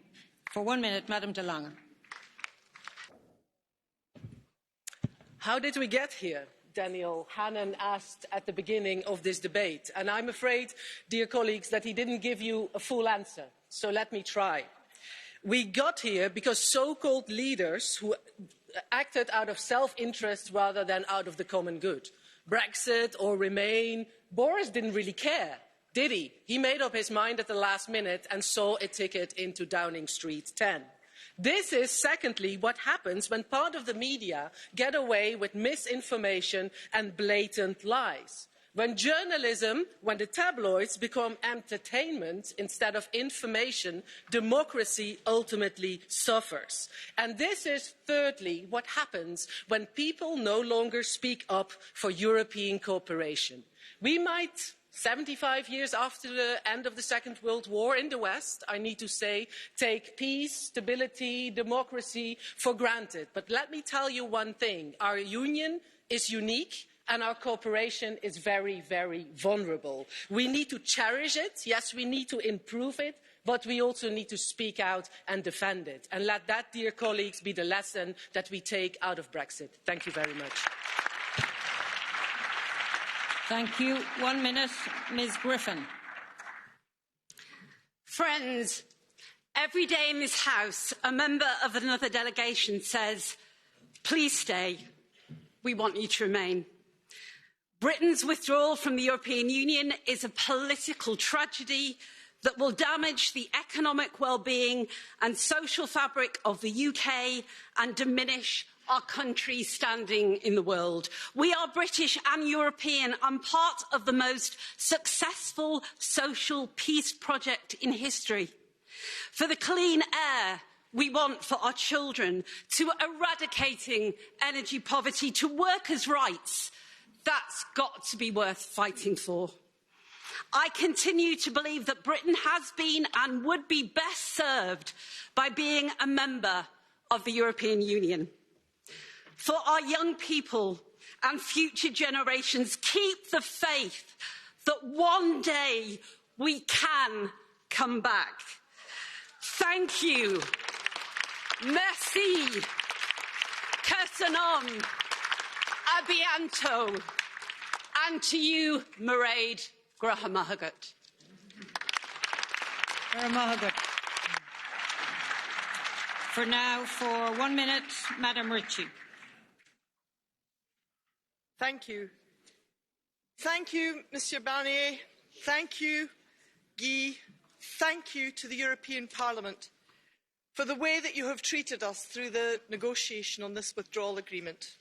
For 1 minute, Madam De Lange. How did we get here? Daniel Hannan asked at the beginning of this debate. And I'm afraid, dear colleagues, that he didn't give you a full answer. So let me try. We got here because so-called leaders who acted out of self-interest rather than out of the common good. Brexit or Remain, Boris didn't really care, did he? He made up his mind at the last minute and saw a ticket into Downing Street 10. This is, secondly, what happens when part of the media get away with misinformation and blatant lies. When journalism, when the tabloids become entertainment instead of information, democracy ultimately suffers. And this is, thirdly, what happens when people no longer speak up for European cooperation. We might 75 years after the end of the Second World War in the West, I need to say, take peace, stability, democracy for granted. But let me tell you one thing. Our union is unique and our cooperation is very, very vulnerable. We need to cherish it. Yes, we need to improve it. But we also need to speak out and defend it. And let that, dear colleagues, be the lesson that we take out of Brexit. Thank you very much. Thank you. 1 minute, Ms. Griffin. Friends, every day in this House, a member of another delegation says, please stay. We want you to remain. Britain's withdrawal from the European Union is a political tragedy that will damage the economic well-being and social fabric of the UK and diminish our country's standing in the world. We are British and European and part of the most successful social peace project in history. For the clean air we want for our children, to eradicating energy poverty, to workers' rights, that's got to be worth fighting for. I continue to believe that Britain has been and would be best served by being a member of the European Union. For our young people and future generations, keep the faith that one day we can come back. Thank you. Merci. Cursanon. A bientôt. And to you, Mairead Graham-Mahagat. For now, for 1 minute, Madam Ritchie. Thank you. Thank you, Mr Barnier. Thank you, Guy. Thank you to the European Parliament for the way that you have treated us through the negotiation on this withdrawal agreement.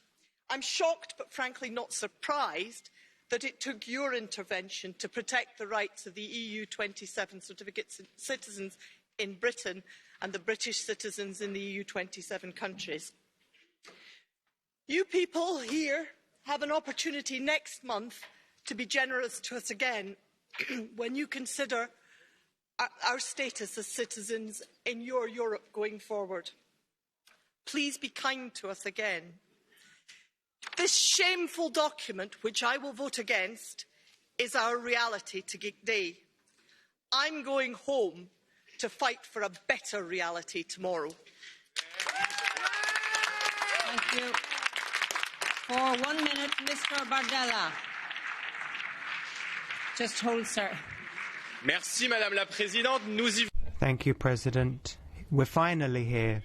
I'm shocked, but frankly not surprised, that it took your intervention to protect the rights of the EU 27 certificate citizens in Britain and the British citizens in the EU 27 countries. You people here have an opportunity next month to be generous to us again when you consider our status as citizens in your Europe going forward. Please be kind to us again. This shameful document, which I will vote against, is our reality today. I'm going home to fight for a better reality tomorrow. Thank you. For 1 minute, Mr Bardella. Just hold, sir. Merci, Madame la Présidente. Nous y... Thank you, President. We're finally here.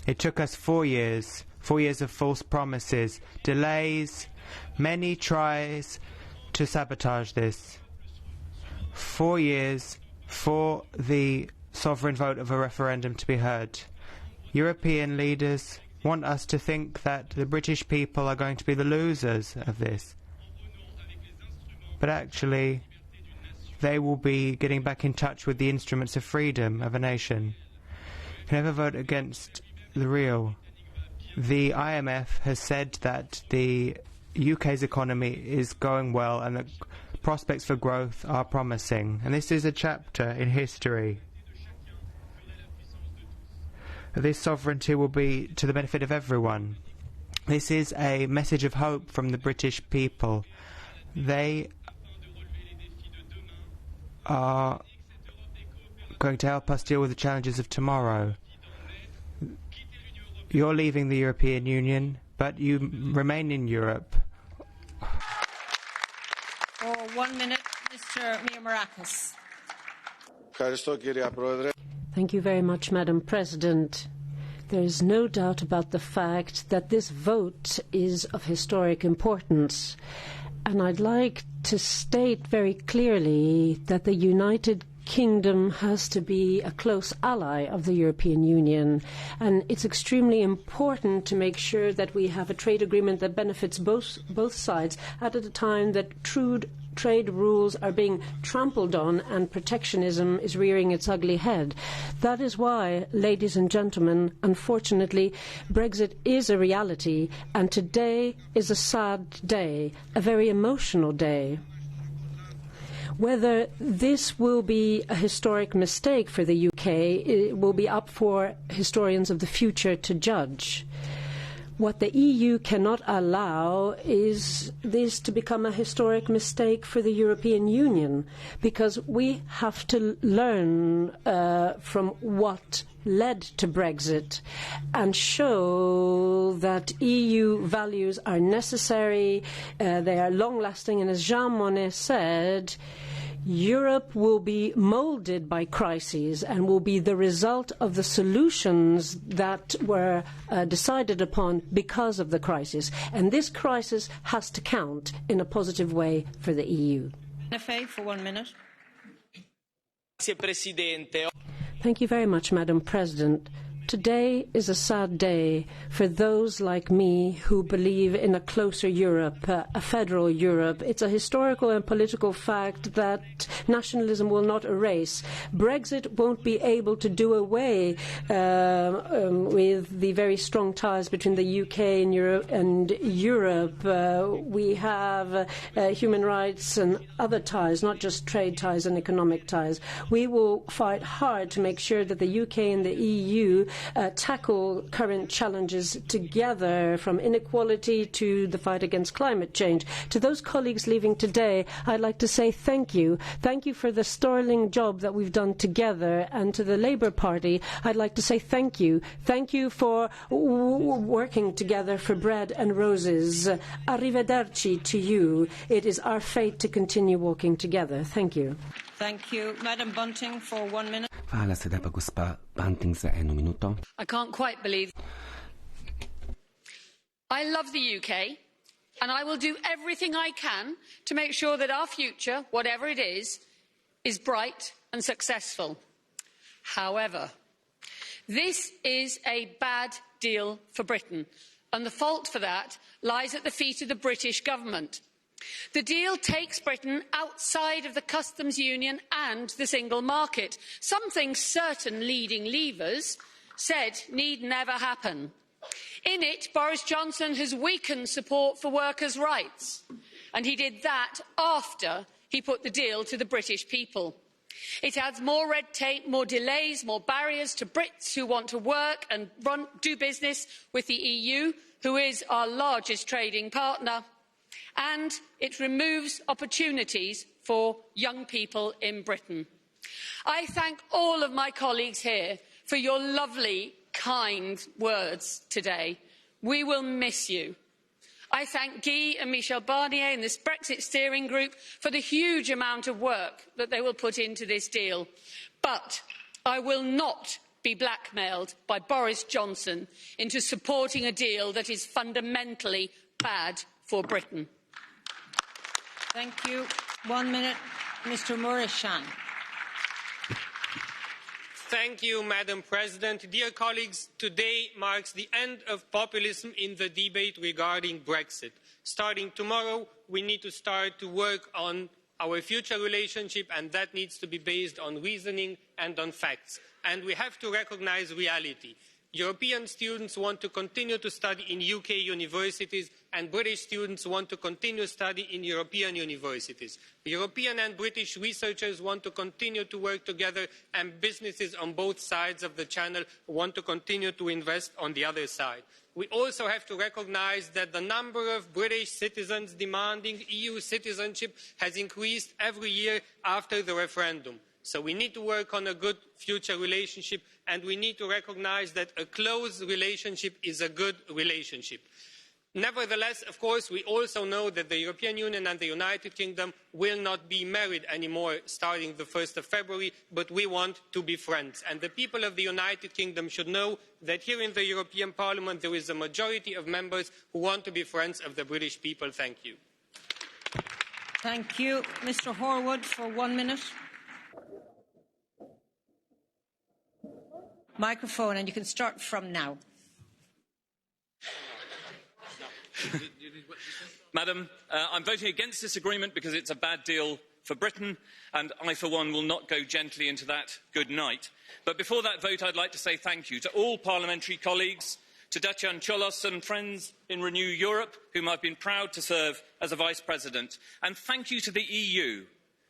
It took us 4 years. 4 years of false promises, delays, many tries to sabotage this. 4 years for the sovereign vote of a referendum to be heard. European leaders want us to think that the British people are going to be the losers of this. But actually, they will be getting back in touch with the instruments of freedom of a nation. You can never vote against the real. The IMF has said that the UK's economy is going well and that prospects for growth are promising. And this is a chapter in history. This sovereignty will be to the benefit of everyone. This is a message of hope from the British people. They are going to help us deal with the challenges of tomorrow. You're leaving the European Union, but you remain in Europe. For 1 minute, Mr Miamaracas. Thank you very much, Madam President. There is no doubt about the fact that this vote is of historic importance. And I'd like to state very clearly that the United Kingdom has to be a close ally of the European Union, and it's extremely important to make sure that we have a trade agreement that benefits both sides at a time that trade rules are being trampled on and protectionism is rearing its ugly head. That is why, ladies and gentlemen, unfortunately, Brexit is a reality, and today is a sad day, a very emotional day. Whether this will be a historic mistake for the UK, it will be up for historians of the future to judge. What the EU cannot allow is this to become a historic mistake for the European Union, because we have to learn from what led to Brexit and show that EU values are necessary, they are long-lasting, and as Jean Monnet said, Europe will be moulded by crises and will be the result of the solutions that were decided upon because of the crisis. And this crisis has to count in a positive way for the EU. For 1 minute. Thank you very much, Madam President. Today is a sad day for those like me who believe in a closer Europe, a federal Europe. It's a historical and political fact that nationalism will not erase. Brexit won't be able to do away with the very strong ties between the UK and Europe. We have human rights and other ties, not just trade ties and economic ties. We will fight hard to make sure that the UK and the EU tackle current challenges together, from inequality to the fight against climate change. To those colleagues leaving today, I'd like to say thank you. Thank you for the sterling job that we've done together. And to the Labour Party, I'd like to say thank you. Thank you for working together for bread and roses. Arrivederci to you. It is our fate to continue walking together. Thank you. Thank you. Madam Bunting, for 1 minute. I can't quite believe. I love the UK, and I will do everything I can to make sure that our future, whatever it is bright and successful. However, this is a bad deal for Britain, and the fault for that lies at the feet of the British government. The deal takes Britain outside of the customs union and the single market, something certain leading leavers said need never happen. In it, Boris Johnson has weakened support for workers' rights, and he did that after he put the deal to the British people. It adds more red tape, more delays, more barriers to Brits who want to work and do business with the EU, who is our largest trading partner. And it removes opportunities for young people in Britain. I thank all of my colleagues here for your lovely, kind words today. We will miss you. I thank Guy and Michel Barnier and this Brexit steering group for the huge amount of work that they will put into this deal. But I will not be blackmailed by Boris Johnson into supporting a deal that is fundamentally bad for Britain. Thank you. 1 minute, Mr. Mureşan. Thank you, Madam President. Dear colleagues, today marks the end of populism in the debate regarding Brexit. Starting tomorrow, we need to start to work on our future relationship, and that needs to be based on reasoning and on facts. And we have to recognise reality. European students want to continue to study in UK universities, and British students want to continue to study in European universities. European and British researchers want to continue to work together, and businesses on both sides of the channel want to continue to invest on the other side. We also have to recognise that the number of British citizens demanding EU citizenship has increased every year after the referendum. So we need to work on a good future relationship, and we need to recognise that a close relationship is a good relationship. Nevertheless, of course, we also know that the European Union and the United Kingdom will not be married anymore starting the 1st of February, but we want to be friends. And the people of the United Kingdom should know that here in the European Parliament there is a majority of members who want to be friends of the British people. Thank you. Thank you. Mr. Horwood, for 1 minute. Microphone, and you can start from now. Madam, I'm voting against this agreement because it's a bad deal for Britain, and I, for one, will not go gently into that good night. But before that vote, I'd like to say thank you to all parliamentary colleagues, to Dacian Ciolos and friends in Renew Europe, whom I've been proud to serve as a Vice President. And thank you to the EU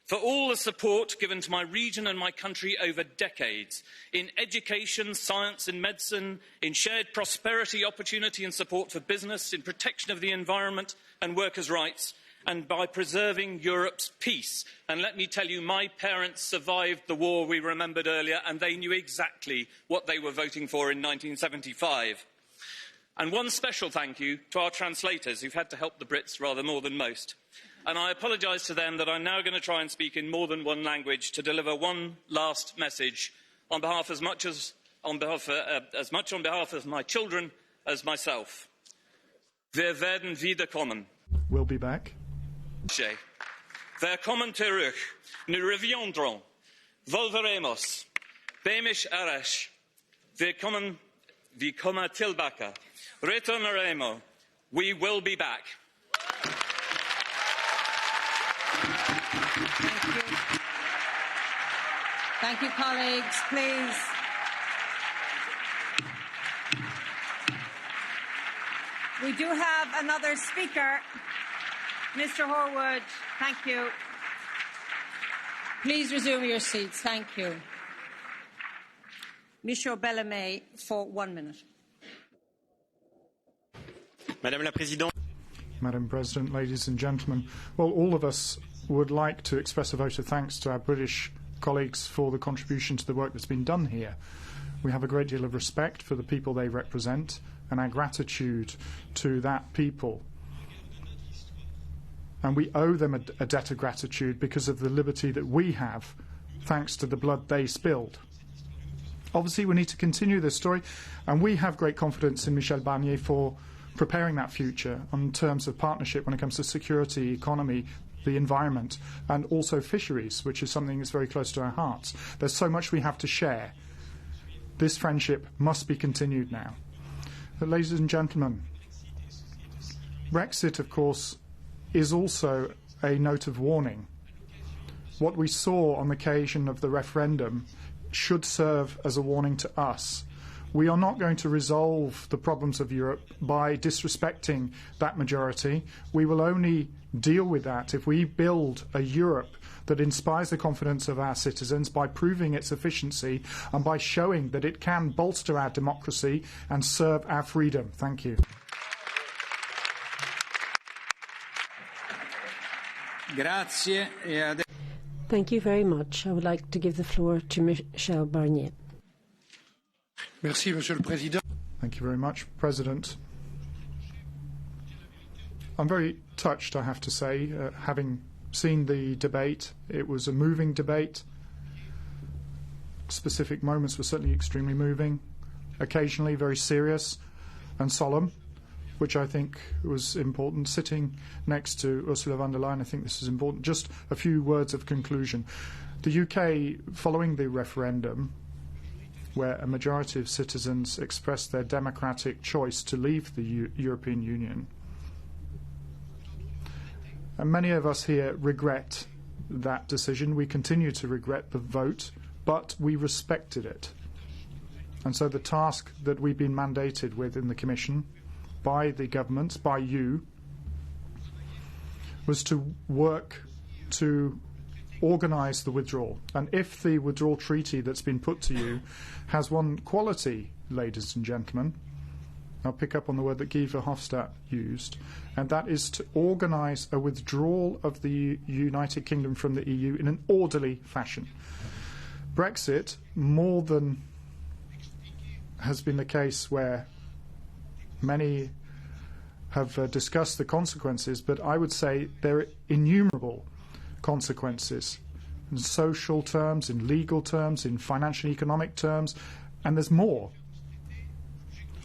for all the support given to my region and my country over decades in education, science and medicine, in shared prosperity, opportunity and support for business, in protection of the environment and workers' rights, and by preserving Europe's peace. And let me tell you, my parents survived the war we remembered earlier, and they knew exactly what they were voting for in 1975. And one special thank you to our translators, who've had to help the Brits rather more than most. And I apologise to them that I'm now going to try and speak in more than one language to deliver one last message on behalf as much on behalf of my children as myself. Wir werden wiederkommen. We'll be back. Wir kommen terug. Nous reviendrons. Volveremos. Beimish arash. Vi coma tilbaka. Retornaremo. We will be back. Thank you. Thank you, colleagues. Please. We do have another speaker. Mr. Horwood, thank you. Please resume your seats. Thank you. Monsieur Bellamé for 1 minute. Madame la Présidente. Madam President, ladies and gentlemen, well, all of us would like to express a vote of thanks to our British colleagues for the contribution to the work that's been done here. We have a great deal of respect for the people they represent and our gratitude to that people. And we owe them a debt of gratitude because of the liberty that we have, thanks to the blood they spilled. Obviously, we need to continue this story, and we have great confidence in Michel Barnier for preparing that future in terms of partnership when it comes to security, economy, the environment, and also fisheries, which is something that's very close to our hearts. There's so much we have to share. This friendship must be continued now. But ladies and gentlemen, Brexit, of course, is also a note of warning. What we saw on the occasion of the referendum should serve as a warning to us. We are not going to resolve the problems of Europe by disrespecting that majority. We will only deal with that if we build a Europe that inspires the confidence of our citizens by proving its efficiency and by showing that it can bolster our democracy and serve our freedom. Thank you. Thank you very much. I would like to give the floor to Michel Barnier. Merci, Monsieur le Président. Thank you very much, President. I'm very touched, I have to say, having seen the debate. It was a moving debate. Specific moments were certainly extremely moving, occasionally very serious and solemn, which I think was important. Sitting next to Ursula von der Leyen, I think this is important. Just a few words of conclusion. The UK, following the referendum, where a majority of citizens expressed their democratic choice to leave the European Union, and many of us here regret that decision. We continue to regret the vote, but we respected it. And so the task that we've been mandated with in the Commission, by the governments, by you, was to work to organise the withdrawal. And if the withdrawal treaty that's been put to you has one quality, ladies and gentlemen, I'll pick up on the word that Guy Verhofstadt used, and that is to organise a withdrawal of the United Kingdom from the EU in an orderly fashion. Brexit, more than has been the case where many have discussed the consequences, but I would say there are innumerable consequences in social terms, in legal terms, in financial and economic terms, and there's more.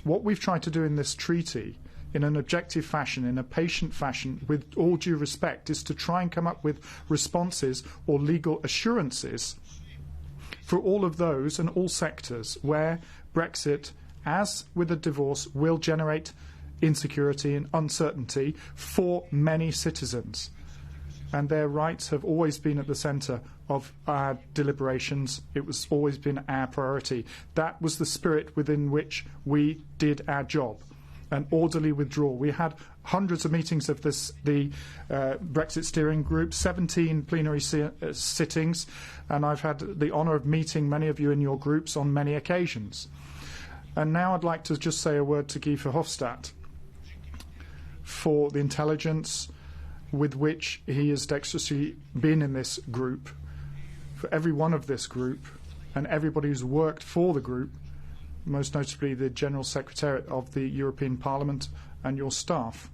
What we've tried to do in this treaty, in an objective fashion, in a patient fashion, with all due respect, is to try and come up with responses or legal assurances for all of those and all sectors where Brexit, as with a divorce, will generate insecurity and uncertainty for many citizens. And their rights have always been at the centre of our deliberations. It was always been our priority. That was the spirit within which we did our job, an orderly withdrawal. We had hundreds of meetings of the Brexit steering group, 17 plenary sittings, and I've had the honour of meeting many of you in your groups on many occasions. And now I'd like to just say a word to Guy Verhofstadt for the intelligence with which he has dexterously been in this group, for every one of this group, and everybody who's worked for the group, most notably the General Secretariat of the European Parliament and your staff.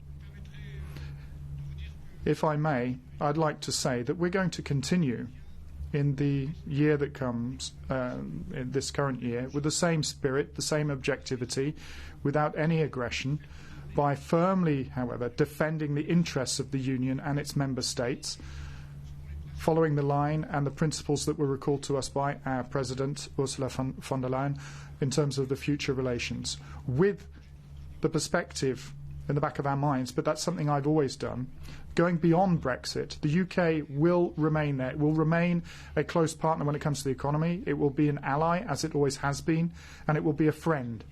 If I may, I'd like to say that we're going to continue in the year that comes, in this current year, with the same spirit, the same objectivity, without any aggression, by firmly, however, defending the interests of the Union and its member states following the line and the principles that were recalled to us by our President, Ursula von der Leyen, in terms of the future relations, with the perspective in the back of our minds, but that's something I've always done. Going beyond Brexit, the UK will remain there. It will remain a close partner when it comes to the economy. It will be an ally, as it always has been, and it will be a friend.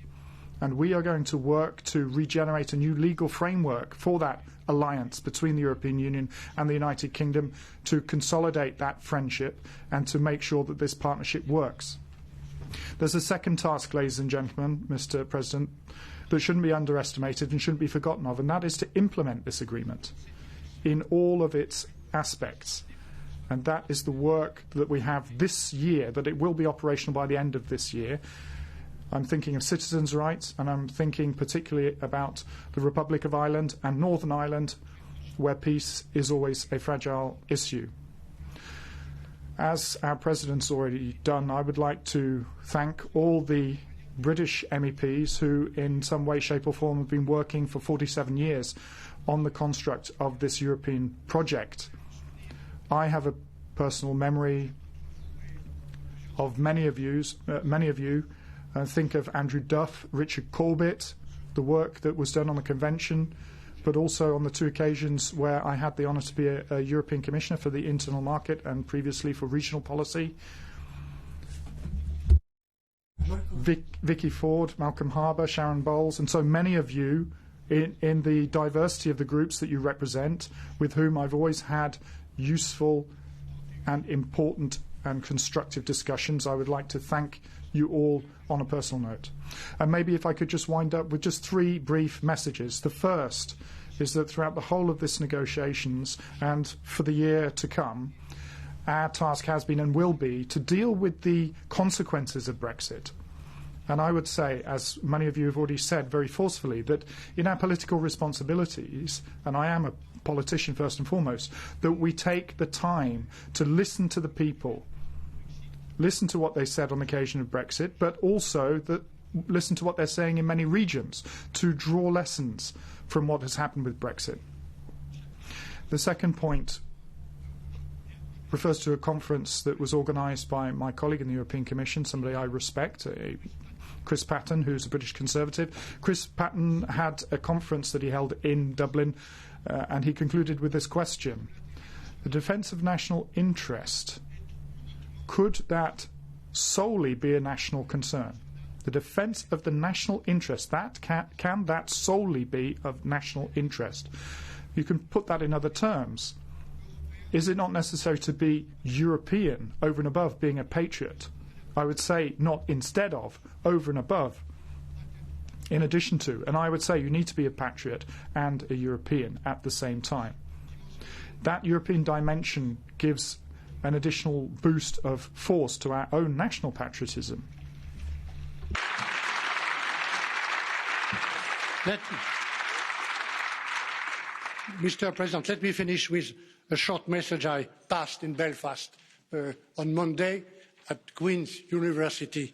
And we are going to work to regenerate a new legal framework for that alliance between the European Union and the United Kingdom to consolidate that friendship and to make sure that this partnership works. There's a second task, ladies and gentlemen, Mr. President, that shouldn't be underestimated and shouldn't be forgotten of, and that is to implement this agreement in all of its aspects. And that is the work that we have this year, that it will be operational by the end of this year. I'm thinking of citizens' rights, and I'm thinking particularly about the Republic of Ireland and Northern Ireland, where peace is always a fragile issue. As our President's already done, I would like to thank all the British MEPs who, in some way, shape or form, have been working for 47 years on the construct of this European project. I have a personal memory of many of you. Think of Andrew Duff, Richard Corbett, the work that was done on the Convention, but also on the two occasions where I had the honour to be a European Commissioner for the Internal Market and previously for Regional Policy. Vicky Ford, Malcolm Harbour, Sharon Bowles, and so many of you in the diversity of the groups that you represent, with whom I've always had useful and important and constructive discussions. I would like to thank you all on a personal note. And maybe if I could just wind up with just three brief messages. The first is that throughout the whole of this negotiations and for the year to come, our task has been and will be to deal with the consequences of Brexit. And I would say, as many of you have already said very forcefully, that in our political responsibilities, and I am a politician first and foremost, that we take the time to listen to the people, listen to what they said on the occasion of Brexit, but also that listen to what they're saying in many regions, to draw lessons from what has happened with Brexit. The second point refers to a conference that was organised by my colleague in the European Commission, somebody I respect, Chris Patten, who's a British Conservative. Chris Patten had a conference that he held in Dublin, and he concluded with this question. The defence of national interest, could that solely be a national concern? The defence of the national interest, that can that solely be of national interest? You can put that in other terms. Is it not necessary to be European over and above being a patriot? I would say not instead of, over and above, in addition to. And I would say you need to be a patriot and a European at the same time. That European dimension gives an additional boost of force to our own national patriotism. Mr. President, let me finish with a short message I passed in Belfast on Monday at Queen's University.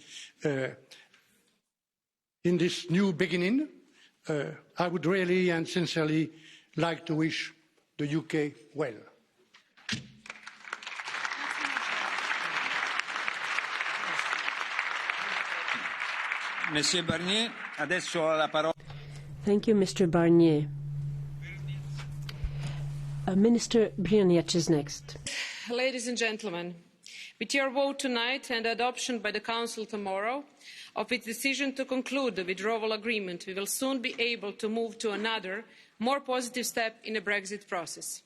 In this new beginning, I would really and sincerely like to wish the UK well. Monsieur Barnier, adesso la parola. Thank you, Mr. Barnier. Minister Brynjac is next. Ladies and gentlemen, with your vote tonight and adoption by the Council tomorrow of its decision to conclude the withdrawal agreement, we will soon be able to move to another, more positive step in the Brexit process.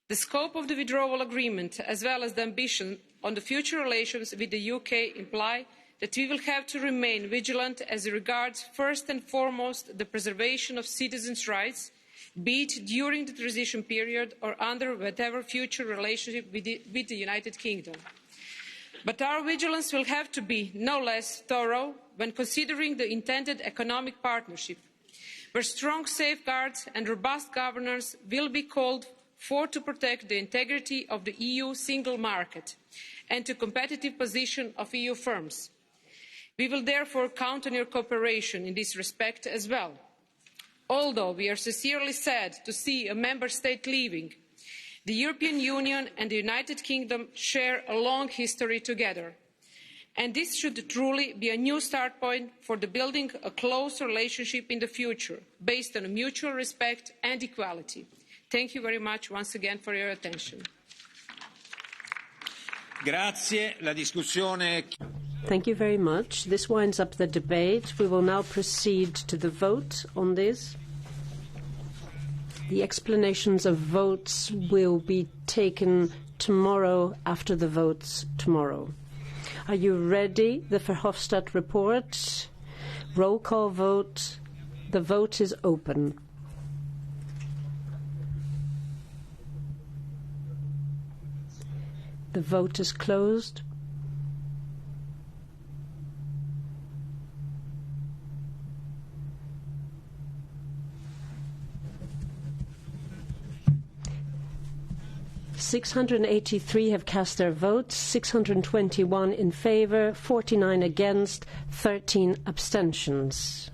The scope of the withdrawal agreement, as well as the ambition on the future relations with the UK, imply that we will have to remain vigilant as regards first and foremost the preservation of citizens' rights, be it during the transition period or under whatever future relationship with the United Kingdom. But our vigilance will have to be no less thorough when considering the intended economic partnership, where strong safeguards and robust governance will be called for to protect the integrity of the EU single market and the competitive position of EU firms. We will therefore count on your cooperation in this respect as well. Although we are sincerely sad to see a member state leaving, The European Union and the United Kingdom share a long history together, and this should truly be a new start point for building a close relationship in the future, based on mutual respect and equality. Thank you very much once again for your attention. Grazie. La discussione... Thank you very much. This winds up the debate. We will now proceed to the vote on this. The explanations of votes will be taken tomorrow after the votes tomorrow. Are you ready? The Verhofstadt report. Roll call vote. The vote is open. The vote is closed. (683) have cast their votes, 621 in favour, 49 against, 13 abstentions.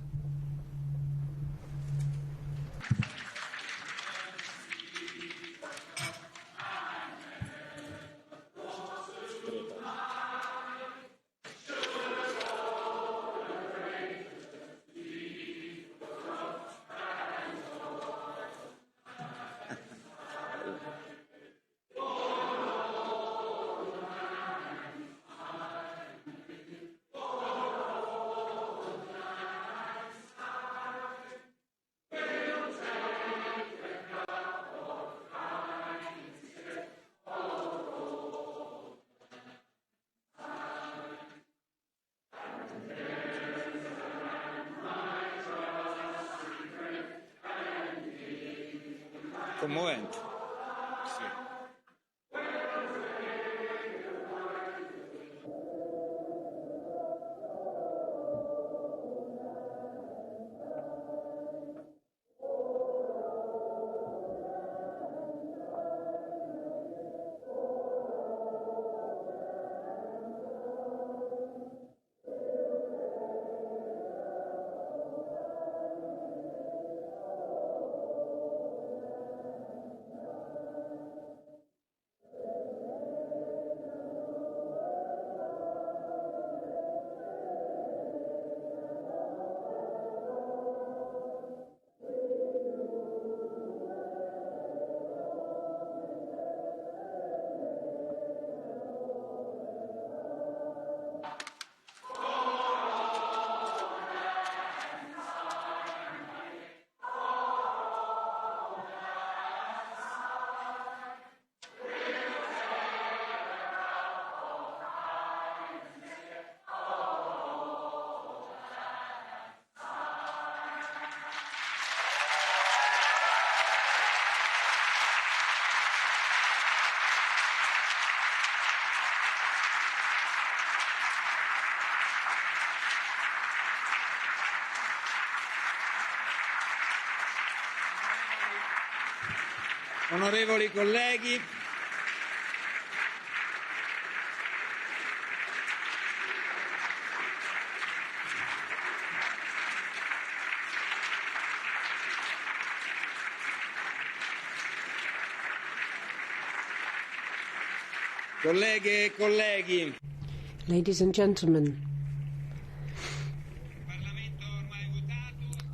Commovente. Sì. Onorevoli colleghi, colleghe e colleghi, ladies and gentlemen,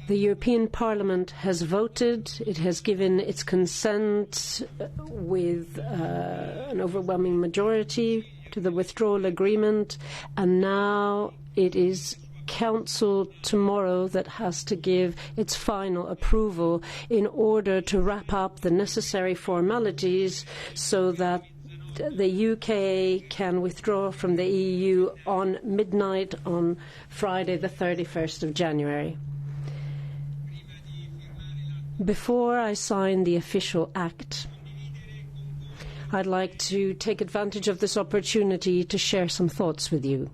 the European Parliament has voted. It has given its consent with an overwhelming majority to the withdrawal agreement, and now it is Council tomorrow that has to give its final approval in order to wrap up the necessary formalities so that the UK can withdraw from the EU on midnight on Friday the 31st of January. Before I sign the official act, I'd like to take advantage of this opportunity to share some thoughts with you.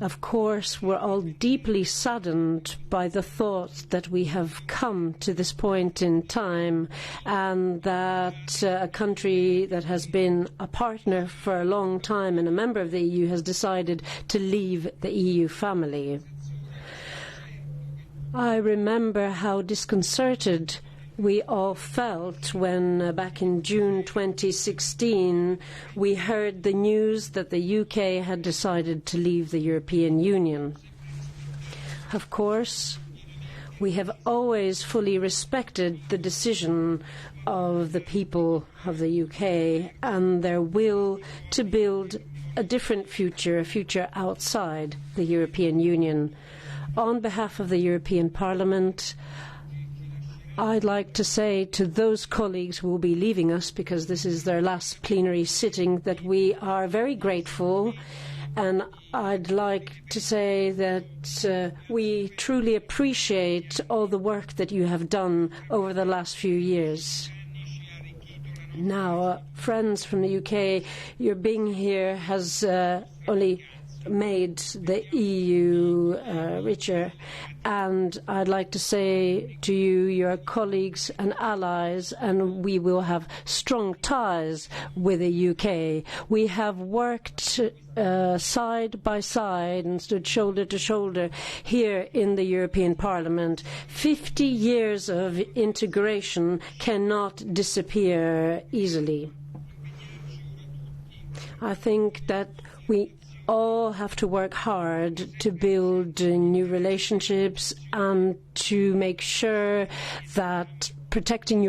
Of course, we're all deeply saddened by the thought that we have come to this point in time and that a country that has been a partner for a long time and a member of the EU has decided to leave the EU family. I remember how disconcerted we all felt when, back in June 2016, we heard the news that the UK had decided to leave the European Union. Of course, we have always fully respected the decision of the people of the UK and their will to build a different future, a future outside the European Union. On behalf of the European Parliament, I'd like to say to those colleagues who will be leaving us, because this is their last plenary sitting, that we are very grateful, and I'd like to say that we truly appreciate all the work that you have done over the last few years. Now, friends from the UK, your being here has only made the EU richer, and I'd like to say to you, your colleagues and allies, and we will have strong ties with the UK. We have worked side by side and stood shoulder to shoulder here in the European Parliament. 50 years of integration cannot disappear easily. I think that we all have to work hard to build new relationships and to make sure that protecting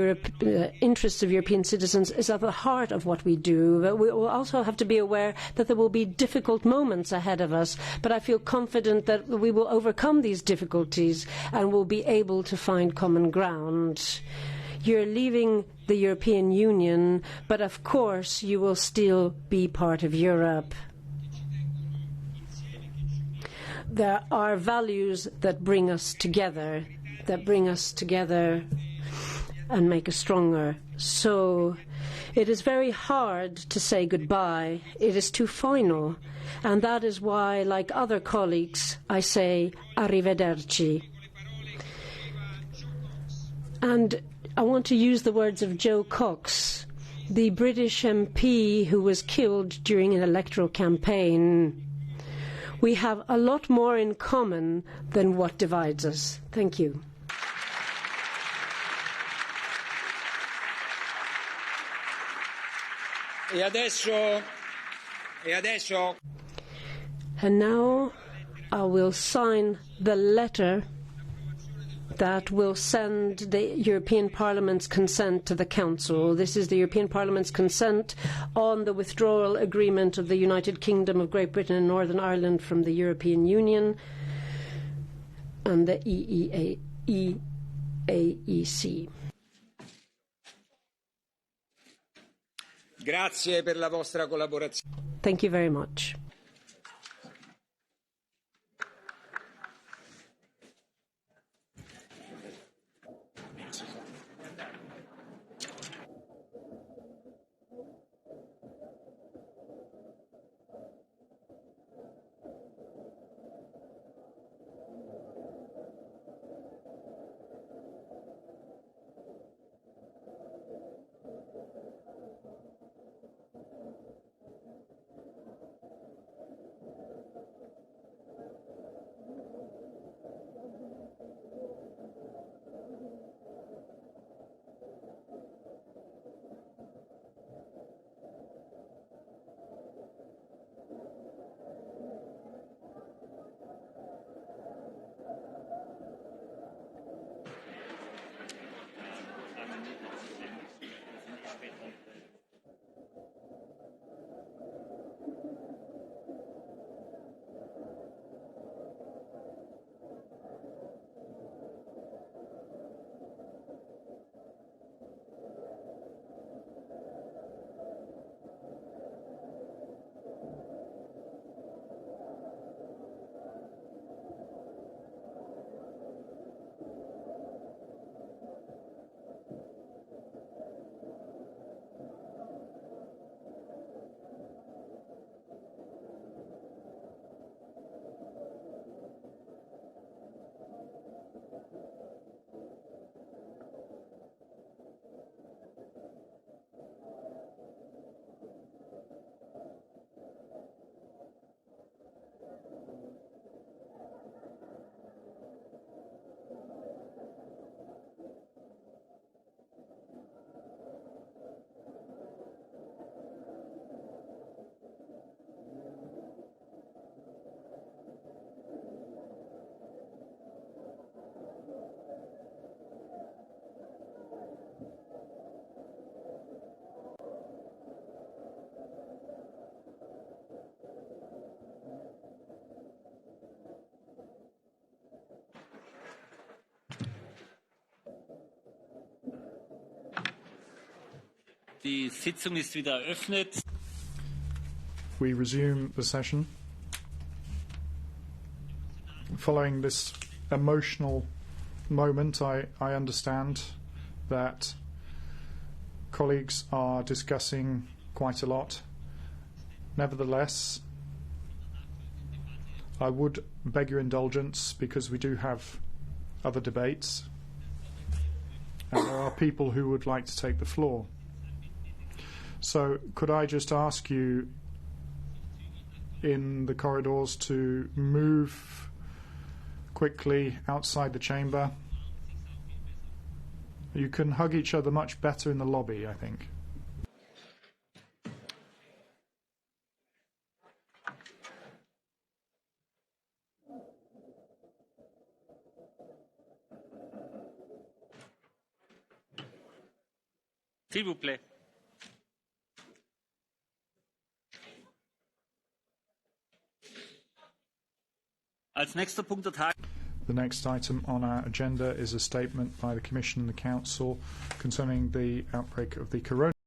interests of European citizens is at the heart of what we do. But we will also have to be aware that there will be difficult moments ahead of us, but I feel confident that we will overcome these difficulties and will be able to find common ground. You're leaving the European Union, but of course you will still be part of Europe. There are values that bring us together and make us stronger. So it is very hard to say goodbye. It is too final. And that is why, like other colleagues, I say arrivederci. And I want to use the words of Joe Cox, the British MP who was killed during an electoral campaign. We have a lot more in common than what divides us. Thank you. And now I will sign the letter that will send the European Parliament's consent to the Council. This is the European Parliament's consent on the withdrawal agreement of the United Kingdom of Great Britain and Northern Ireland from the European Union and the EEAEC. Grazie per la vostra collaborazione. Thank you very much. Die Sitzung ist wieder eröffnet. We resume the session. Following this emotional moment, I understand that colleagues are discussing quite a lot. Nevertheless, I would beg your indulgence because we do have other debates and there are people who would like to take the floor. So could I just ask you in the corridors to move quickly outside the chamber? You can hug each other much better in the lobby, I think. S'il vous plaît. Als nächster Punkt der Tag. The next item on our agenda is a statement by the Commission and the Council concerning the outbreak of the coronavirus.